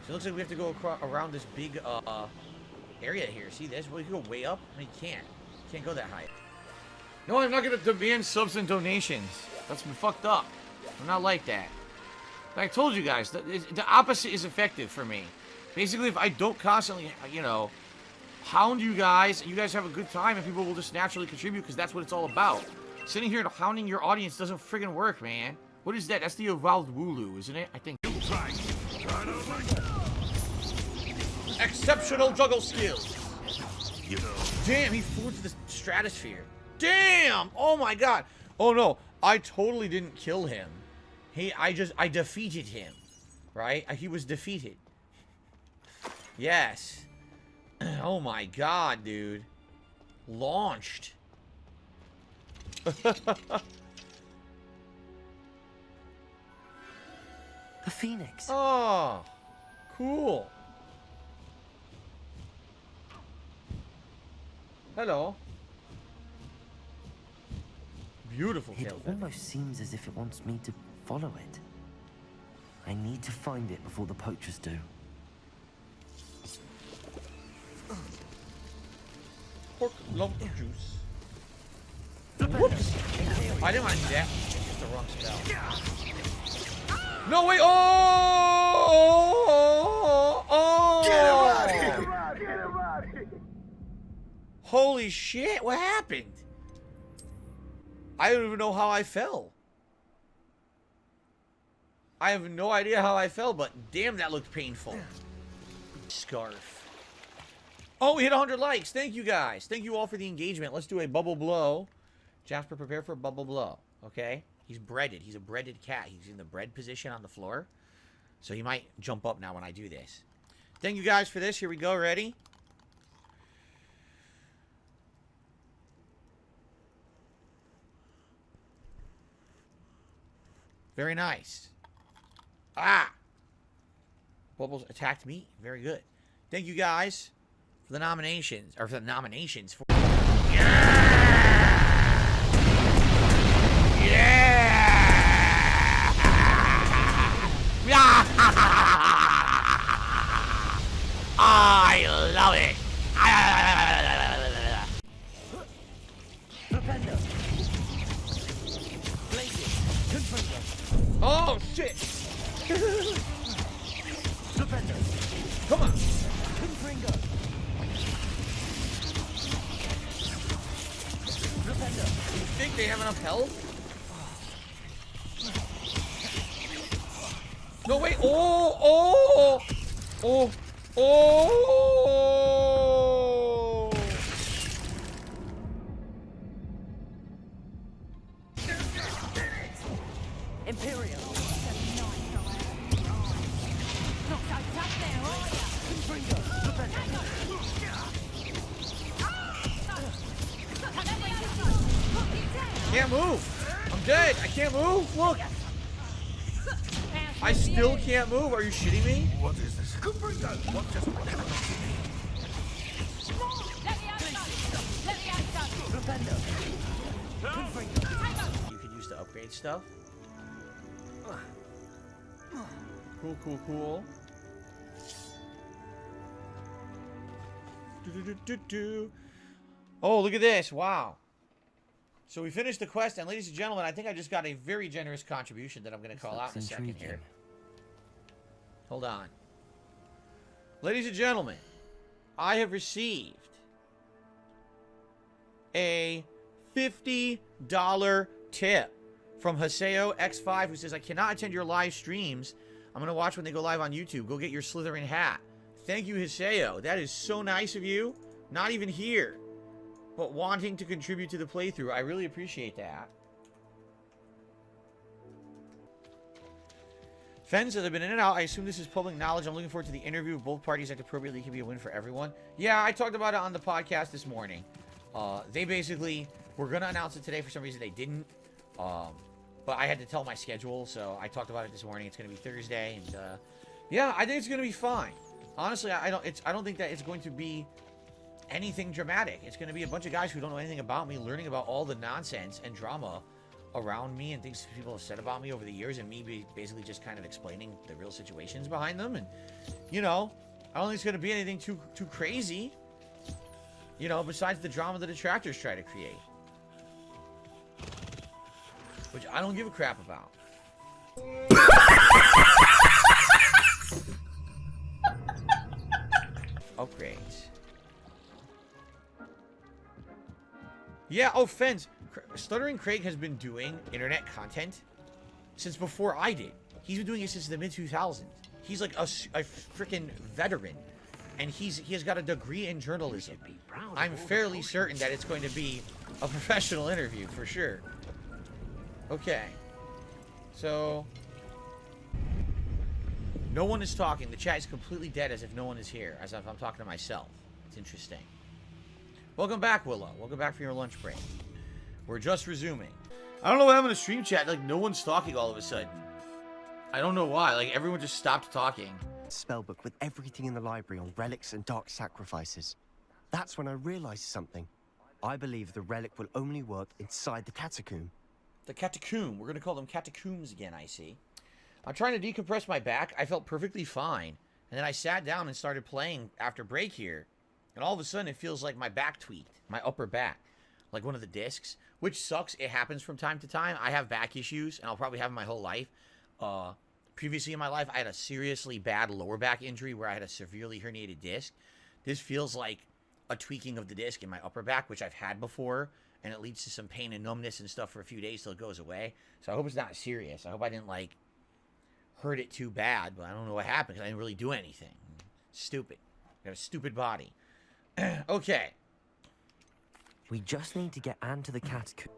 it looks like we have to go around this big area here. See this? Well, you can go way up. I mean, you can't. You can't go that high. No, I'm not going to demand subs and donations. That's been fucked up. I'm not like that. But I told you guys, the opposite is effective for me. Basically, if I don't constantly, you know, hound you guys have a good time, and people will just naturally contribute, because that's what it's all about. Sitting here and hounding your audience doesn't friggin' work, man. What is that? That's the evolved Wooloo, isn't it? I think. Exceptional juggle skills. Damn, he flew into the stratosphere. Damn! Oh my god. Oh no, I totally didn't kill him. I defeated him. Right? He was defeated. Yes. Oh my god, dude. Launched. The Phoenix. Oh, cool. Hello. Beautiful. It almost seems as if it wants me to follow it. I need to find it before the poachers do. Pork lump juice. Whoops! I didn't want to do that. It's the wrong spell. No, wait! Oh! Get him out of here! Get him out of here! Holy shit! What happened? I don't even know how I fell. I have no idea how I fell, but damn, that looked painful. Scarf. Oh, we hit 100 likes. Thank you, guys. Thank you all for the engagement. Let's do a bubble blow. Jasper, prepare for a bubble blow. Okay? He's breaded. He's a breaded cat. He's in the bread position on the floor. So he might jump up now when I do this. Thank you guys for this. Here we go. Ready? Very nice. Ah! Bubbles attacked me. Very good. Thank you guys for the nominations. Or for the nominations. For I love it. Oh shit! Come on! You think they have enough health? No, wait! Oh! Imperial. Can't move. I'm dead. I can't move. Look. I still can't move. Are you shitting me? What is this? Gringo, what just happened You can use to upgrade stuff. Cool, cool, cool. Oh, look at this. Wow. So we finished the quest, and ladies and gentlemen, I think I just got a very generous contribution that I'm going to call out in a second here. Hold on. Ladies and gentlemen, I have received a $50 tip from Haseo X5, who says, I cannot attend your live streams. I'm going to watch when they go live on YouTube. Go get your Slytherin hat. Thank you, Haseo. That is so nice of you. Not even here, but wanting to contribute to the playthrough. I really appreciate that. Fen says, I've been in and out. I assume this is public knowledge. I'm looking forward to the interview. If both parties act appropriately, it can be a win for everyone. Yeah, I talked about it on the podcast this morning. They basically were going to announce it today. For some reason, they didn't. But I had to tell my schedule, so I talked about it this morning. It's going to be Thursday, and yeah, I think it's going to be fine. Honestly, I don't think that it's going to be anything dramatic. It's going to be a bunch of guys who don't know anything about me learning about all the nonsense and drama around me and things people have said about me over the years, and me basically just kind of explaining the real situations behind them. And you know, I don't think it's going to be anything too crazy, you know, besides the drama the detractors try to create, which I don't give a crap about. Upgrades. Yeah, oh, Fens. Stuttering Craig has been doing internet content since before I did. He's been doing it since the mid-2000s. He's like a freaking veteran. And he has got a degree in journalism. I'm fairly certain that it's going to be a professional interview, for sure. Okay. So... no one is talking. The chat is completely dead, as if no one is here. As if I'm talking to myself. It's interesting. Welcome back, Willow. Welcome back from your lunch break. We're just resuming. I don't know what happened to stream chat. Like, no one's talking all of a sudden. I don't know why. Like, everyone just stopped talking. Spellbook with everything in the library on relics and dark sacrifices. That's when I realized something. I believe the relic will only work inside the catacomb. The catacomb. We're going to call them catacombs again, I see. I'm trying to decompress my back. I felt perfectly fine. And then I sat down and started playing after break here. And all of a sudden, it feels like my back tweaked. My upper back. Like one of the discs. Which sucks. It happens from time to time. I have back issues. And I'll probably have them my whole life. Previously in my life, I had a seriously bad lower back injury where I had a severely herniated disc. This feels like a tweaking of the disc in my upper back, which I've had before. And it leads to some pain and numbness and stuff for a few days till it goes away. So I hope it's not serious. I hope I didn't, like, hurt it too bad. But I don't know what happened because I didn't really do anything. Stupid. I got a stupid body. Okay. We just need to get Anne to the catacomb.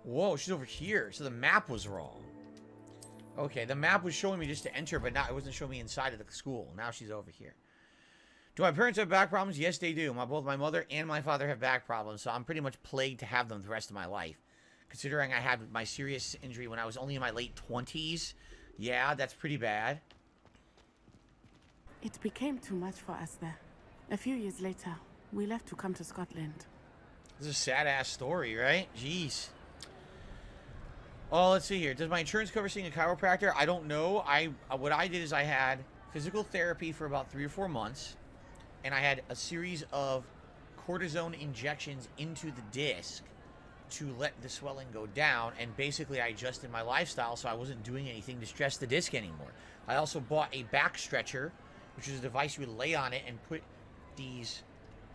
Whoa, she's over here. So the map was wrong. Okay, the map was showing me just to enter, but now it wasn't showing me inside of the school. Now she's over here. Do my parents have back problems? Yes, they do. Both my mother and my father have back problems, so I'm pretty much plagued to have them the rest of my life. Considering I had my serious injury when I was only in my late 20s. Yeah, that's pretty bad. It became too much for us there. A few years later, we left to come to Scotland. This is a sad-ass story, right? Jeez. Oh, let's see here. Does my insurance cover seeing a chiropractor? I don't know. What I did is I had physical therapy for about 3 or 4 months, and I had a series of cortisone injections into the disc to let the swelling go down, and basically I adjusted my lifestyle so I wasn't doing anything to stress the disc anymore. I also bought a back stretcher, which is a device you would lay on it and put these,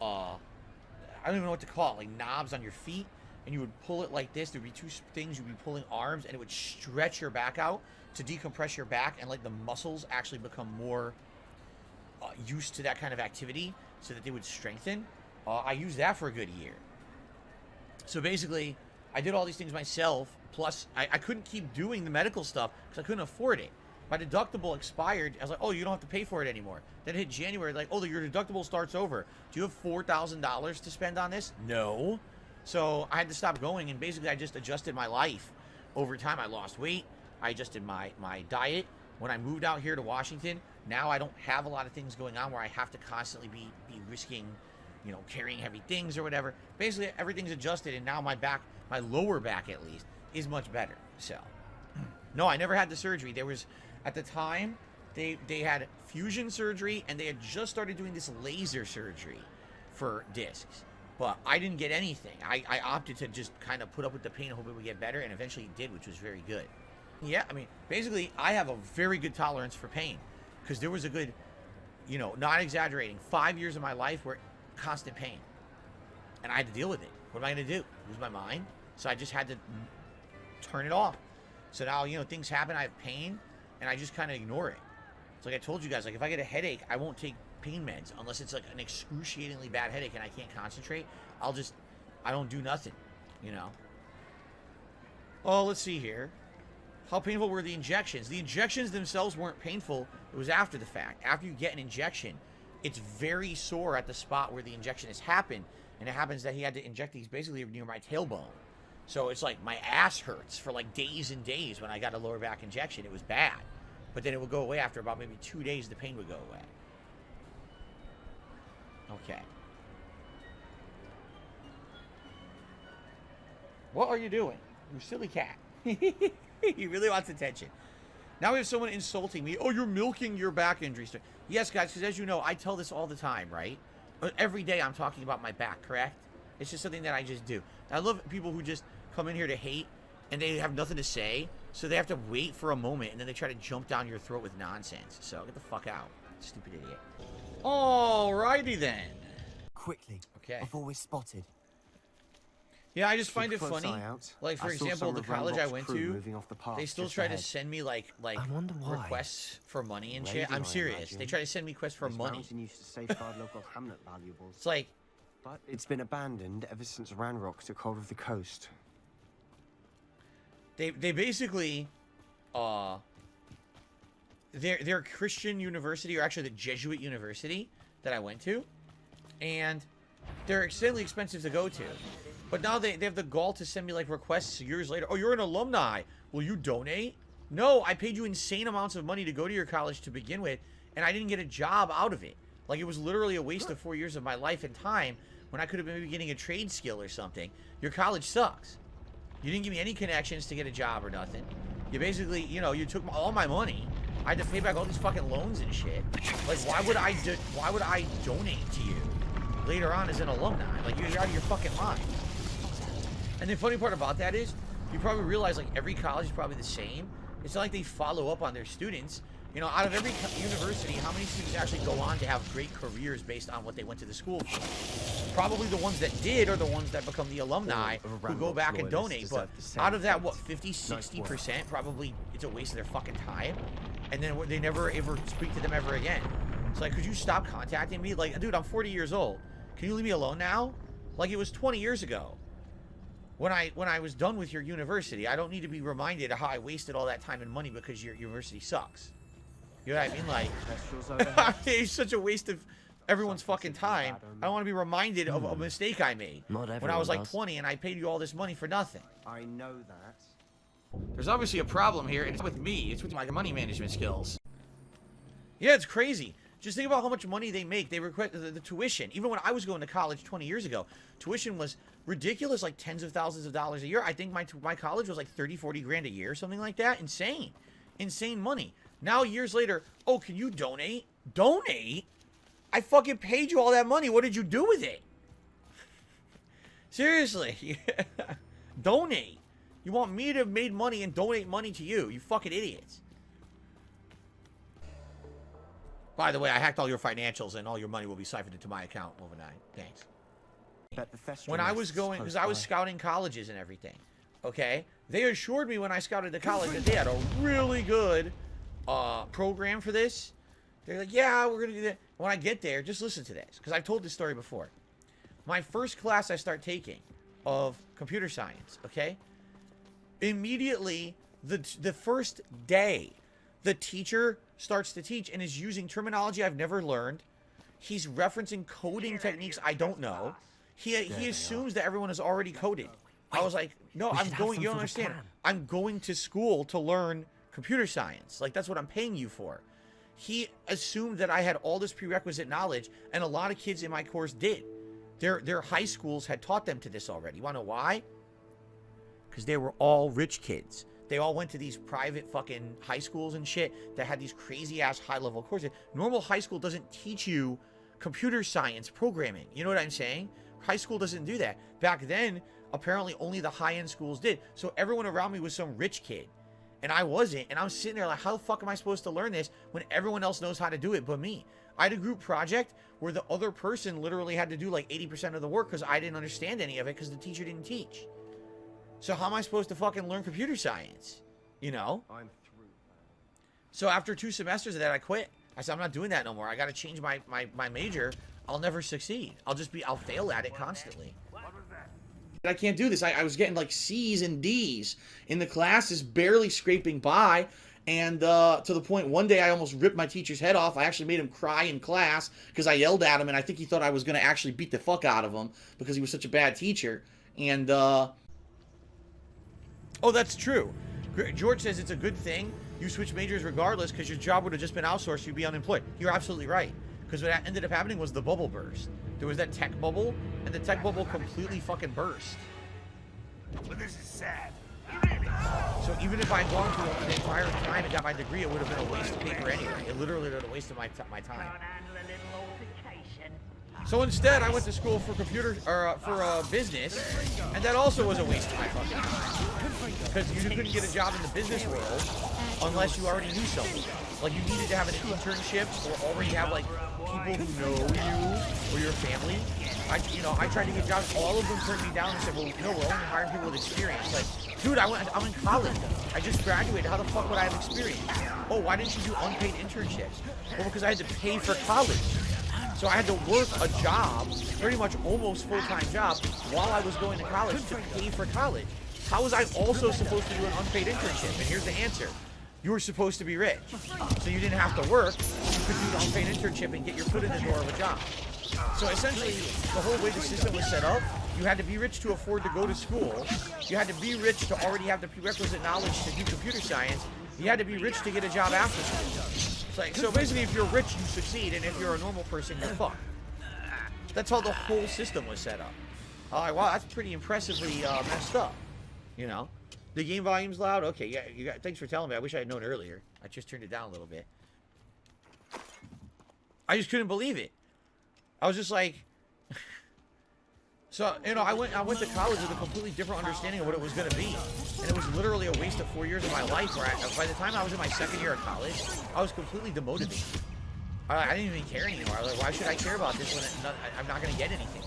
I don't even know what to call it, like knobs on your feet, and you would pull it like this. There'd be 2 things. You'd be pulling arms, and it would stretch your back out to decompress your back and let the muscles actually become more used to that kind of activity so that they would strengthen. I used that for a good year. So basically, I did all these things myself, plus I couldn't keep doing the medical stuff because I couldn't afford it. My deductible expired. I was like, oh, you don't have to pay for it anymore. Then it hit January, like, oh, your deductible starts over. Do you have $4,000 to spend on this? No. So I had to stop going, and basically I just adjusted my life over time. I lost weight. I adjusted my diet. When I moved out here to Washington, now I don't have a lot of things going on where I have to constantly be risking, you know, carrying heavy things or whatever. Basically, everything's adjusted, and now my back, my lower back at least, is much better. So, no, I never had the surgery. There was, at the time, they had fusion surgery, and they had just started doing this laser surgery for discs. But I didn't get anything. I opted to just kind of put up with the pain and hope it would get better, and eventually it did, which was very good. Yeah, I mean, basically, I have a very good tolerance for pain, because there was a good, you know, not exaggerating, 5 years of my life were constant pain, and I had to deal with it. What am I going to do? Lose my mind? So I just had to turn it off. So now, you know, things happen, I have pain, and I just kind of ignore it. It's like I told you guys, like, if I get a headache, I won't take pain meds unless it's like an excruciatingly bad headache and I can't concentrate. I don't do nothing, you know. Oh, let's see here. How painful were the injections? The injections themselves weren't painful. It was after the fact. After you get an injection, it's very sore at the spot where the injection has happened. And it happens that he had to inject these basically near my tailbone. So it's like my ass hurts for like days and days when I got a lower back injection. It was bad. But then it would go away after about maybe 2 days. The pain would go away. Okay. What are you doing? You silly cat. He really wants attention. Now we have someone insulting me. Oh, you're milking your back injury. Yes, guys, because as you know, I tell this all the time, right? Every day I'm talking about my back, correct? It's just something that I just do. I love people who just come in here to hate and they have nothing to say, so they have to wait for a moment and then they try to jump down your throat with nonsense. So get the fuck out, stupid idiot. Alrighty then. Quickly, okay, before we're spotted. Yeah, I just find it funny. Like, for example, the college I went to, they still try to send me, like requests for money and shit. I'm serious. They try to send me requests for money. Used to safeguard local hamlet valuables. It's like... But it's been abandoned ever since Ranrock took hold of the coast. They basically... They're a Christian university, or actually the Jesuit university that I went to. And they're extremely expensive to go to. But now they have the gall to send me, like, requests years later. Oh, you're an alumni. Will you donate? No, I paid you insane amounts of money to go to your college to begin with, and I didn't get a job out of it. Like, it was literally a waste of 4 years of my life and time when I could have been maybe getting a trade skill or something. Your college sucks. You didn't give me any connections to get a job or nothing. You basically, you know, you took all my money. I had to pay back all these fucking loans and shit. Like, why would I donate to you later on as an alumni? Like, you're out of your fucking mind. And the funny part about that is, you probably realize, like, every college is probably the same. It's not like they follow up on their students. You know, out of every university, how many students actually go on to have great careers based on what they went to the school for? Probably the ones that did are the ones that become the alumni who go back and donate. But out of that, what, 50, 60% probably it's a waste of their fucking time. And then they never ever speak to them ever again. It's like, could you stop contacting me? Like, dude, I'm 40 years old. Can you leave me alone now? Like, it was 20 years ago. When I was done with your university, I don't need to be reminded of how I wasted all that time and money because your university sucks. You know what I mean? Like, it's such a waste of everyone's fucking time. I don't want to be reminded of a mistake I made when I was like 20 and I paid you all this money for nothing. I know that. There's obviously a problem here, and it's with me. It's with my money management skills. Yeah, it's crazy. Just think about how much money they make. They request the tuition. Even when I was going to college 20 years ago, tuition was ridiculous, like tens of thousands of dollars a year. I think my college was like 30, 40 grand a year, something like that. Insane. Insane money. Now, years later, oh, can you donate? Donate? I fucking paid you all that money. What did you do with it? Seriously. Donate. You want me to have made money and donate money to you? You fucking idiots. By the way, I hacked all your financials and all your money will be siphoned into my account overnight. Thanks. When I was going, because I was scouting colleges and everything, okay? They assured me when I scouted the college that they had a really good program for this. They're like, yeah, we're going to do that. When I get there, just listen to this, because I've told this story before. My first class I start taking of computer science, okay? Immediately, the first day, the teacher starts to teach and is using terminology I've never learned. He's referencing coding techniques I don't know. He assumes that everyone is already coded. I was like, no, I'm going, you don't understand. I'm going to school to learn computer science. Like, that's what I'm paying you for. He assumed that I had all this prerequisite knowledge, and a lot of kids in my course did. Their high schools had taught them to this already. You want to know why? Because they were all rich kids. They all went to these private fucking high schools and shit that had these crazy-ass high-level courses. Normal high school doesn't teach you computer science programming. You know what I'm saying? High school doesn't do that. Back then, apparently only the high-end schools did. So everyone around me was some rich kid. And I wasn't. And I'm sitting there like, how the fuck am I supposed to learn this when everyone else knows how to do it but me? I had a group project where the other person literally had to do like 80% of the work because I didn't understand any of it because the teacher didn't teach. So how am I supposed to fucking learn computer science? You know? I'm through. So after 2 semesters of that, I quit. I said, I'm not doing that no more. I got to change my major. I'll never succeed. I'll fail at it constantly. I can't do this. I was getting like C's and D's in the classes, barely scraping by. And to the point, one day I almost ripped my teacher's head off. I actually made him cry in class because I yelled at him. And I think he thought I was going to actually beat the fuck out of him because he was such a bad teacher. And, oh, that's true. George says it's a good thing you switch majors regardless because your job would have just been outsourced. You'd be unemployed. You're absolutely right. Because what ended up happening was the bubble burst. There was that tech bubble, and the tech bubble completely fucking burst. But this is sad. So even if I had gone through the entire time and got my degree, it would have been a waste of paper anyway. It literally would have wasted my time. So instead, I went to school for business, and that also was a waste of my fucking time. Because you couldn't get a job in the business world unless you already knew someone. Like, you needed to have an internship or already have, like, people who know you or your family. I tried to get jobs. All of them turned me down and said, well, no, we're only hiring people with experience. Like, dude, I'm in college. I just graduated. How the fuck would I have experience? Oh, why didn't you do unpaid internships? Well, because I had to pay for college. So I had to work a job, pretty much almost full-time job, while I was going to college to pay for college. How was I also supposed to do an unpaid internship? And here's the answer. You were supposed to be rich. So you didn't have to work. You could do an unpaid internship and get your foot in the door of a job. So essentially, the whole way the system was set up, you had to be rich to afford to go to school. You had to be rich to already have the prerequisite knowledge to do computer science. You had to be rich to get a job after school. It's like, so basically, if you're rich, you succeed, and if you're a normal person, you're fucked. That's how the whole system was set up. Wow, that's pretty impressively messed up. You know? The game volume's loud? Okay, yeah, thanks for telling me. I wish I had known earlier. I just turned it down a little bit. I just couldn't believe it. I was just like... So, I went to college with a completely different understanding of what it was going to be. And it was literally a waste of 4 years of my life. Where by the time I was in my second year of college, I was completely demotivated. I didn't even care anymore. I was like, why should I care about this when I'm not going to get anything?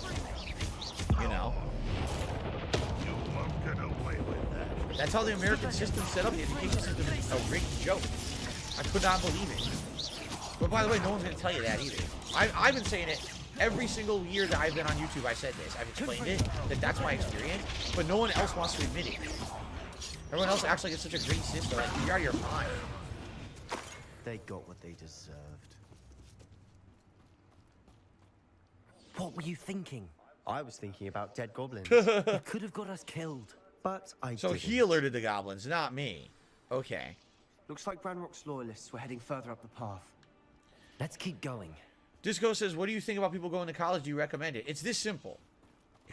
You know? You won't get away with that. That's how the American system set up. The education system is a rigged joke. I could not believe it. But by the way, no one's going to tell you that either. I've been saying it every single year that I've been on YouTube. I said this. I've explained it. That's my experience. But no one else wants to admit it. Everyone else acts like it's such a great system. Like, you're out of your mind. They got what they deserved. What were you thinking? I was thinking about dead goblins. It could have got us killed. But I So didn't. he alerted the goblins, not me. Okay. Looks like Branrock's loyalists were heading further up the path. Let's keep going. Disco says, what do you think about people going to college? Do you recommend it? It's this simple.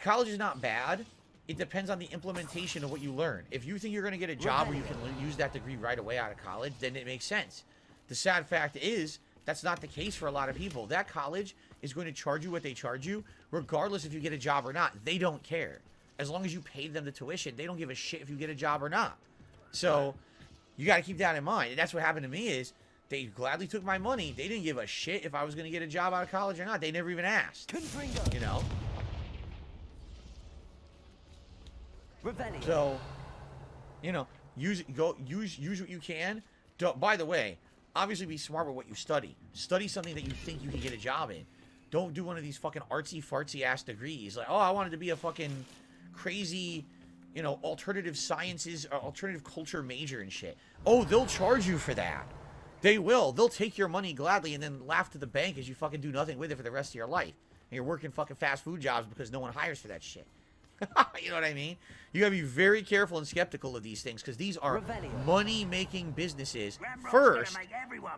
College is not bad. It depends on the implementation of what you learn. If you think you're going to get a job where you can use that degree right away out of college, then it makes sense. The sad fact is, that's not the case for a lot of people. That college is going to charge you what they charge you, regardless if you get a job or not. They don't care. As long as you paid them the tuition, they don't give a shit if you get a job or not. So, you got to keep that in mind. And that's what happened to me is, they gladly took my money. They didn't give a shit if I was going to get a job out of college or not. They never even asked. You know? So, use what you can. By the way, obviously be smart with what you study. Study something that you think you can get a job in. Don't do one of these fucking artsy-fartsy ass degrees. Like, oh, I wanted to be a fucking crazy, alternative sciences, or alternative culture major and shit. Oh, they'll charge you for that. They will. They'll take your money gladly and then laugh to the bank as you fucking do nothing with it for the rest of your life. And you're working fucking fast food jobs because no one hires for that shit. You know what I mean? You gotta be very careful and skeptical of these things because these are money-making businesses first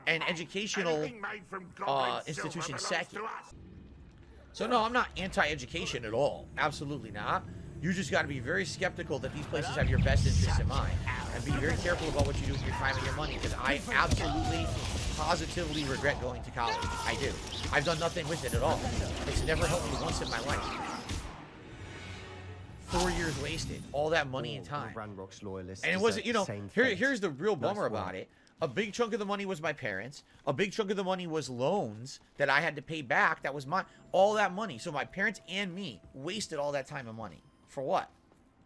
and educational institutions second. So no, I'm not anti-education at all. Absolutely not. You just got to be very skeptical that these places have your best interests in mind. And be very careful about what you do with your time and your money, because I absolutely, positively regret going to college. I do. I've done nothing with it at all. It's never helped me once in my life. 4 years wasted. All that money and time. And it wasn't, you know, here's the real bummer about it. A big chunk of the money was my parents. A big chunk of the money was loans that I had to pay back. That was all that money. So my parents and me wasted all that time and money. For what?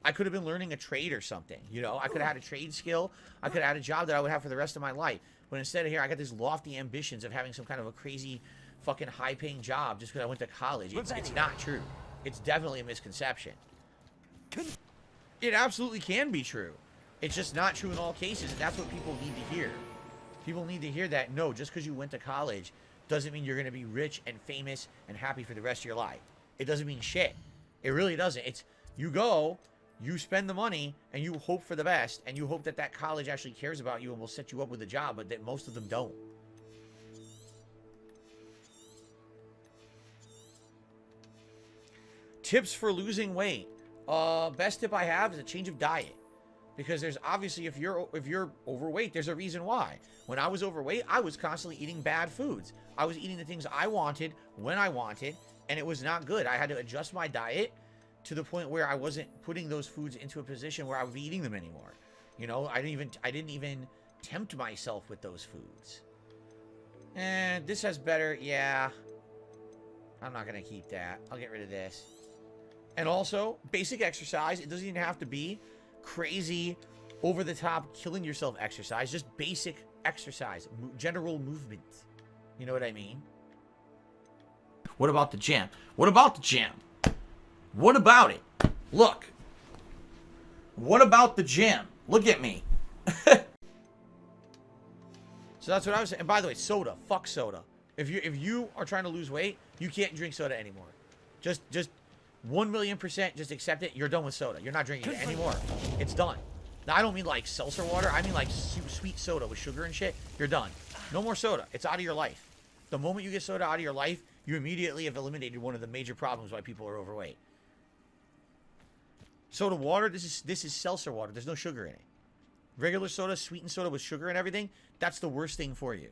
I could have been learning a trade or something, you know? I could have had a trade skill. I could have had a job that I would have for the rest of my life. But instead of here, I got these lofty ambitions of having some kind of a crazy fucking high-paying job just because I went to college. It's not true. It's definitely a misconception. It absolutely can be true. It's just not true in all cases, and that's what people need to hear. People need to hear that, no, just because you went to college doesn't mean you're going to be rich and famous and happy for the rest of your life. It doesn't mean shit. It really doesn't. It's, you go, you spend the money, and you hope for the best, and you hope that that college actually cares about you and will set you up with a job, but that most of them don't. Tips for losing weight. Best tip I have is a change of diet. Because there's obviously, if you're overweight, there's a reason why. When I was overweight, I was constantly eating bad foods. I was eating the things I wanted when I wanted, and it was not good. I had to adjust my diet to the point where I wasn't putting those foods into a position where I would be eating them anymore. You know, I didn't even tempt myself with those foods. And this has better, yeah. I'm not gonna keep that. I'll get rid of this. And also, basic exercise. It doesn't even have to be crazy, over-the-top, killing yourself exercise. Just basic exercise. General movement. You know what I mean? What about the gym? What about the gym? What about it? Look. What about the gym? Look at me. So that's what I was saying. And by the way, soda. Fuck soda. If you are trying to lose weight, you can't drink soda anymore. Just 1,000,000% just accept it. You're done with soda. You're not drinking it anymore. It's done. Now, I don't mean like seltzer water. I mean like sweet soda with sugar and shit. You're done. No more soda. It's out of your life. The moment you get soda out of your life, you immediately have eliminated one of the major problems why people are overweight. Soda water, this is seltzer water. There's no sugar in it. Regular soda, sweetened soda with sugar and everything, that's the worst thing for you.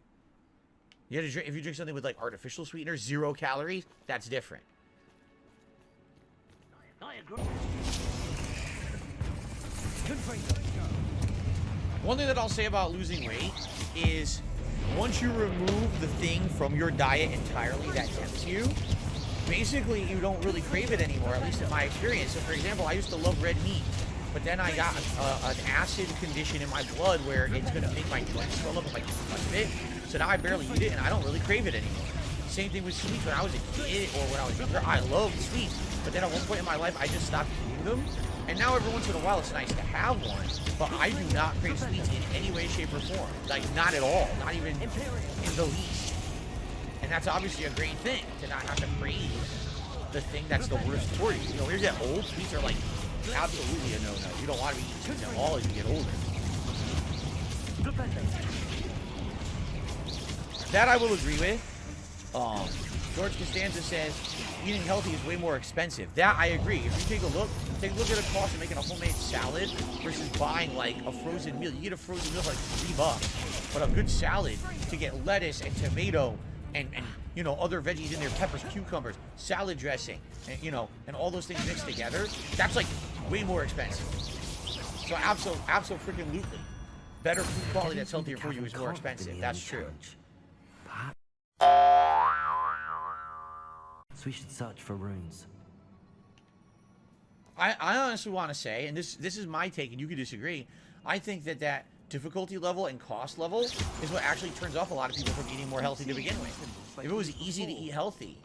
You have to drink, if you drink something with like artificial sweetener, 0 calories, that's different. One thing that I'll say about losing weight is once you remove the thing from your diet entirely that tempts you, basically you don't really crave it anymore, at least in my experience. So for example, I used to love red meat, but then I got an acid condition in my blood where it's going to make my joints swell up if I too much of it. So now I barely eat it and I don't really crave it anymore. Same thing with sweets. When I was a kid or when I was younger, I loved sweets. But then at one point in my life, I just stopped eating them. And now every once in a while, it's nice to have one. But I do not crave sweets in any way, shape, or form. Like, not at all. Not even in the least. And that's obviously a great thing, to not have to crave the thing that's the worst for you. You know, when you get old, sweets are like absolutely a no-no. You don't want to be eating sweets at all as you get older. That I will agree with. George Costanza says eating healthy is way more expensive. That I agree. If you take a look at the cost of making a homemade salad versus buying like a frozen meal. You get a frozen meal for like $3, but a good salad to get lettuce and tomato and you know other veggies in there, peppers, cucumbers, salad dressing, and you know, and all those things mixed together. That's like way more expensive. So absolutely, better food quality that's healthier for you is more expensive. That's true. So we should search for runes. I honestly want to say, and this is my take, and you can disagree, I think that difficulty level and cost level is what actually turns off a lot of people from eating more healthy to begin with. If it was easy to eat healthy,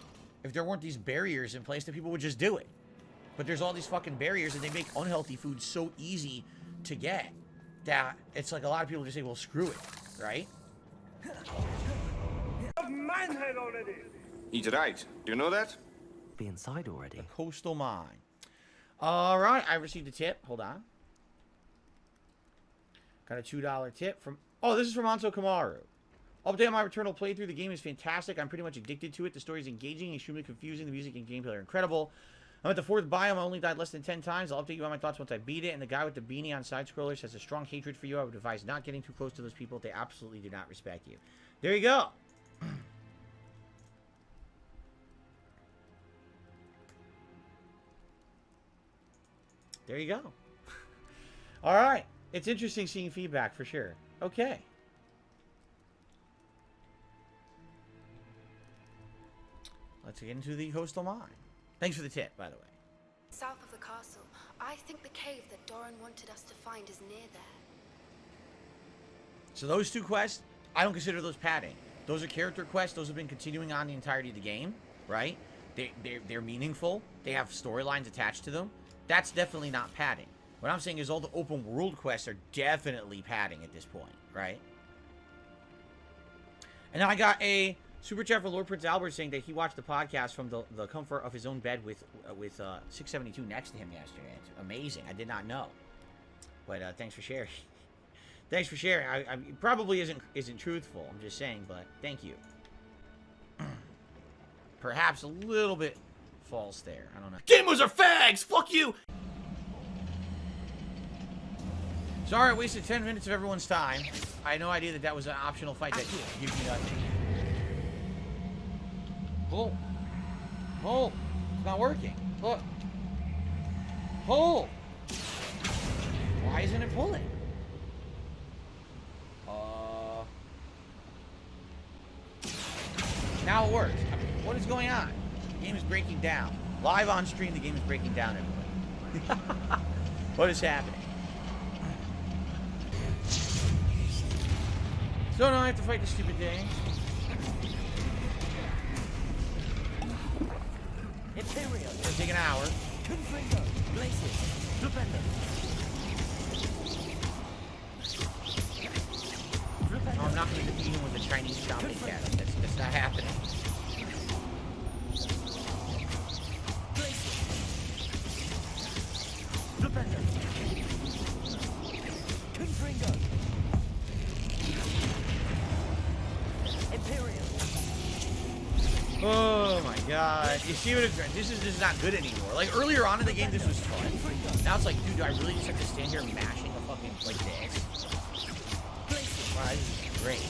if there weren't these barriers in place, then people would just do it. But there's all these fucking barriers, and they make unhealthy food so easy to get that it's like a lot of people just say, well, screw it, right? Manhead already. He's right. Do you know that? Be inside already. The coastal mine. All right, I received a tip. Hold on. Got a $2 tip from... Oh, this is from Anso Kamaru. Update on my Returnal playthrough. The game is fantastic. I'm pretty much addicted to it. The story is engaging, extremely confusing. The music and gameplay are incredible. I'm at the 4th biome. I only died less than 10 times. I'll update you on my thoughts once I beat it. And the guy with the beanie on side-scrollers has a strong hatred for you. I would advise not getting too close to those people. They absolutely do not respect you. There you go. There you go. All right. It's interesting seeing feedback for sure. Okay. Let's get into the coastal mine. Thanks for the tip, by the way. South of the castle, I think the cave that Doran wanted us to find is near there. So those 2 quests, I don't consider those padding. Those are character quests. Those have been continuing on the entirety of the game, right? They're meaningful. They have storylines attached to them. That's definitely not padding. What I'm saying is all the open world quests are definitely padding at this point, right? And then I got a super chat for Lord Prince Albert saying that he watched the podcast from the comfort of his own bed with 672 next to him yesterday. It's amazing. I did not know. But thanks for sharing. Thanks for sharing. It probably isn't truthful. I'm just saying, but thank you. Perhaps a little bit false there. I don't know. Gamers are fags! Fuck you! Sorry I wasted 10 minutes of everyone's time. I had no idea that was an optional fight that gives me that. Pull. Pull. It's not working. Look. Pull. Why isn't it pulling? Now it works. What is going on? The game is breaking down. Live on stream, the game is breaking down, everybody. What is happening? So now I have to fight this stupid thing. Imperial. It's gonna take an hour. Confringo. Glacier. Flipendo. No, I'm not going to defeat him with a Chinese stomping cat. That's not happening. Flipendo. Confringo. Imperial. Oh my god. You see what it's... This is not good anymore. Like, earlier on in the game, this was fun. Now it's like, dude, do I really just have to stand here mashing a fucking... like this? Wow, this is great.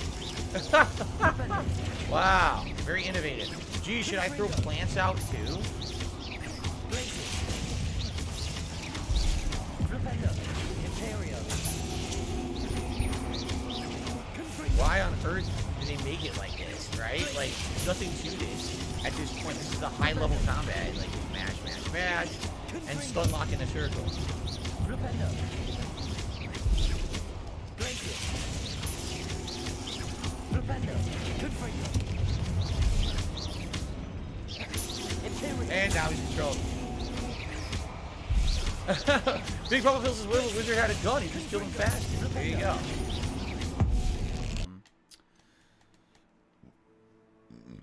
Wow. Very innovative. Gee, should I throw plants out, too? Why on earth do they make it like this, right? Like, nothing to this. At this point, this is a high-level combat. Like, mash, mash, mash, and stun lock in a circle. And now he's controlled. Big Papa feels his wizard had a gun. He just killed him fast. There you go.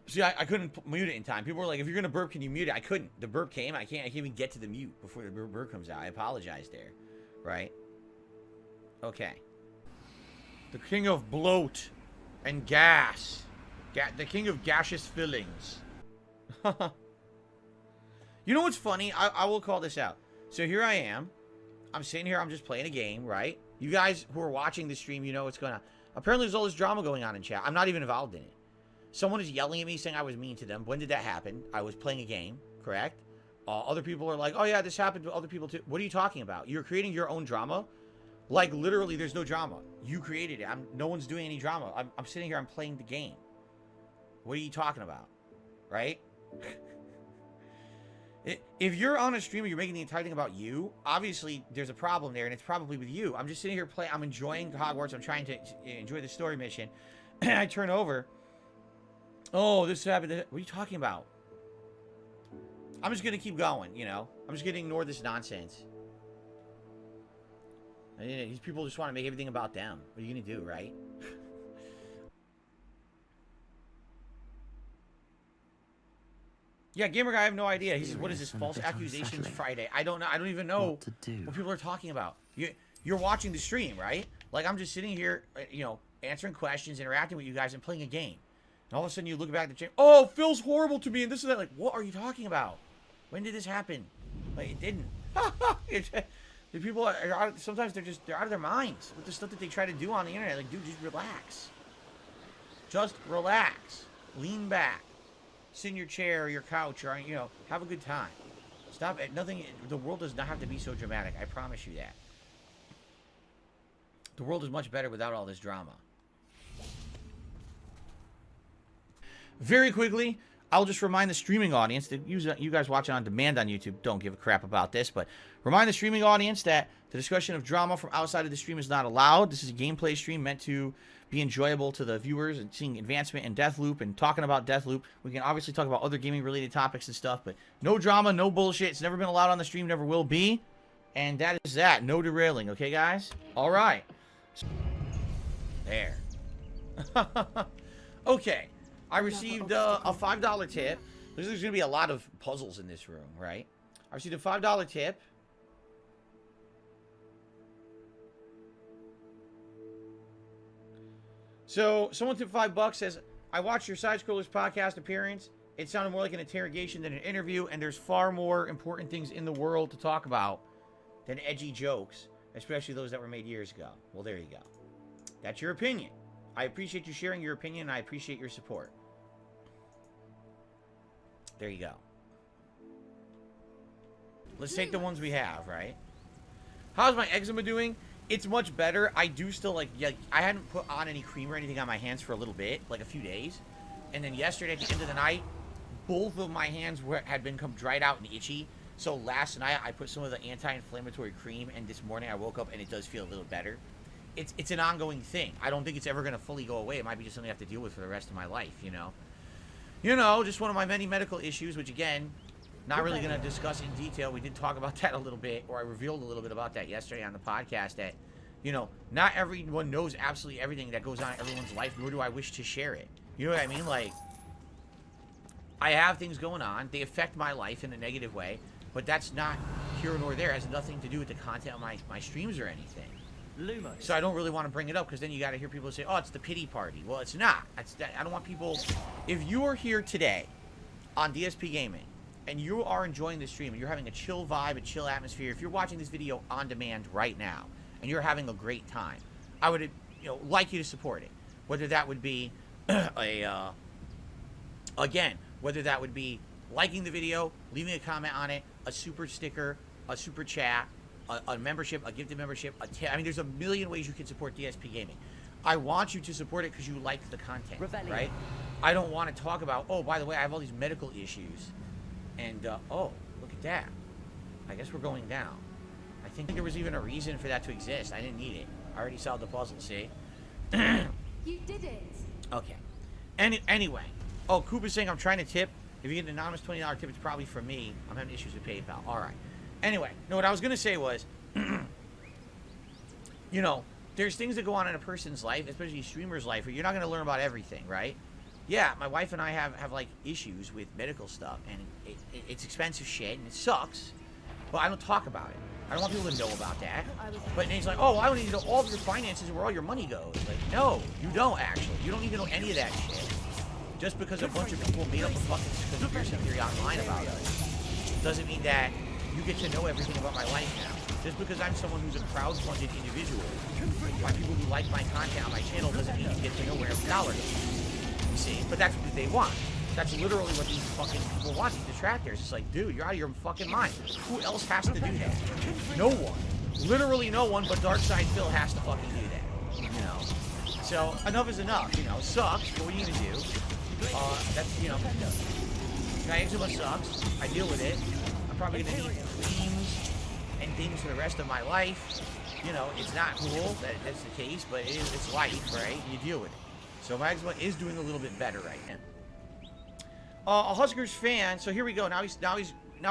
See, I couldn't mute it in time. People were like, if you're going to burp, can you mute it? I couldn't. The burp came. I can't even get to the mute before the burp comes out. I apologize there. Right? Okay. The king of bloat and gas. The king of gaseous fillings. You know what's funny? I will call this out. So here I am. I'm sitting here. I'm just playing a game, right? You guys who are watching the stream, you know what's going on. Apparently, there's all this drama going on in chat. I'm not even involved in it. Someone is yelling at me saying I was mean to them. When did that happen? I was playing a game, correct? Other people are like, oh yeah, this happened to other people too. What are you talking about? You're creating your own drama? Like, literally, there's no drama. You created it. No one's doing any drama. I'm sitting here. I'm playing the game. What are you talking about? Right? If you're on a stream and you're making the entire thing about you, obviously there's a problem there, and it's probably with you. I'm just sitting here playing. I'm enjoying Hogwarts. I'm trying to enjoy the story mission. And I turn over. Oh, this happened. What are you talking about? I'm just going to keep going, you know? I'm just going to ignore this nonsense. These people just want to make everything about them. What are you going to do, right? Yeah, Gamer Guy, I have no idea. He says, what is this, false accusations Friday? I don't know. I don't even know what people are talking about. You're watching the stream, right? Like, I'm just sitting here, you know, answering questions, interacting with you guys, and playing a game. And all of a sudden, you look back at the channel. Oh, Phil's horrible to me, and this and that. Like, what are you talking about? When did this happen? Like, it didn't. The people are sometimes they're out of their minds with the stuff that they try to do on the internet. Like, dude, just relax. Just relax. Lean back. Sit in your chair or your couch or, you know, have a good time. Stop it. Nothing. The world does not have to be so dramatic. I promise you that. The world is much better without all this drama. Very quickly, I'll just remind the streaming audience that you guys watching on demand on YouTube don't give a crap about this, but remind the streaming audience that the discussion of drama from outside of the stream is not allowed. This is a gameplay stream meant to be enjoyable to the viewers and seeing advancement in Deathloop and talking about Deathloop. We can obviously talk about other gaming related topics and stuff, but no drama, no bullshit. It's never been allowed on the stream, never will be. And that is that. No derailing, okay, guys? All right. There. Okay. I received a $5 tip. There's going to be a lot of puzzles in this room, right? I received a $5 tip. So, someone tipped $5, says, I watched your Side Scrollers podcast appearance. It sounded more like an interrogation than an interview, and there's far more important things in the world to talk about than edgy jokes, especially those that were made years ago. Well, there you go. That's your opinion. I appreciate you sharing your opinion, and I appreciate your support. There you go. Let's take the ones we have, right? How's my eczema doing? It's much better. I do still, like, yeah, I hadn't put on any cream or anything on my hands for a little bit, like a few days. And then yesterday, at the end of the night, both of my hands had become dried out and itchy. So last night, I put some of the anti-inflammatory cream, and this morning I woke up and it does feel a little better. It's an ongoing thing. I don't think it's ever going to fully go away. It might be just something I have to deal with for the rest of my life, you know? You know, just one of my many medical issues, which, again, not really going to discuss in detail. We did talk about that a little bit, or I revealed a little bit about that yesterday on the podcast, that, you know, not everyone knows absolutely everything that goes on in everyone's life, nor do I wish to share it. You know what I mean? Like, I have things going on. They affect my life in a negative way, but that's not here nor there. It has nothing to do with the content of my streams or anything. Lumos. So I don't really want to bring it up, because then you got to hear people say, oh, it's the pity party. Well, it's not. I don't want people... If you are here today on DSP Gaming, and you are enjoying the stream, and you're having a chill vibe, a chill atmosphere, if you're watching this video on demand right now, and you're having a great time, I would, you know, like you to support it. Whether that would be again, whether that would be liking the video, leaving a comment on it, a super sticker, a super chat, a membership, a gifted membership, a tip. I mean, there's a million ways you can support DSP Gaming. I want you to support it because you like the content, right? I don't want to talk about, oh, by the way, I have all these medical issues. And, oh, look at that. I guess we're going down. I think there was even a reason for that to exist. I didn't need it. I already solved the puzzle, see? You did it. Okay. Anyway. Oh, Coop is saying I'm trying to tip. If you get an anonymous $20 tip, it's probably for me. I'm having issues with PayPal. All right. Anyway. No, what I was going to say was, you know, there's things that go on in a person's life, especially a streamer's life, where you're not going to learn about everything, right? Yeah, my wife and I have like, issues with medical stuff, and it's expensive shit, and it sucks, but I don't talk about it. I don't want people to know about that. But then he's like, oh, well, I don't need to know all of your finances and where all your money goes. Like, no, you don't, actually. You don't need to know any of that shit. Just because a bunch of people made up a fucking conspiracy theory online about us doesn't mean that you get to know everything about my life now. Just because I'm someone who's a crowd-funded individual, by people who like my content on my channel, doesn't mean you get to know where every dollar goes. You see? But that's what they want. That's literally what these fucking people want, these detractors. It's like, dude, you're out of your fucking mind. Who else has to do that? No one. Literally no one, but Darkside Phil has to fucking do that. You know? So, enough is enough, you know? Sucks, but what are you gonna do? That's, you know, my eczema sucks. I deal with it. I'm probably gonna need creams and things for the rest of my life. You know, it's not cool that that's the case, but it's life, right? You deal with it. So my eczema is doing a little bit better right now. A Huskers fan. So here we go. Now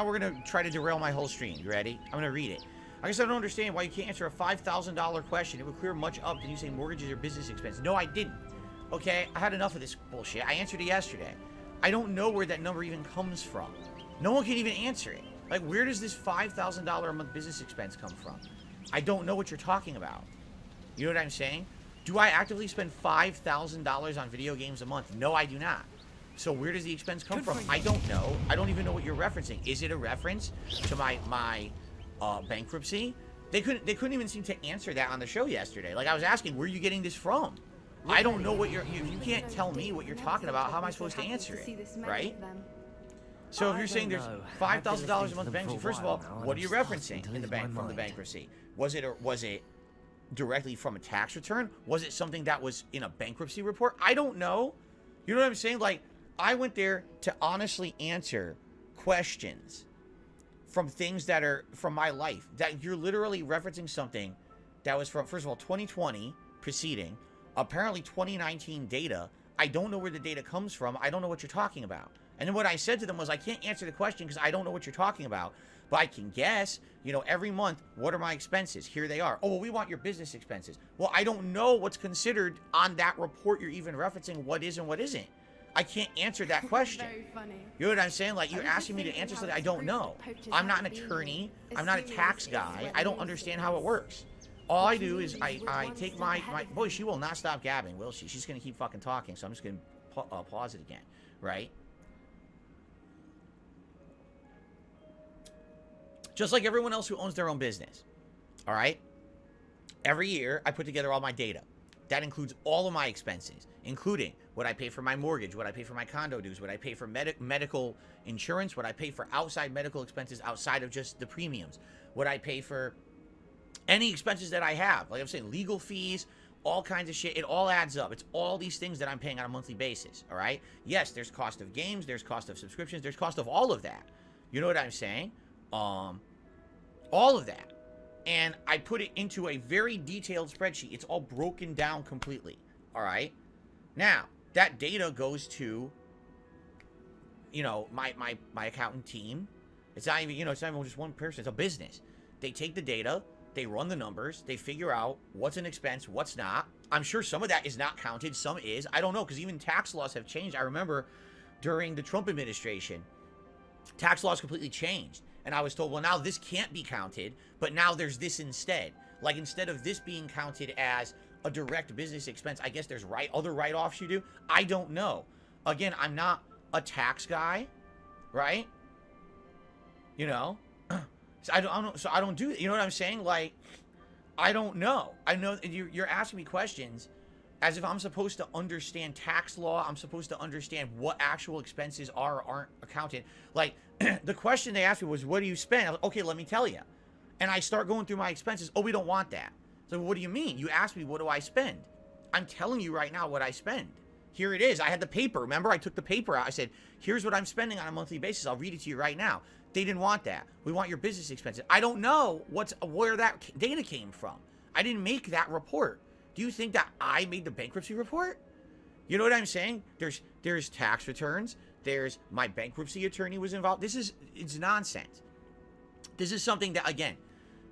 we're gonna try to derail my whole stream. You ready? I'm gonna read it. I guess I don't understand why you can't answer a $5,000 question. It would clear much up than you say mortgages or business expenses. No, I didn't. Okay, I had enough of this bullshit. I answered it yesterday. I don't know where that number even comes from. No one can even answer it. Like, where does this $5,000 a month business expense come from? I don't know what you're talking about. You know what I'm saying? Do I actively spend $5,000 on video games a month? No, I do not. So where does the expense come from? I don't know. I don't even know what you're referencing. Is it a reference to my bankruptcy? They couldn't even seem to answer that on the show yesterday. Like, I was asking, where are you getting this from? I don't know what you can't tell me what you're talking about. How am I supposed to answer it? Right? So if you're saying there's $5,000 a month bankruptcy, first of all, what are you referencing in the from the bankruptcy? Was it directly from a tax return? Was it something that was in a bankruptcy report? I don't know. You know what I'm saying? Like, I went there to honestly answer questions from things that are from my life. That you're literally referencing something that was from, first of all, 2020 preceding, apparently 2019 data. I don't know where the data comes from. I don't know what you're talking about. And then what I said to them was, I can't answer the question because I don't know what you're talking about. But I can guess, you know, every month, what are my expenses? Here they are. Oh, well, we want your business expenses. Well, I don't know what's considered on that report you're even referencing, what is and what isn't. I can't answer that question. Very funny. You know what I'm saying? Like, you're asking me to answer something I don't know. I'm not an attorney. I'm not a tax guy. I don't understand how it works. All I do is I take my... Boy, she will not stop gabbing, will she? She's going to keep fucking talking, so I'm just going to pause it again, right? Just like everyone else who owns their own business, all right? Every year, I put together all my data. That includes all of my expenses, including what I pay for my mortgage, what I pay for my condo dues, what I pay for medical insurance, what I pay for outside medical expenses outside of just the premiums, what I pay for any expenses that I have. Like I'm saying, legal fees, all kinds of shit. It all adds up. It's all these things that I'm paying on a monthly basis, all right? Yes, there's cost of games, there's cost of subscriptions, there's cost of all of that. You know what I'm saying? All of that. And I put it into a very detailed spreadsheet. It's all broken down completely. All right. Now, that data goes to, you know, my accountant team. It's not even, you know, it's not even just one person. It's a business. They take the data, they run the numbers, they figure out what's an expense, what's not. I'm sure some of that is not counted, some is. I don't know, because even tax laws have changed. I remember during the Trump administration, tax laws completely changed. And I was told, well, now this can't be counted, but now there's this instead. Like, instead of this being counted as a direct business expense, I guess there's other write-offs you do. I don't know. Again, I'm not a tax guy, right? You know? So I don't do it. You know what I'm saying? Like, I don't know. I know you're asking me questions as if I'm supposed to understand tax law. I'm supposed to understand what actual expenses are or aren't accounted. Like, the question they asked me was, what do you spend? I was like, okay, let me tell you. And I start going through my expenses. Oh, we don't want that. So what do you mean? You asked me, what do I spend? I'm telling you right now what I spend. Here it is. I had the paper. Remember, I took the paper out. I said, here's what I'm spending on a monthly basis. I'll read it to you right now. They didn't want that. We want your business expenses. I don't know where that data came from. I didn't make that report. Do you think that I made the bankruptcy report? You know what I'm saying? There's tax returns. There's my bankruptcy attorney was involved. It's nonsense. This is something that, again,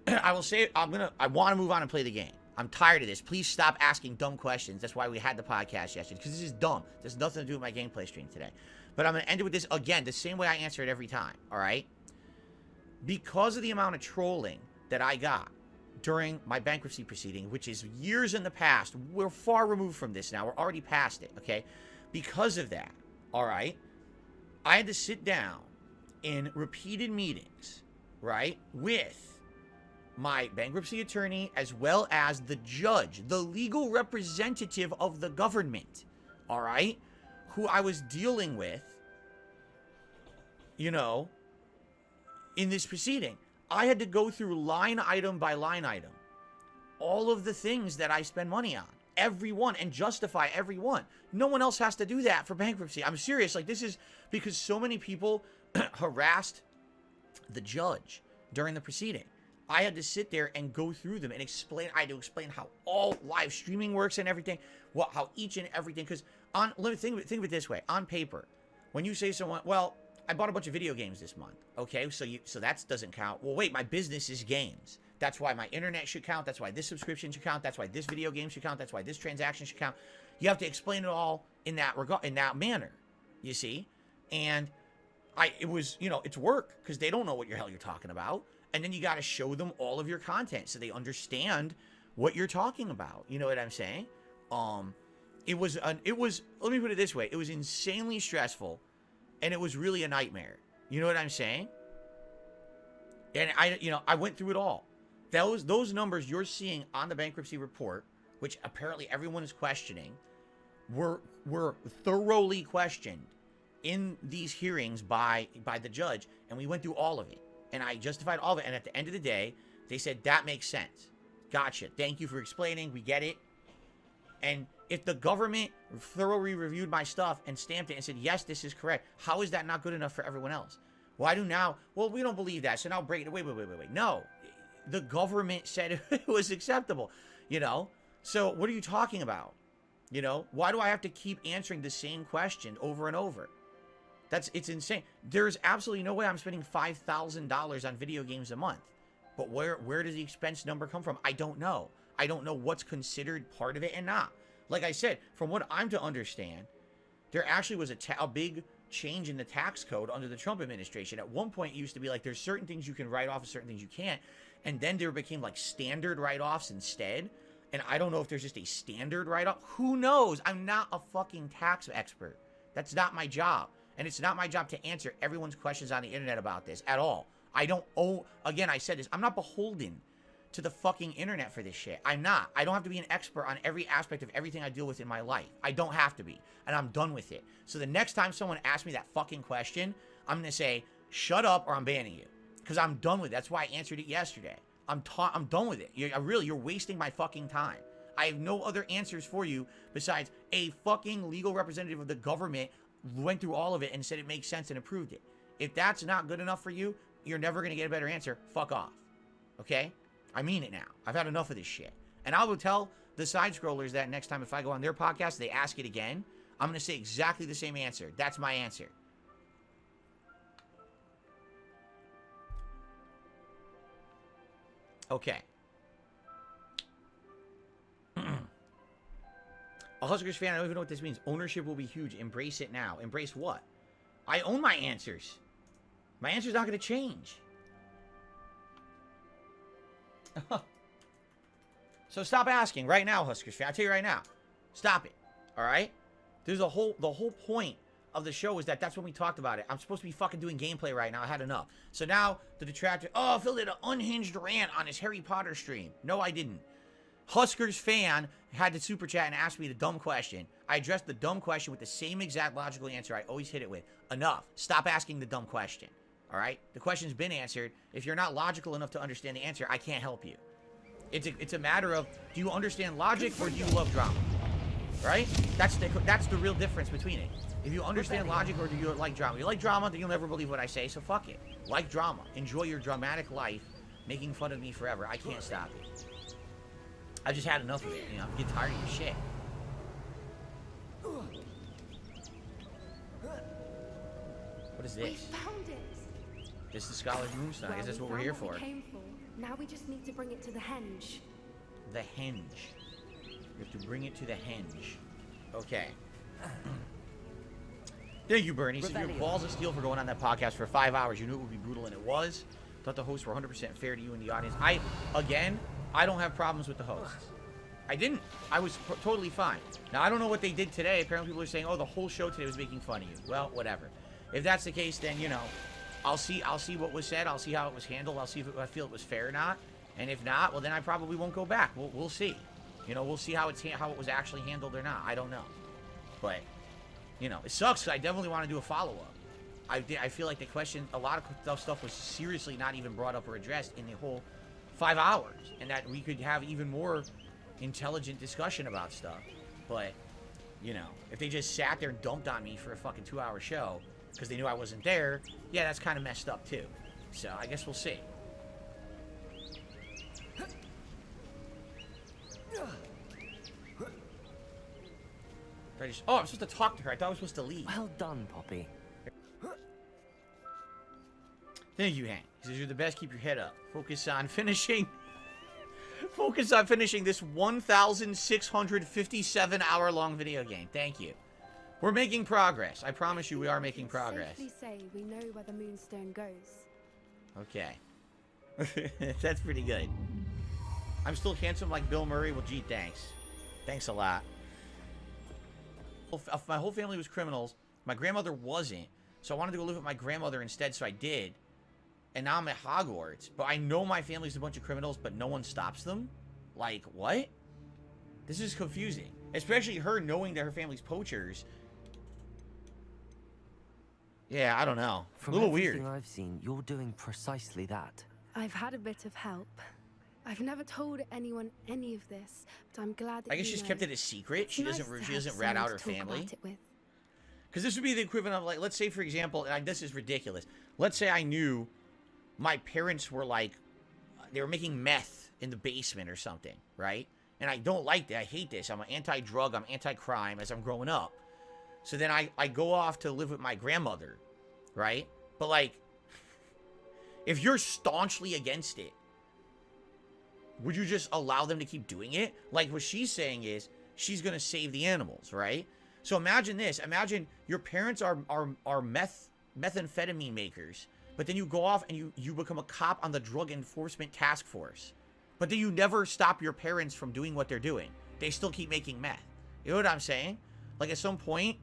I will say, I want to move on and play the game. I'm tired of this. Please stop asking dumb questions. That's why we had the podcast yesterday, because this is dumb. There's nothing to do with my gameplay stream today. But I'm going to end it with this, again, the same way I answer it every time, all right? Because of the amount of trolling that I got during my bankruptcy proceeding, which is years in the past, we're far removed from this now. We're already past it, okay? Because of that, all right, I had to sit down in repeated meetings, right, with my bankruptcy attorney as well as the judge, the legal representative of the government, all right, who I was dealing with, you know, in this proceeding. I had to go through line item by line item all of the things that I spend money on, every one, and justify every one. No one else has to do that for bankruptcy. I'm serious. Like, this is because so many people harassed the judge during the proceeding. I had to sit there and go through them and explain. I had to explain how all live streaming works and everything, how each and everything. Because let me think of it this way: on paper, when you say to someone, "Well, I bought a bunch of video games this month," okay, so that doesn't count. Well, wait, my business is games. That's why my internet should count. That's why this subscription should count. That's why this video game should count. That's why this transaction should count. You have to explain it all in that regard, in that manner. You see. And it was, you know, it's work because they don't know what the hell you're talking about. And then you got to show them all of your content so they understand what you're talking about. You know what I'm saying? It was, let me put it this way. It was insanely stressful and it was really a nightmare. You know what I'm saying? And I went through it all. Those numbers you're seeing on the bankruptcy report, which apparently everyone is questioning, were thoroughly questioned in these hearings by the judge, and we went through all of it, and I justified all of it, and at the end of the day, they said, that makes sense. Gotcha. Thank you for explaining. We get it. And if the government thoroughly reviewed my stuff and stamped it and said, yes, this is correct, how is that not good enough for everyone else? Why do now? Well, we don't believe that, so now break it. Wait. No. The government said it was acceptable, you know? So what are you talking about? You know? Why do I have to keep answering the same question over and over? It's insane. There's absolutely no way I'm spending $5,000 on video games a month. But where does the expense number come from? I don't know. I don't know what's considered part of it and not. Like I said, from what I'm to understand, there actually was a big change in the tax code under the Trump administration. At one point, it used to be like there's certain things you can write off and certain things you can't. And then there became like standard write-offs instead. And I don't know if there's just a standard write-off. Who knows? I'm not a fucking tax expert. That's not my job. And it's not my job to answer everyone's questions on the internet about this at all. I don't owe, again, I said this, I'm not beholden to the fucking internet for this shit. I'm not. I don't have to be an expert on every aspect of everything I deal with in my life. I don't have to be. And I'm done with it. So the next time someone asks me that fucking question, I'm going to say, shut up or I'm banning you. Because I'm done with it. That's why I answered it yesterday. I'm done with it. You're wasting my fucking time. I have no other answers for you besides a fucking legal representative of the government went through all of it and said it makes sense and approved it. If that's not good enough for you, you're never going to get a better answer. Fuck off. Okay? I mean it now. I've had enough of this shit. And I will tell the side scrollers that next time if I go on their podcast, they ask it again, I'm going to say exactly the same answer. That's my answer. Okay. A Huskers fan, I don't even know what this means. Ownership will be huge. Embrace it now. Embrace what? I own my answers. My answer's not going to change. So stop asking right now, Huskers fan. I'll tell you right now. Stop it. All right? There's the whole point of the show is that's when we talked about it. I'm supposed to be fucking doing gameplay right now. I had enough. So now the detractor, Phil did an unhinged rant on his Harry Potter stream. No, I didn't. Huskers fan had the super chat and asked me the dumb question. I addressed the dumb question with the same exact logical answer I always hit it with. Enough. Stop asking the dumb question. All right? The question's been answered. If you're not logical enough to understand the answer, I can't help you. It's a matter of, do you understand logic or do you love drama? Right? That's the real difference between it. If you understand logic or do you like drama? If you like drama, then you'll never believe what I say, so fuck it. Like drama. Enjoy your dramatic life, making fun of me forever. I can't stop it. I've just had enough of it, you know? I'm getting tired of your shit. What is this? We found it. This is the Scholar's Moonstone. I guess that's what we're here for. Now we just need to bring it to the henge. The henge. We have to bring it to the henge. Okay. Thank you, Bernie. So your balls of steel for going on that podcast for 5 hours. You knew it would be brutal, and it was. Thought the hosts were 100% fair to you and the audience. I don't have problems with the hosts. I didn't. I was totally fine. Now, I don't know what they did today. Apparently, people are saying, the whole show today was making fun of you. Well, whatever. If that's the case, then, I'll see what was said. I'll see how it was handled. I'll see if I feel it was fair or not. And if not, well, then I probably won't go back. We'll see. We'll see how it was actually handled or not. I don't know. But, it sucks because I definitely want to do a follow-up. I feel like the question, a lot of stuff was seriously not even brought up or addressed in the whole 5 hours. And that we could have even more intelligent discussion about stuff. But, if they just sat there and dumped on me for a fucking 2-hour show because they knew I wasn't there, yeah, that's kind of messed up too. So, I guess we'll see. I'm supposed to talk to her. I thought I was supposed to leave. Well done, Poppy. Thank you, Hank. He says, you're the best. Keep your head up. Focus on finishing this 1,657 hour-long video game. Thank you. We're making progress. I promise you we are making progress. Safely say we know where the moonstone goes. Okay. That's pretty good. I'm still handsome like Bill Murray. Well, gee, thanks. Thanks a lot. My whole family was criminals. My grandmother wasn't. So I wanted to go live with my grandmother instead, so I did. And now I'm at Hogwarts. But I know my family's a bunch of criminals, but no one stops them? Like, what? This is confusing. Especially her knowing that her family's poachers. Yeah, I don't know. From a little weird. everything I've seen, you're doing precisely that. I've had a bit of help. I've never told anyone any of this, but I'm glad that I guess she's kept it a secret. She doesn't rat out her family. Because this would be the equivalent of, like, let's say, for example, and this is ridiculous. Let's say I knew my parents were, like, they were making meth in the basement or something, right? And I don't like that. I hate this. I'm an anti-drug. I'm anti-crime as I'm growing up. So then I go off to live with my grandmother, right? But, like, if you're staunchly against it, would you just allow them to keep doing it? Like, what she's saying is she's going to save the animals, right? So imagine this. Imagine your parents are methamphetamine makers, but then you go off and you become a cop on the Drug Enforcement Task Force. But then you never stop your parents from doing what they're doing. They still keep making meth. You know what I'm saying? Like, at some point,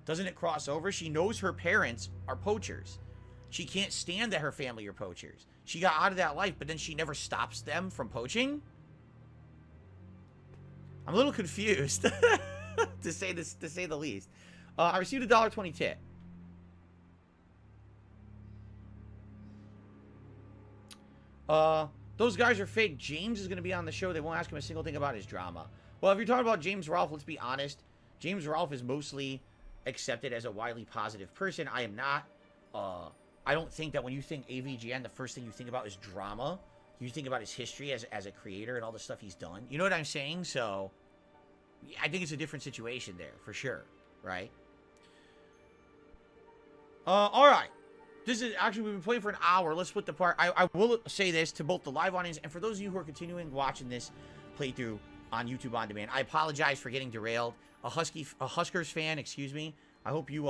doesn't it cross over? She knows her parents are poachers. She can't stand that her family are poachers. She got out of that life, but then she never stops them from poaching? I'm a little confused, to say the least. I received a $1.20 tip. Those guys are fake. James is going to be on the show. They won't ask him a single thing about his drama. Well, if you're talking about James Rolfe, let's be honest. James Rolfe is mostly accepted as a widely positive person. I am not. I don't think that when you think AVGN, the first thing you think about is drama. You think about his history as a creator and all the stuff he's done. You know what I'm saying? So, I think it's a different situation there, for sure. Right? Alright. This is actually, we've been playing for an hour. Let's split the part. I will say this to both the live audience and for those of you who are continuing watching this playthrough on YouTube On Demand. I apologize for getting derailed. A Huskers fan, excuse me. I hope you,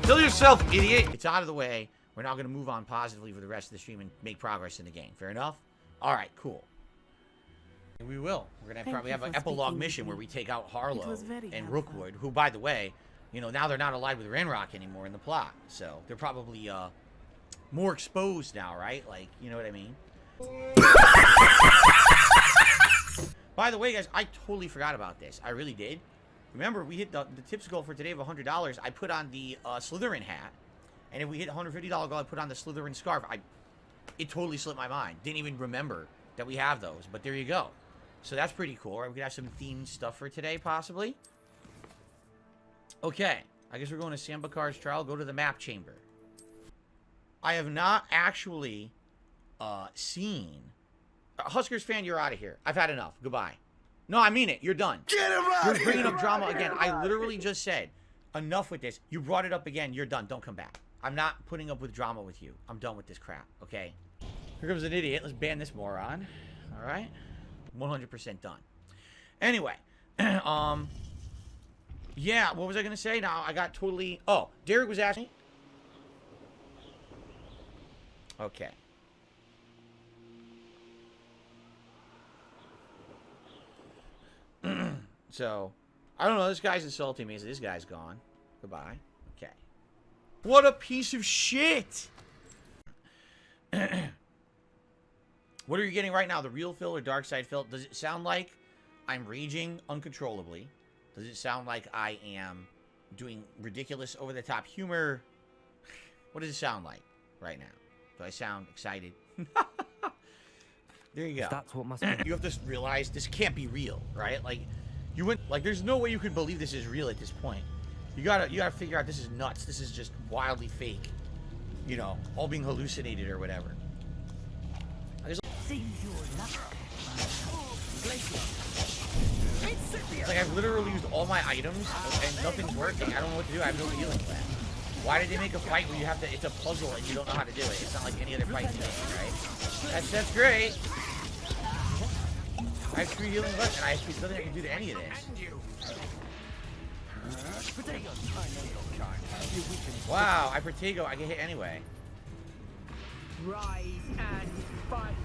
kill yourself, idiot! It's out of the way. We're now going to move on positively for the rest of the stream and make progress in the game. Fair enough? Alright, cool. And we will. We're going to probably have an epilogue mission where we take out Harlow and Rookwood, who, by the way, you know, now they're not allied with Ranrock anymore in the plot. So, they're probably, more exposed now, right? Like, you know what I mean? By the way, guys, I totally forgot about this. I really did. Remember, we hit the tips goal for today of $100. I put on the Slytherin hat. And if we hit $150 goal, I put on the Slytherin scarf. It totally slipped my mind. Didn't even remember that we have those. But there you go. So that's pretty cool. Right? We could have some themed stuff for today, possibly. Okay. I guess we're going to Sambakar's trial. Go to the map chamber. I have not actually seen... Huskers fan, you're out of here. I've had enough. Goodbye. No, I mean it. You're done. Get him out! You're bringing up drama again. I literally just said, enough with this. You brought it up again. You're done. Don't come back. I'm not putting up with drama with you. I'm done with this crap, okay? Here comes an idiot. Let's ban this moron. All right? 100% done. Anyway. Yeah, what was I going to say? Now, I got totally... Oh, Derek was asking... Okay. So, I don't know. This guy's insulting me, so this guy's gone. Goodbye. Okay. What a piece of shit! What are you getting right now? The real Phil or dark side Phil? Does it sound like I'm raging uncontrollably? Does it sound like I am doing ridiculous, over-the-top humor? What does it sound like right now? Do I sound excited? There you go. That's what must be. You have to realize this can't be real, right? Like, you went like there's no way you could believe this is real at this point. You gotta figure out this is nuts. This is just wildly fake. You know, all being hallucinated or whatever. It's like I've literally used all my items and nothing's working. I don't know what to do. I have no feeling left. Why did they make a fight where you have to? It's a puzzle and you don't know how to do it. It's not like any other fight game, right? That's great. I have 3 healing left, and I have nothing I can do to any of this. Wow, I Protego. I get hit anyway. Rise and fight.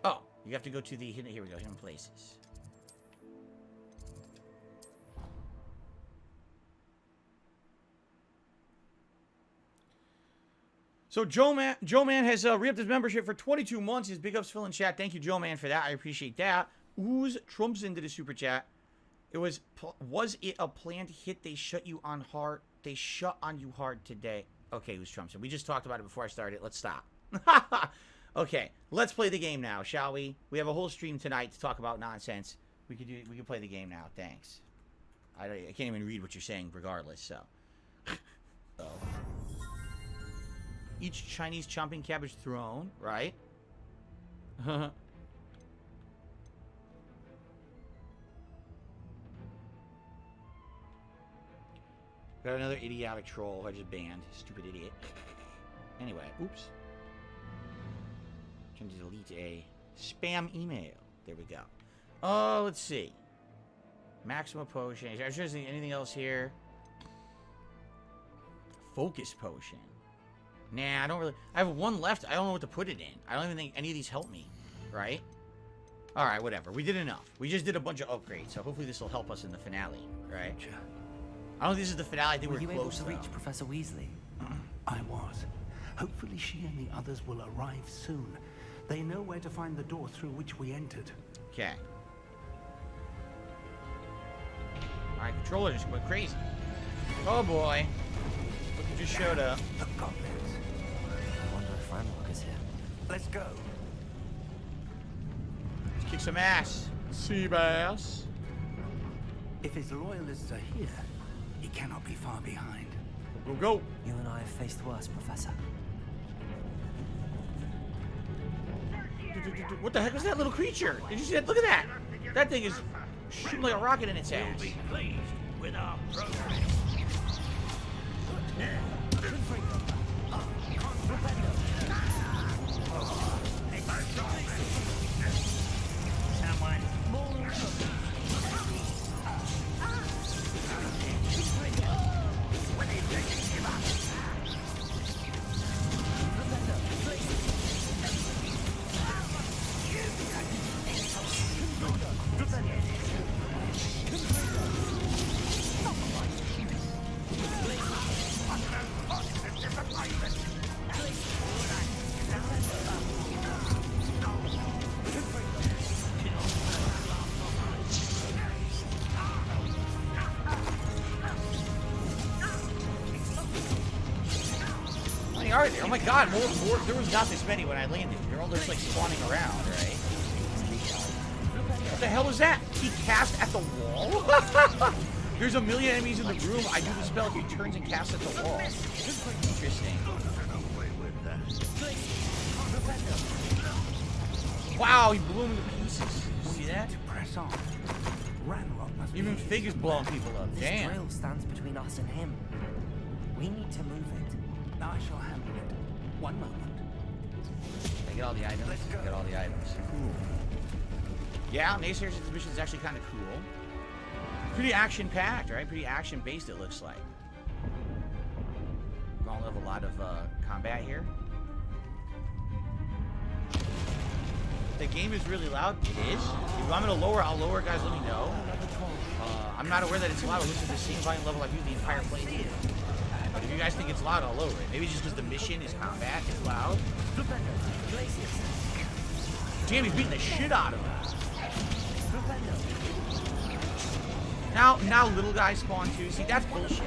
Oh, you have to go to the hidden. Here we go. Hidden places. So Joe Man has re-upped his membership for 22 months. His big ups Phil in chat. Thank you, Joe Man, for that. I appreciate that. Ooze trumps into the super chat. It was it a planned hit? They shut you on hard. They shut on you hard today. Okay, Ooze trumps. We just talked about it before I started. Let's stop. Okay, let's play the game now, shall we? We have a whole stream tonight to talk about nonsense. We can play the game now. Thanks. I can't even read what you're saying, regardless. So. Each Chinese chomping cabbage throne, right? Got another idiotic troll I just banned. Stupid idiot. Anyway, oops. Trying to delete a spam email. There we go. Let's see. Maximum potion. Is there anything else here? Focus potion. Nah, I don't really... I have one left. I don't know what to put it in. I don't even think any of these help me. Right? Alright, whatever. We did enough. We just did a bunch of upgrades, so hopefully this will help us in the finale. Right? I don't think this is the finale. I think we're close, able to reach Professor Weasley? I was. Hopefully she and the others will arrive soon. They know where to find the door through which we entered. Okay. Alright, controller just went crazy. Oh boy. Look who just showed up. The goblins. I wonder if Ranrock is here. Let's go. Let's kick some ass. Seabass. If his loyalists are here, he cannot be far behind. Go, go. You and I have faced worse, Professor. What the heck was that little creature? Did you see that? Look at that. That thing is shooting like a rocket in its ass. You'll be pleased with our program. Are there? Oh my god, more, there was not this many when I landed. They're all just like spawning around, right? What the hell was that? He cast at the wall? There's a million enemies in the room. I do the spell, he turns and casts at the wall. Interesting. Wow, he blew him into pieces. See that? Press on. Ranrock must Even Fig is blowing people up. This Damn. trail stands between us and him. We need to move it. I shall handle it. One moment. I get all the items. I get all the items. Cool. Yeah, Naysayer's exhibition is actually kind of cool. Pretty action-packed, right? Pretty action-based, it looks like. We're gonna have a lot of combat here. The game is really loud. It is. If you want me to lower, I'll lower, guys. Let me know. I'm not aware that it's loud. This is the same volume level I've used the entire playthrough. But if you guys think it's loud, I'll lower it. Maybe just because the mission is combat, it's loud. Damn, he's beating the shit out of him. Now little guys spawn too. See, that's bullshit.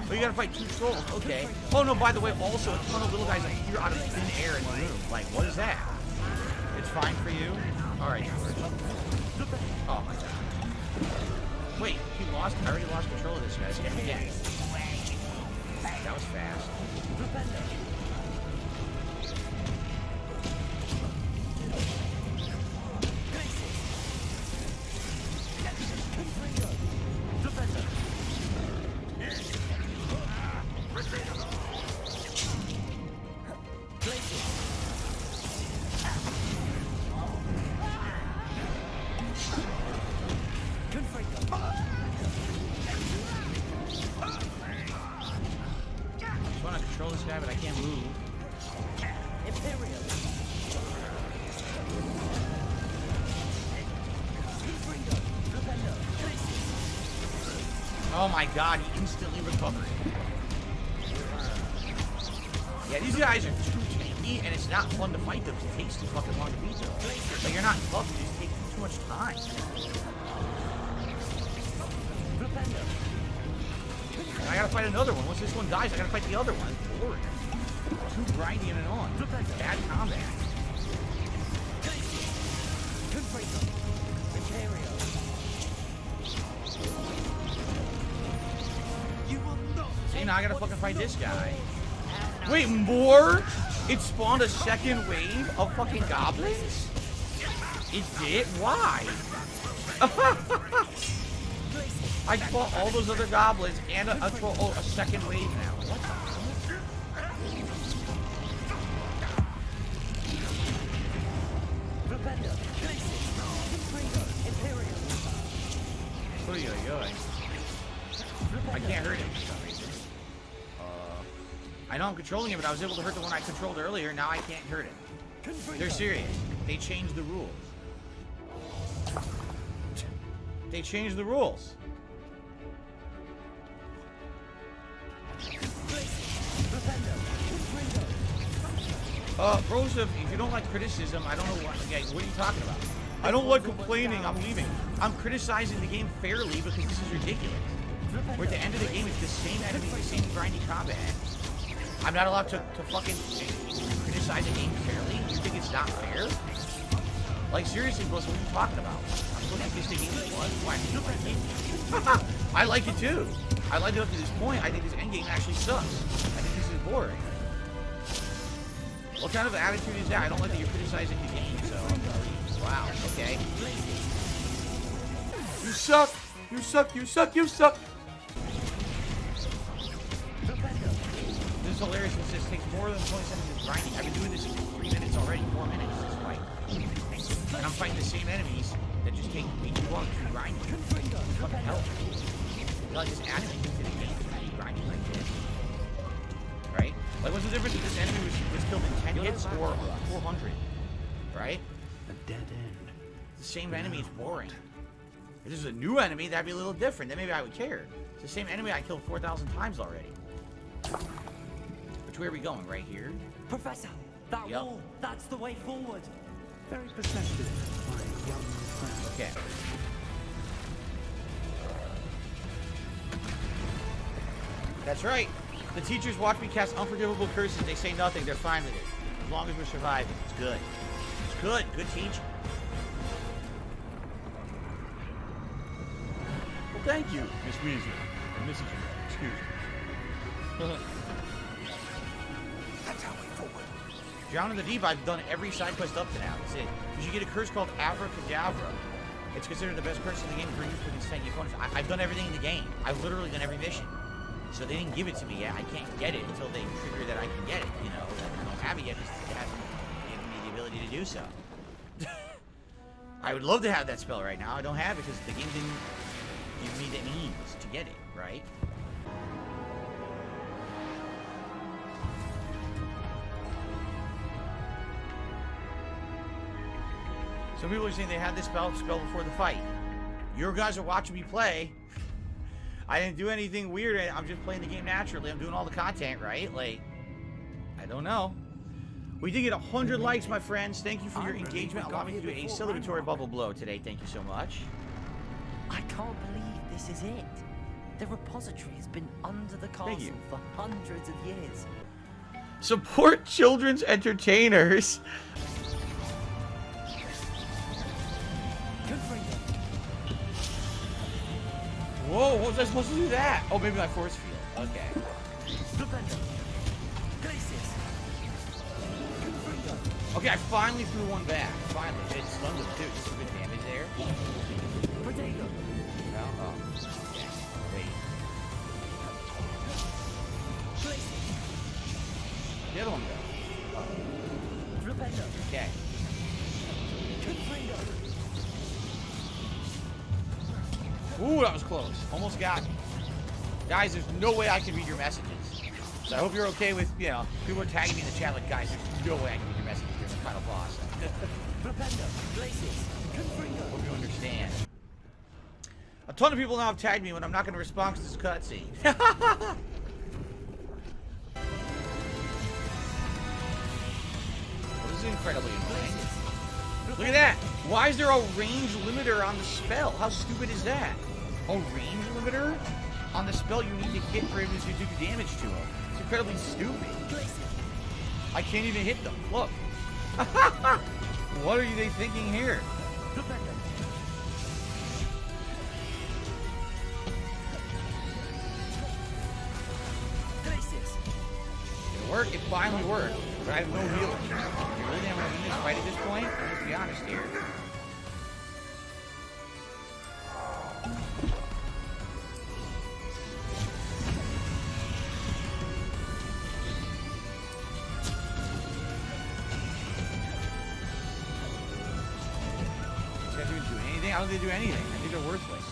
But you gotta fight 2 trolls. Okay. Oh no, by the way, also a ton of little guys appear out of thin air in the room. Like, what is that? It's fine for you? Alright, George. Oh my god. Wait, I already lost control of this guy. Yeah. That was fast. this guy, but I can't move. Imperial. Oh my god, he instantly recovered. Yeah, these guys are too tanky, and it's not fun to fight them. It takes too fucking long to beat them. Like, you're not tough, you just take too much time. And I gotta fight another one. Once this one dies, I gotta fight the other one. It's boring. Too grindy and on. Bad combat. See, now I gotta fucking fight this guy. Wait, more? It spawned a second wave of fucking goblins? It did? Why? I fought all those other goblins and a second wave now. What the fuck? I can't hurt him for some reason. I know I'm controlling him, but I was able to hurt the one I controlled earlier. Now I can't hurt him. They're serious. They changed the rules. They changed the rules. Broseph, if you don't like criticism, I don't know what. Okay, what are you talking about? I don't like complaining. I'm leaving. I'm criticizing the game fairly because this is ridiculous. We're at the end of the game. It's the same enemy, the same grindy combat. I'm not allowed to fucking criticize a game fairly? You think it's not fair? Like, seriously, Bliss, what are you talking about? I'm supposed to kiss the game with blood? Why? You don't like it? I like it too. I like it up to this point. I think this endgame actually sucks. I think this is boring. What kind of attitude is that? I don't like that you're criticizing the game, so... Wow, okay. You suck! You suck, you suck, you suck! This is hilarious since this takes more than 20 seconds of grinding. I've been doing this for 3 minutes already, 4 minutes, this fight. And I'm fighting the same enemies that just take way too long to grind. What the hell? You're like just adding to the game to be grinding like this. Right? Like, what's the difference if this enemy was killed in 10 hits or 400? Right? A dead end. The same enemy is boring. If this is a new enemy, that'd be a little different. Then maybe I would care. It's the same enemy I killed 4,000 times already. Which way are we going? Right here? Professor, that wall, that's the way forward. Very perceptive, my young friend. Okay. That's right. The teachers watch me cast unforgivable curses. They say nothing. They're fine with it. As long as we're surviving. It's good. It's good. Good teaching. Well, thank you, Miss Weasley. And Mrs. Excuse me. That's how we forward. Drown in the Deep, I've done every side quest up to now. That's it. You should get a curse called Abracadabra. It's considered the best curse in the game for use against tanky opponents. I've done everything in the game. I've literally done every mission. So they didn't give it to me yet. I can't get it until they trigger that I can get it. You know, I don't have it yet because they haven't given me the ability to do so. I would love to have that spell right now. I don't have it because the game didn't give me the means to get it, right? Some people are saying they had this spell before the fight. Your guys are watching me play. I didn't do anything weird. I'm just playing the game naturally. I'm doing all the content, right? Like, I don't know. We did get 100 likes, my friends. Thank you for your engagement. Allow me to do a celebratory bubble blow today. Thank you so much. I can't believe this is it. The repository has been under the castle for hundreds of years. Support children's entertainers. Whoa, what was I supposed to do that? Oh, maybe my force field. Okay. Okay, I finally threw one back. Finally. It stunned him too. Just some good damage there. No? Oh. Okay. Wait. The other one go. Okay. Ooh, that was close. Almost got me. Guys, there's no way I can read your messages. So I hope you're okay with, you know, people are tagging me in the chat like, guys, there's no way I can get your message here in the final boss. Hope you understand. A ton of people now have tagged me when I'm not going to respond to this cutscene. This is incredibly annoying. Look at that. Why is there a range limiter on the spell? How stupid is that? A range limiter on the spell you need to hit for him to do damage to him. It's incredibly stupid. I can't even hit them. Look. What are they thinking here? It worked. It finally worked. But I have no healing. You really didn't want to win this fight at this point? Let's be honest here. These guys even do anything? I don't think they do anything. I think they're worthless.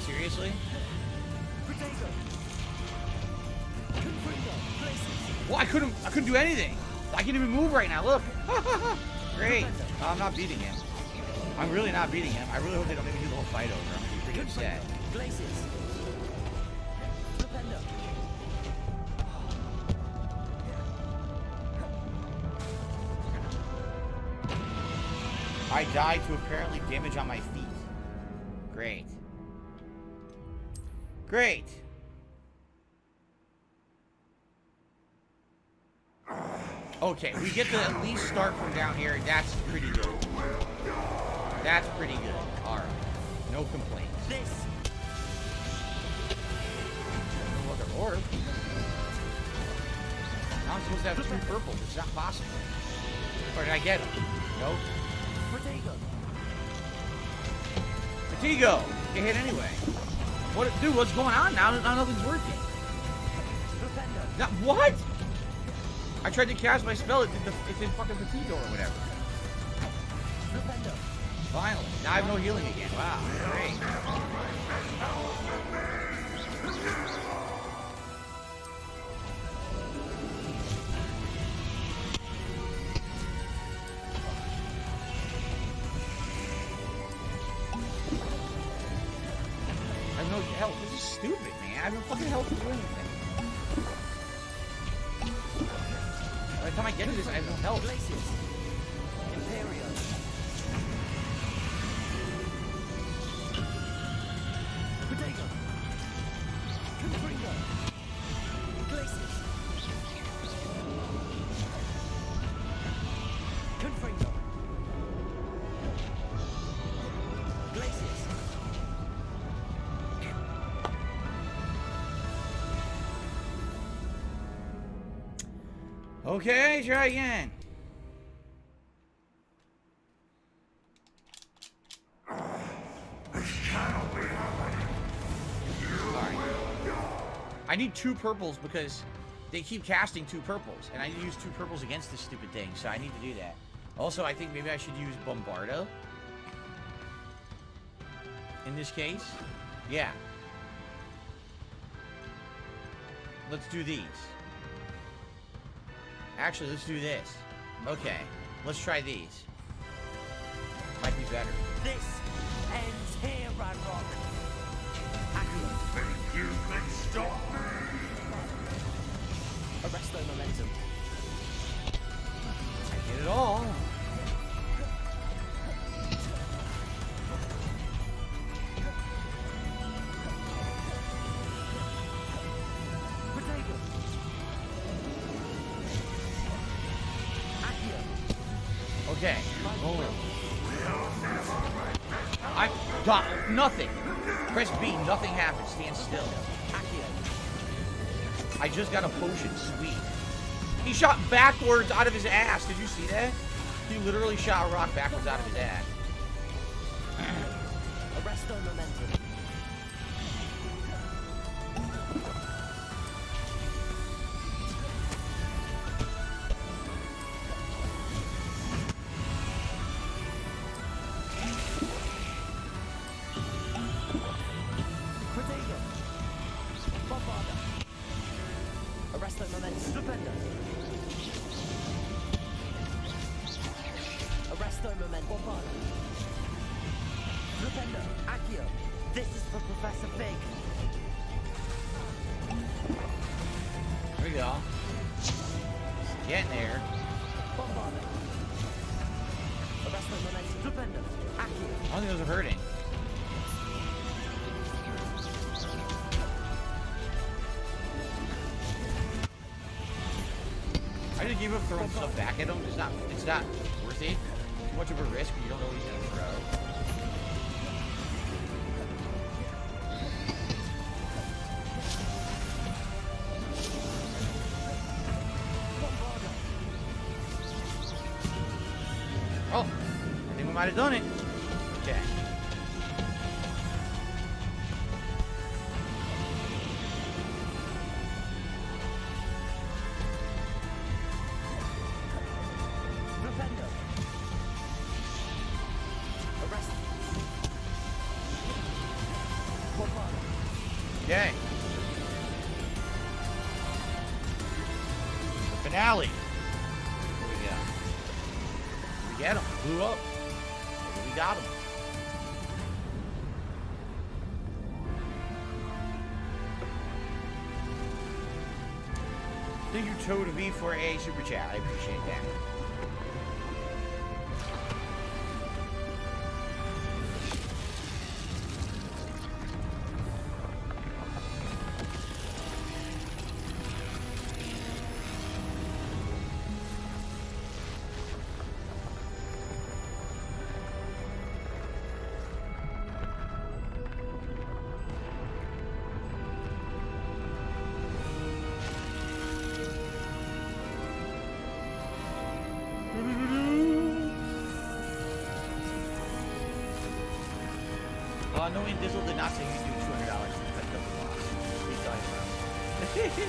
Seriously? Well, I couldn't do anything. I can't even move right now. Look. Great. I'm not beating him. I'm really not beating him. I really hope they don't make me do the whole fight over. I'm gonna be pretty upset. I died to apparently damage on my feet. Great. Great. Okay, we get to at least start from down here. That's pretty good. That's pretty good. Alright. No complaints. This. Another orb. Now I'm supposed to have 2 purples. It's not possible. Or did I get them? Nope. Vertigo! Get hit anyway. What, dude, what's going on now? Now nothing's working. Now, what? I tried to cast my spell, it did fucking Vertigo or whatever. Finally. Now I have no healing again. Wow, great. I have no health. This is stupid, man. I have no fucking health to do anything. By the time I get to this, I have no health. Okay, try again. I need 2 purples because they keep casting 2 purples, and I need to use 2 purples against this stupid thing, so I need to do that. Also, I think maybe I should use Bombardo. In this case. Yeah. Let's do these. Actually, let's do this. Okay. Let's try these. Might be better. This ends here, Radrock. You think you can stop me? Arrest their momentum. I get it all. Okay. Roll it. I got nothing. Press B, nothing happens. Stand still. I just got a potion. Sweet. He shot backwards out of his ass. Did you see that? He literally shot a rock backwards out of his ass. Arrest their momentum. Arresto momento stupendo. Arresto momento bombano. Stupendo. Accio. This is for Professor Fig. There we go. Getting there. Bombano. Arresto momento stupendo. Accio. I don't think those are hurting. I just gave up throwing stuff back at him. It's not worth it. Too much of a risk when you don't know what he's gonna throw. Oh, I think we might have done it. Okay. Okay. The finale. Here we go. We get him. Blew up. Maybe we got him. Thank you, Toad V, for a super chat. I appreciate that. Knowing Dizzle did not say he's doing $200 to cut the boss. What are you talking about?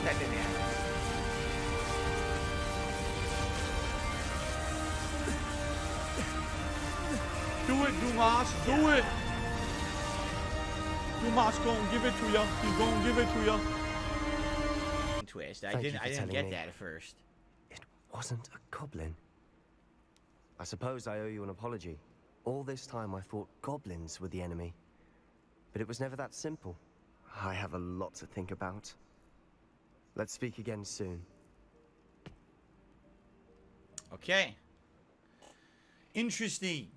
That didn't happen. Do it, Dumas. Do it. Dumas gonna give it to ya. He's gonna give it to ya. Twist. I didn't get that at first. It wasn't a goblin. I suppose I owe you an apology. All this time I thought goblins were the enemy. But it was never that simple. I have a lot to think about. Let's speak again soon. Okay. Interesting.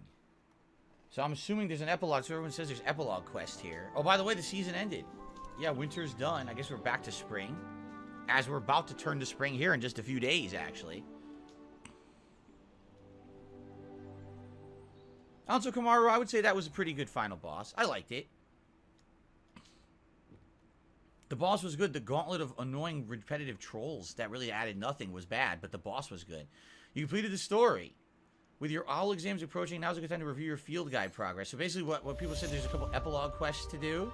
So I'm assuming there's an epilogue. So everyone says there's epilogue quest here. Oh, by the way, the season ended. Yeah, winter's done. I guess we're back to spring. As we're about to turn to spring here in just a few days, actually. Also, Kamaru, I would say that was a pretty good final boss. I liked it. The boss was good. The gauntlet of annoying, repetitive trolls that really added nothing was bad, but the boss was good. You completed the story. With your owl exams approaching, now's a good time to review your field guide progress. So basically what people said, there's a couple epilogue quests to do.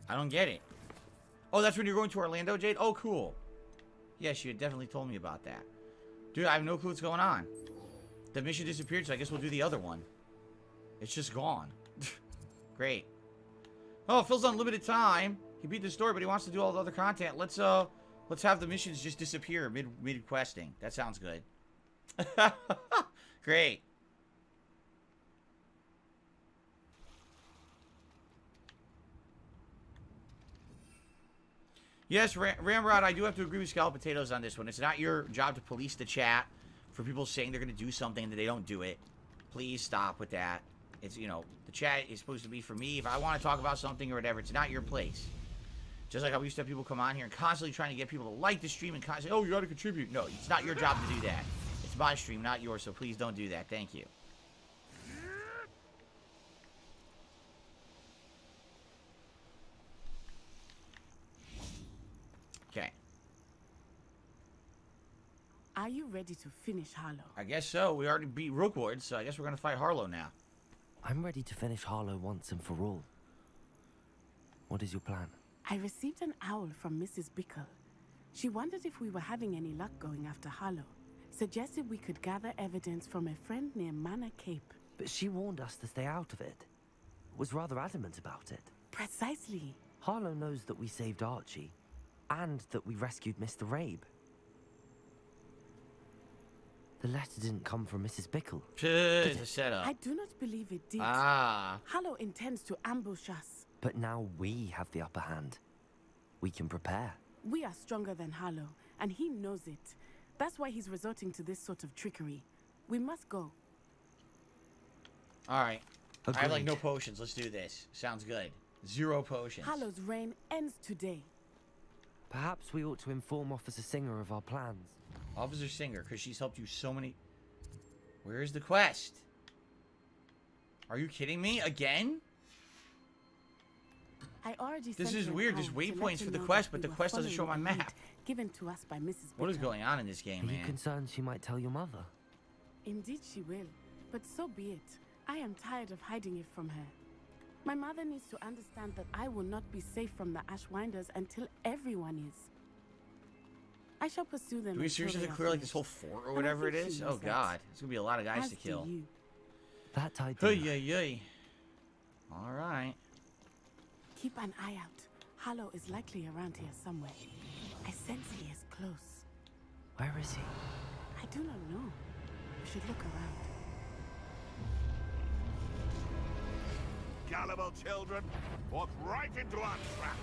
I don't get it. Oh, that's when you're going to Orlando, Jade? Oh, cool. Yes, you had definitely told me about that. Dude, I have no clue what's going on. The mission disappeared, so I guess we'll do the other one. It's just gone. Great. Oh, Phil's on limited time. He beat the story, but he wants to do all the other content. Let's have the missions just disappear mid questing. That sounds good. Great. Yes, Ramrod, I do have to agree with Scallop Potatoes on this one. It's not your job to police the chat for people saying they're going to do something and they don't do it. Please stop with that. It's, you know, the chat is supposed to be for me. If I want to talk about something or whatever, it's not your place. Just like how we used to have people come on here and constantly trying to get people to like the stream and constantly, oh, you got to contribute. No, it's not your job to do that. It's my stream, not yours, so please don't do that. Thank you. Okay. Are you ready to finish Harlow? I guess so. We already beat Rookwood, so I guess we're going to fight Harlow now. I'm ready to finish Harlow once and for all. What is your plan? I received an owl from Mrs. Bickle. She wondered if we were having any luck going after Harlow. Suggested we could gather evidence from a friend near Manor Cape. But she warned us to stay out of it. Was rather adamant about it. Precisely. Harlow knows that we saved Archie, and that we rescued Mr. Rabe. The letter didn't come from Mrs. Bickle. It's a setup. I do not believe it did. Ah. Harlow intends to ambush us. But now we have the upper hand. We can prepare. We are stronger than Harlow, and he knows it. That's why he's resorting to this sort of trickery. We must go. All right. Agreed. I have like no potions. Let's do this. Sounds good. 0 potions. Harlow's reign ends today. Perhaps we ought to inform Officer Singer of our plans. Officer Singer, because she's helped you so many... Where's the quest? Are you kidding me? Again? I already This sent is her weird. an There's hound to let waypoints you for the know quest, that but we the were quest doesn't show my following the lead map. given to us by Mrs. What is Bickle. going on in this game, Are you man? concerned she might tell your mother? Indeed she will, but so be it. I am tired of hiding it from her. My mother needs to understand that I will not be safe from the Ashwinders until everyone is. I shall pursue them. Do we until seriously they have are to clear like this finished. whole fort or And I whatever it think she is? knows Oh that. god. It's gonna be a lot of guys As to do kill. you. That I do. Hey, yay. Alright. Keep an eye out. Harlow is likely around here somewhere. I sense he is close. Where is he? I do not know. We should look around. Gullible children, walk right into our trap.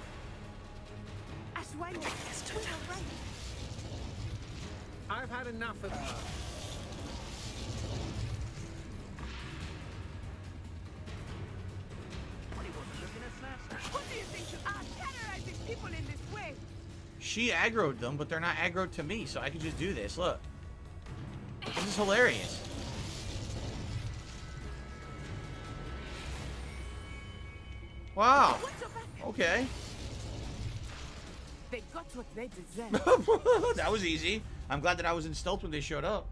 Ashwinder, we are right. I've had enough of that. What do you think you are, terrorizing people in this way? She aggroed them, but they're not aggroed to me, so I can just do this. Look. This is hilarious. Wow. Okay. They got what they deserve. That was easy. I'm glad that I was in stealth when they showed up.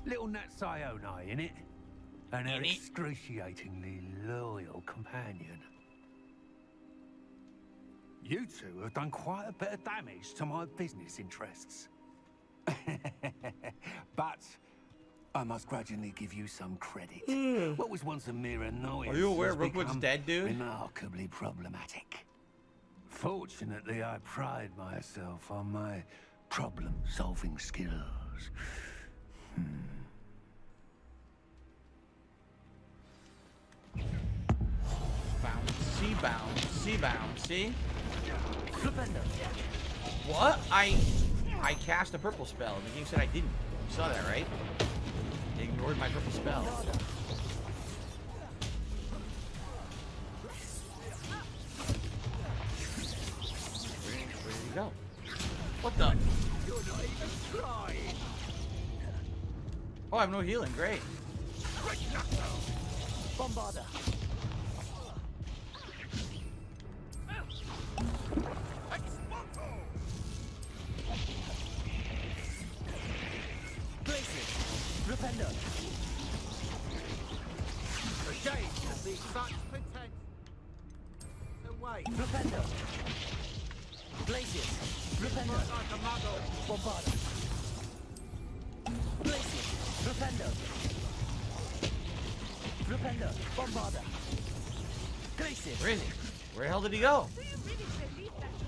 Little Nat Sayone, innit? And her excruciatingly loyal companion. You two have done quite a bit of damage to my business interests. But I must grudgingly give you some credit. What was once a mere annoyance Are you aware has Rookwood's become dead, dude? remarkably problematic. Fortunately, I pride myself on my problem-solving skills. Bouncy, see? What? I cast a purple spell, and the game said I didn't. You saw that, right? They ignored my purple spell. Where did he go? What the? You're not even trying. Oh, I have no healing. Great. Bombarder. Repender. Ashamed to see such pretense. Away. Repender. Blazes. Repender. Like a muggle. Bombarder. Blazes. Repender. Repender. Bombarder. Glacier. Where is he? Where the hell did he go?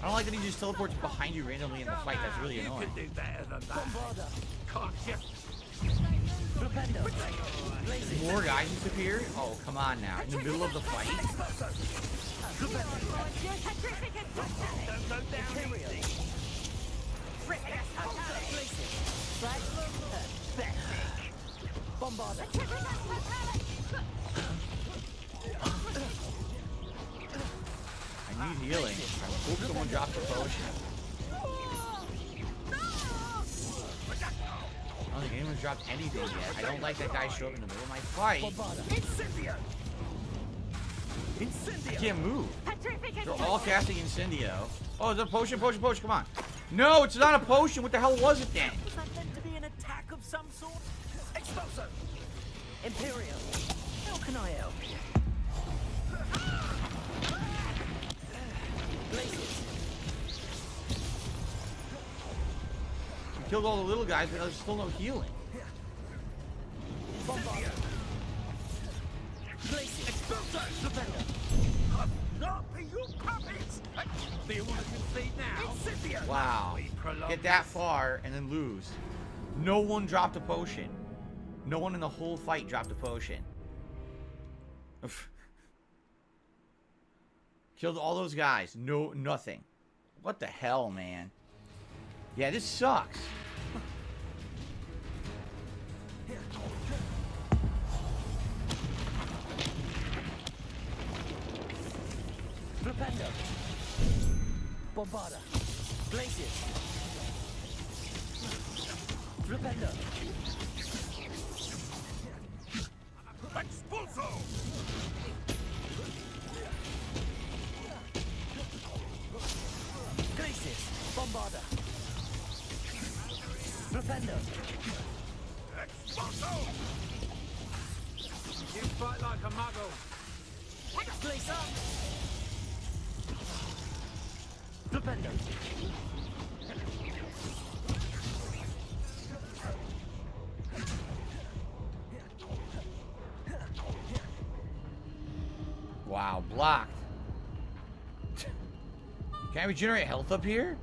I don't like that he just teleports behind you randomly in the fight. That's really annoying. You can do better than that. Bombarder. Can't you? Repender. More guys disappeared? Oh, come on now. In the middle of the fight? Don't go down easy. Bombarder. I need healing. I hope someone drops a potion. I don't think anyone's dropped anything yet. I don't like that guy showing up in the middle of my fight. Incendio. I can't move. They're all casting Incendio. Oh, it's a potion, come on. No, it's not a potion. What the hell was it then? Was that meant to be an attack of some sort? Exploso. Imperial. How can I help you? Blazes. We killed all the little guys, but there's still no healing. Bombarder. Blazes. Exploso. Repender. Do you want to concede now? Wow. Get that far and then lose. No one dropped a potion. No one in the whole fight dropped a potion. Killed all those guys. No, nothing. What the hell, man? Yeah, this sucks. Flipendo. Bombarda. Glacier. Flipendo. Expulso. Glacier. Bombarda. Flipendo. Expulso. You fight like a muggle. Glacier. Flipendo. Wow, blocked. Can I regenerate health up here?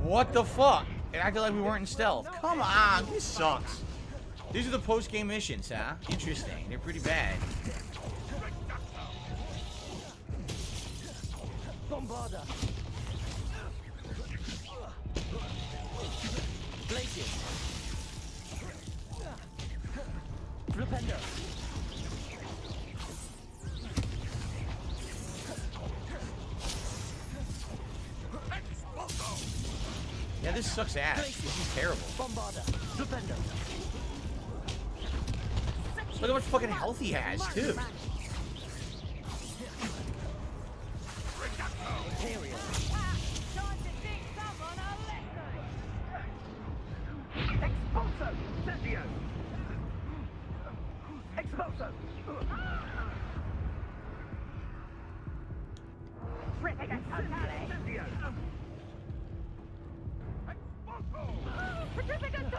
What the fuck? It acted like we weren't in stealth. Come on, this sucks. These are the post-game missions, huh? Interesting. They're pretty bad. Bombarda. Glacier. Flipendo. Yeah, this sucks ass. This is terrible. Look how much fucking health he has, too.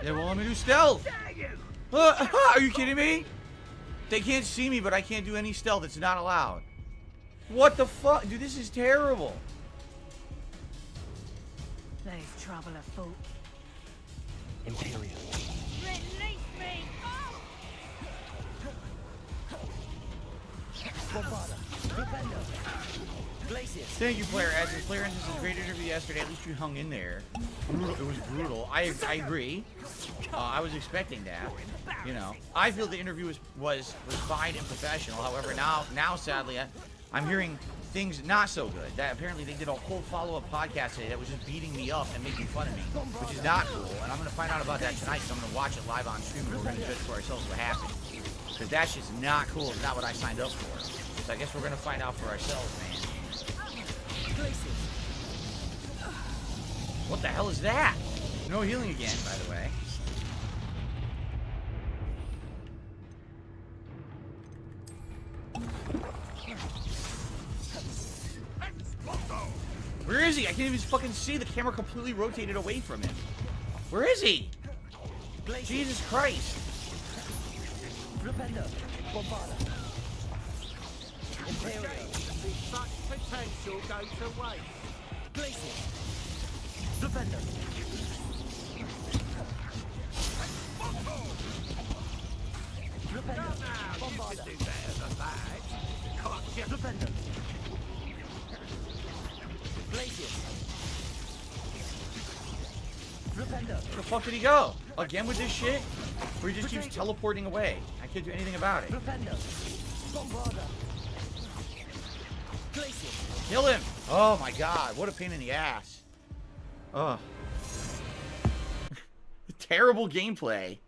They won't let me do stealth. Are you kidding me? They can't see me, but I can't do any stealth. It's not allowed. What the fuck? Dude, this is terrible. There's trouble afoot. Imperial. Release me! Thank you, Player Essence. Player Essence was a great interview yesterday. At least you hung in there. Brutal. It was brutal. I agree. I was expecting that. You know, I feel the interview was fine and professional. However, now sadly, I'm hearing things not so good. That apparently they did a whole follow-up podcast today that was just beating me up and making fun of me, which is not cool. And I'm gonna find out about that tonight. So I'm gonna watch it live on stream and we're gonna judge for ourselves what happened. Because that's just not cool. It's not what I signed up for. So I guess we're gonna find out for ourselves, man. What the hell is that? No healing again, by the way. Where is he? I can't even fucking see. The camera completely rotated away from him. Where is he? Jesus Christ. Such potential go to waste. Defender. Where the fuck did he go? Again with this shit? Or he just keeps teleporting away? I can't do anything about it. Kill him! Oh my god, what a pain in the ass. Ugh. Terrible gameplay.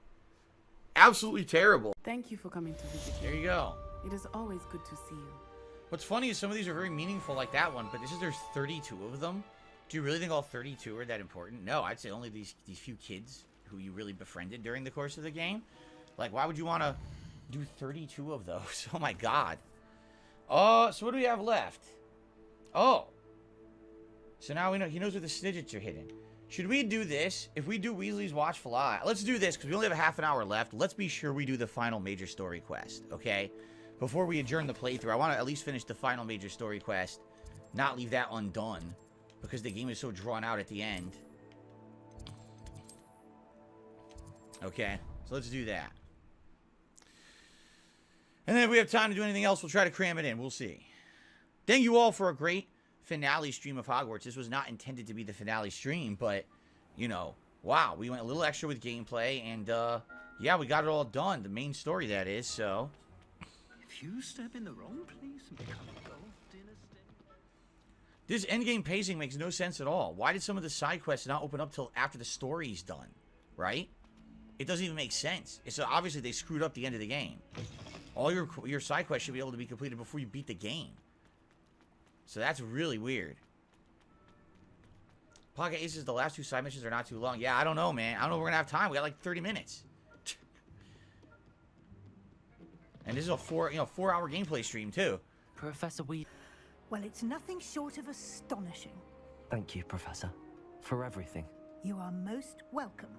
Absolutely terrible. Thank you for coming to visit. There you go. It is always good to see you. What's funny is some of these are very meaningful, like that one, but there's 32 of them. Do you really think all 32 are that important? No, I'd say only these few kids who you really befriended during the course of the game. Like, why would you want to do 32 of those. Oh my god. So what do we have left? Oh. So now we know he knows where the snidgets are hidden. Should we do this? If we do Weasley's Watchful Eye, let's do this because we only have a half an hour left. Let's be sure we do the final major story quest, okay? Before we adjourn the playthrough, I want to at least finish the final major story quest. Not leave that undone because the game is so drawn out at the end. Okay, so let's do that. And then if we have time to do anything else, we'll try to cram it in. We'll see. Thank you all for a great finale stream of Hogwarts. This was not intended to be the finale stream, but, you know, wow. We went a little extra with gameplay, and, yeah, we got it all done. The main story, that is, so. If you step in the wrong place and become engulfed in a This endgame pacing makes no sense at all. Why did some of the side quests not open up till after the story's done? Right? It doesn't even make sense. It's obviously they screwed up the end of the game. All your side quests should be able to be completed before you beat the game. So that's really weird. Pocket Aces, the last two side missions are not too long. Yeah, I don't know, man. I don't know if we're gonna have time. We got like 30 minutes. And this is a 4-hour gameplay stream too. Professor Weed. Well, it's nothing short of astonishing. Thank you, Professor, for everything. You are most welcome.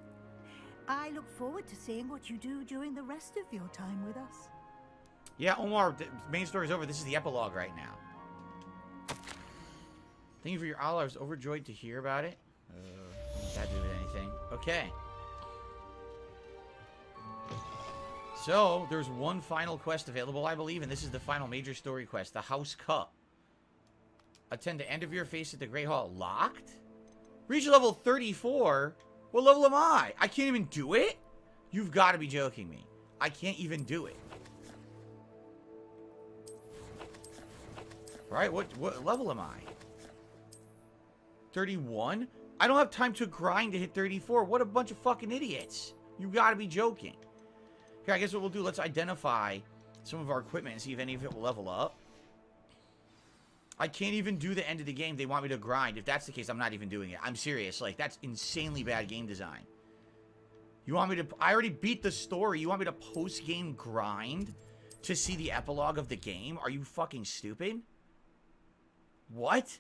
I look forward to seeing what you do during the rest of your time with us. Yeah, Omar, the main story's over. This is the epilogue right now. Thank you for your all. I was overjoyed to hear about it. That didn't do anything. Okay. So, there's one final quest available, I believe, and this is the final major story quest. The House Cup. Attend the end of your face at the Great Hall. Locked? Reach level 34? What level am I? I can't even do it? You've got to be joking me. I can't even do it. Right? What level am I? 31? I don't have time to grind to hit 34. What a bunch of fucking idiots. You gotta be joking. Here, I guess what we'll do, let's identify some of our equipment and see if any of it will level up. I can't even do the end of the game. They want me to grind. If that's the case, I'm not even doing it. I'm serious. Like, that's insanely bad game design. You want me to... I already beat the story. You want me to post-game grind to see the epilogue of the game? Are you fucking stupid? What?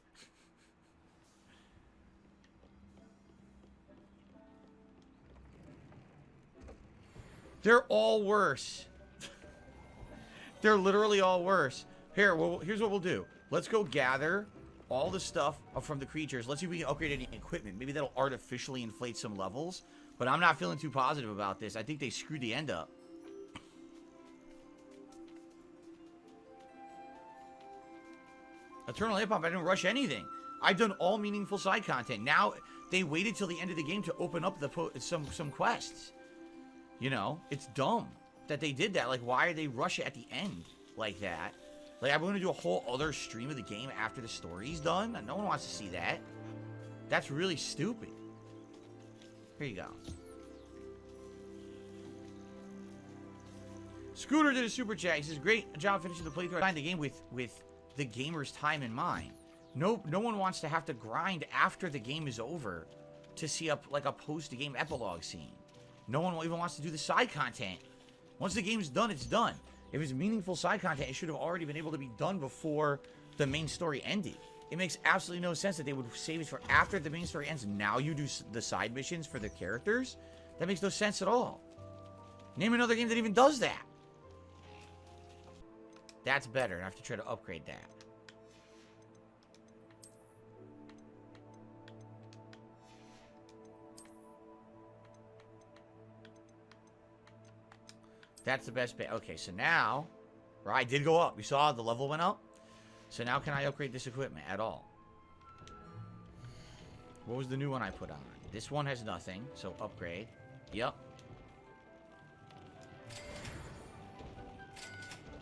They're all worse. They're literally all worse. Here, well, here's what we'll do. Let's go gather all the stuff from the creatures. Let's see if we can upgrade any equipment. Maybe that'll artificially inflate some levels. But I'm not feeling too positive about this. I think they screwed the end up. Eternal Hip Hop, I didn't rush anything. I've done all meaningful side content. Now, they waited till the end of the game to open up the some quests. You know, it's dumb that they did that. Like, why are they rush it at the end like that? Like, I'm going to do a whole other stream of the game after the story's done? No one wants to see that. That's really stupid. Here you go. Scooter did a super chat. He says, great job finishing the playthrough. I designed the game with the gamer's time in mind. No one wants to have to grind after the game is over to see a post-game epilogue scene. No one even wants to do the side content. Once the game's done, it's done. If it's meaningful side content, it should have already been able to be done before the main story ended. It makes absolutely no sense that they would save it for after the main story ends. Now you do the side missions for the characters? That makes no sense at all. Name another game that even does that. That's better. I have to try to upgrade that. That's the best bet. Okay, so now, right, I did go up. We saw the level went up. So now can I upgrade this equipment at all? What was the new one I put on? This one has nothing, so upgrade. Yep.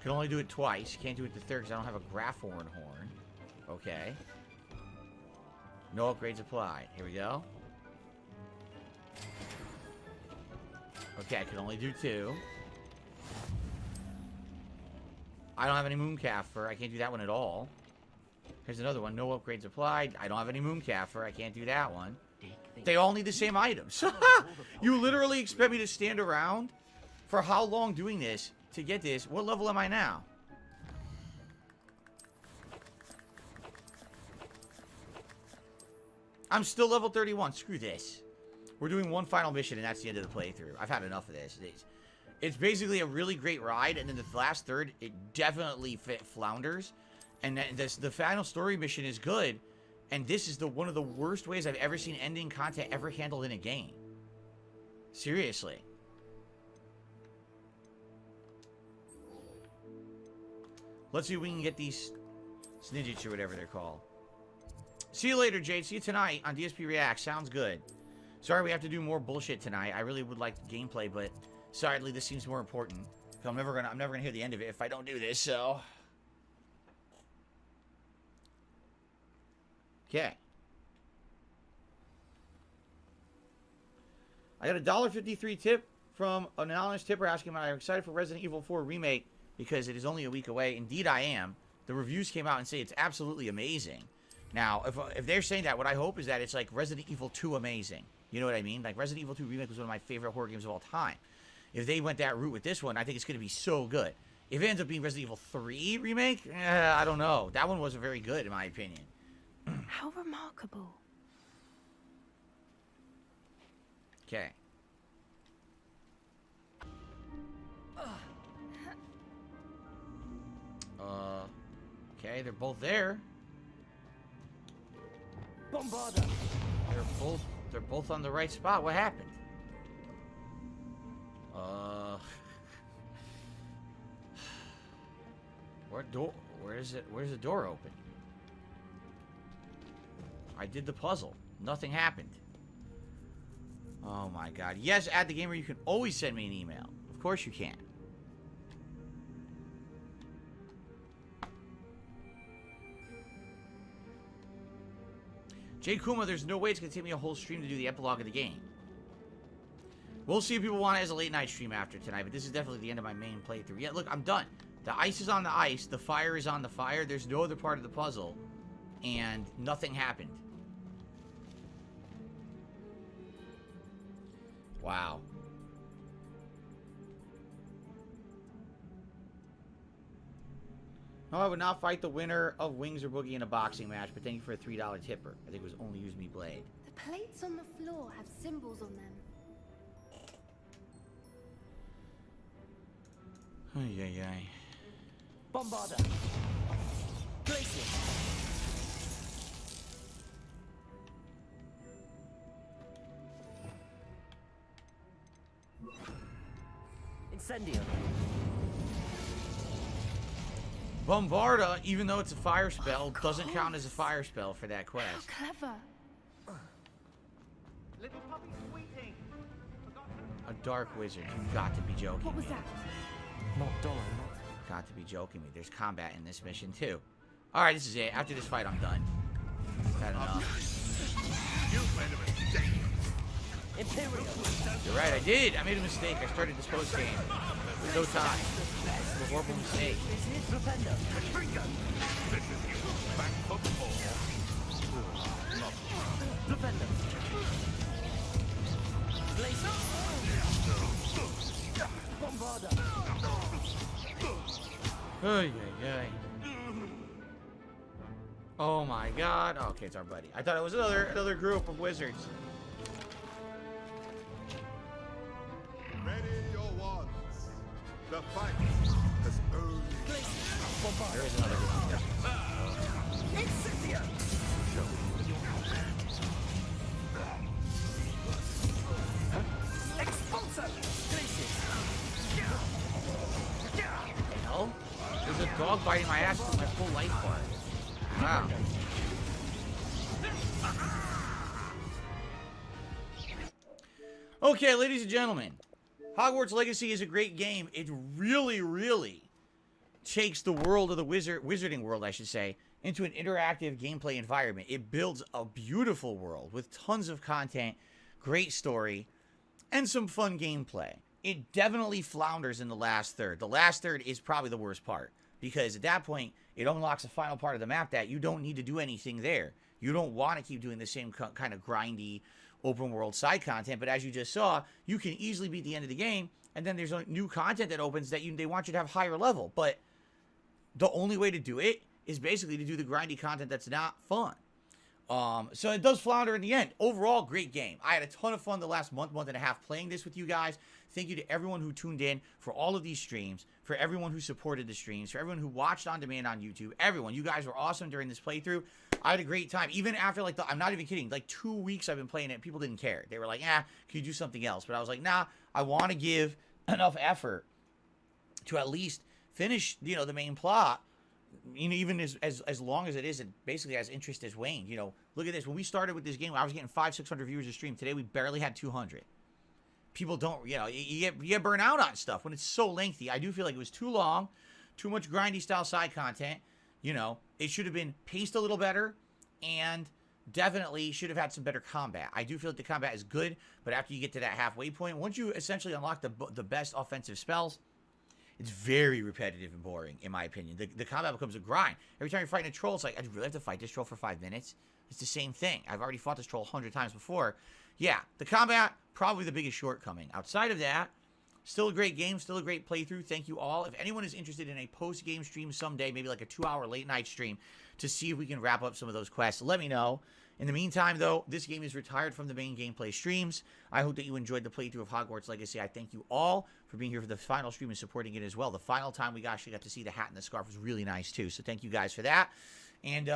Can only do it twice. You can't do it the third because I don't have a Graphorn horn. Okay. No upgrades applied. Here we go. Okay, I can only do 2. I don't have any Mooncalf fur. I can't do that one at all. Here's another one. No upgrades applied. I don't have any Mooncalf fur. I can't do that one. They all need the same items. You literally expect me to stand around for how long doing this to get this. What level am I now? I'm still level 31. Screw this. We're doing one final mission, and that's the end of the playthrough. I've had enough of this. It's basically a really great ride, and then the last third, it definitely flounders. And the final story mission is good, and this is one of the worst ways I've ever seen ending content ever handled in a game. Seriously. Let's see if we can get these snidgets or whatever they're called. See you later, Jade. See you tonight on DSP React. Sounds good. Sorry we have to do more bullshit tonight. I really would like gameplay, but sadly this seems more important. I'm never gonna hear the end of it if I don't do this, so. Okay. I got a $1.53 tip from an anonymous tipper asking if I'm excited for Resident Evil 4 Remake because it is only a week away. Indeed I am. The reviews came out and say it's absolutely amazing. Now, if they're saying that, what I hope is that it's like Resident Evil 2 amazing. You know what I mean? Like, Resident Evil 2 Remake was one of my favorite horror games of all time. If they went that route with this one, I think it's going to be so good. If it ends up being Resident Evil 3 Remake, I don't know. That one wasn't very good, in my opinion. How remarkable. Okay. Okay, they're both there. Bombarda. They're both on the right spot. What happened? Where's the door open? I did the puzzle. Nothing happened. Oh my god. Yes, at the gamer, you can always send me an email. Of course you can. Jay Kuma, there's no way it's going to take me a whole stream to do the epilogue of the game. We'll see if people want it as a late night stream after tonight, but this is definitely the end of my main playthrough. Yeah, look, I'm done. The ice is on the ice. The fire is on the fire. There's no other part of the puzzle. And nothing happened. Wow. No, I would not fight the winner of Wings or Boogie in a boxing match, but thank you for a $3 tipper. I think it was only use me blade. The plates on the floor have symbols on them. Ay, ay, ay. Bombarda. Place it. Incendio. Bombarda, even though it's a fire spell, doesn't count as a fire spell for that quest. How clever. Little puppy squeaking. A dark wizard. You've got to be joking. What was that? Not Dollar, Got to be joking me. There's combat in this mission too. Alright, this is it. After this fight, I'm done. Had enough. You made a mistake. Imperial. You're right, I did. I made a mistake. I started this post game with no time. It was a horrible mistake. Back for more. Ay, ay, ay. Oh my god. Oh, okay, it's our buddy. I thought it was another group of wizards. Ready your wands. The fight has only... There is another group of wizards. Incendio. Expulso. Hell? There's a dog biting my ass with my full life bar. Wow. Okay, ladies and gentlemen. Hogwarts Legacy is a great game. It really, really takes the world of the wizarding world, I should say, into an interactive gameplay environment. It builds a beautiful world with tons of content, great story, and some fun gameplay. It definitely flounders in the last third. The last third is probably the worst part, because at that point, it unlocks a final part of the map that you don't need to do anything there. You don't want to keep doing the same kind of grindy, open world side content. But as you just saw, you can easily beat the end of the game, and then there's new content that opens that they want you to have higher level. But the only way to do it is basically to do the grindy content that's not fun. So it does flounder in the end. Overall, great game. I had a ton of fun the last month and a half playing this with you guys. Thank you to everyone who tuned in for all of these streams, for everyone who supported the streams, for everyone who watched on demand on YouTube. Everyone, you guys were awesome during this playthrough. I had a great time. Even after, like, I'm not even kidding, like 2 weeks I've been playing it, people didn't care. They were like, can you do something else? But I was like, nah, I want to give enough effort to at least finish, you know, the main plot. You know, even as long as it is, it basically has interest as waned. You know, look at this. When we started with this game, I was getting 500-600 viewers a stream. Today, we barely had 200. People don't, you know, you get burnt out on stuff when it's so lengthy. I do feel like it was too long, too much grindy style side content. You know, it should have been paced a little better, and definitely should have had some better combat. I do feel like the combat is good, but after you get to that halfway point, once you essentially unlock the best offensive spells, it's very repetitive and boring, in my opinion. The combat becomes a grind. Every time you're fighting a troll, it's like, I really have to fight this troll for 5 minutes? It's the same thing. I've already fought this troll 100 times before. Yeah, the combat, probably the biggest shortcoming. Outside of that, still a great game, still a great playthrough. Thank you all. If anyone is interested in a post-game stream someday, maybe like a 2-hour late-night stream, to see if we can wrap up some of those quests, let me know. In the meantime, though, this game is retired from the main gameplay streams. I hope that you enjoyed the playthrough of Hogwarts Legacy. I thank you all for being here for the final stream and supporting it as well. The final time we actually got to see the hat and the scarf was really nice, too. So thank you guys for that. And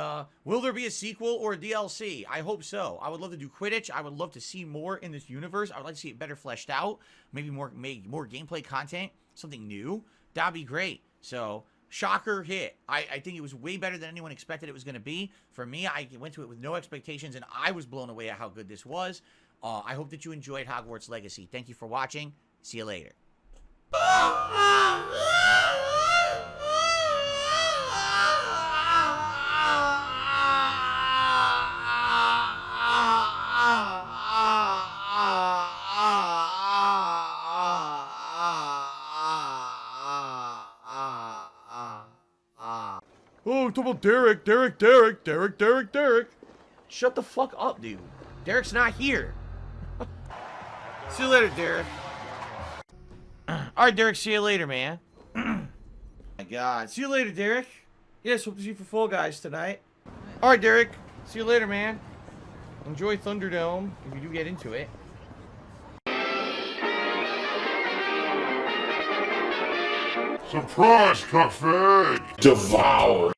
will there be a sequel or a DLC? I hope so. I would love to do Quidditch. I would love to see more in this universe. I would like to see it better fleshed out. Maybe more gameplay content. Something new. That'd be great. So, shocker hit. I think it was way better than anyone expected it was going to be. For me, I went to it with no expectations, and I was blown away at how good this was. I hope that you enjoyed Hogwarts Legacy. Thank you for watching. See you later. Oh, talk about Derek. Shut the fuck up, dude. Derek's not here. See you later, Derek. Alright, Derek, see you later, man. My God. See you later, Derek. Yes, hope to see you for Fall Guys tonight. Alright, Derek. See you later, man. Enjoy Thunderdome, if you do get into it. Surprise, cockfig! Devour!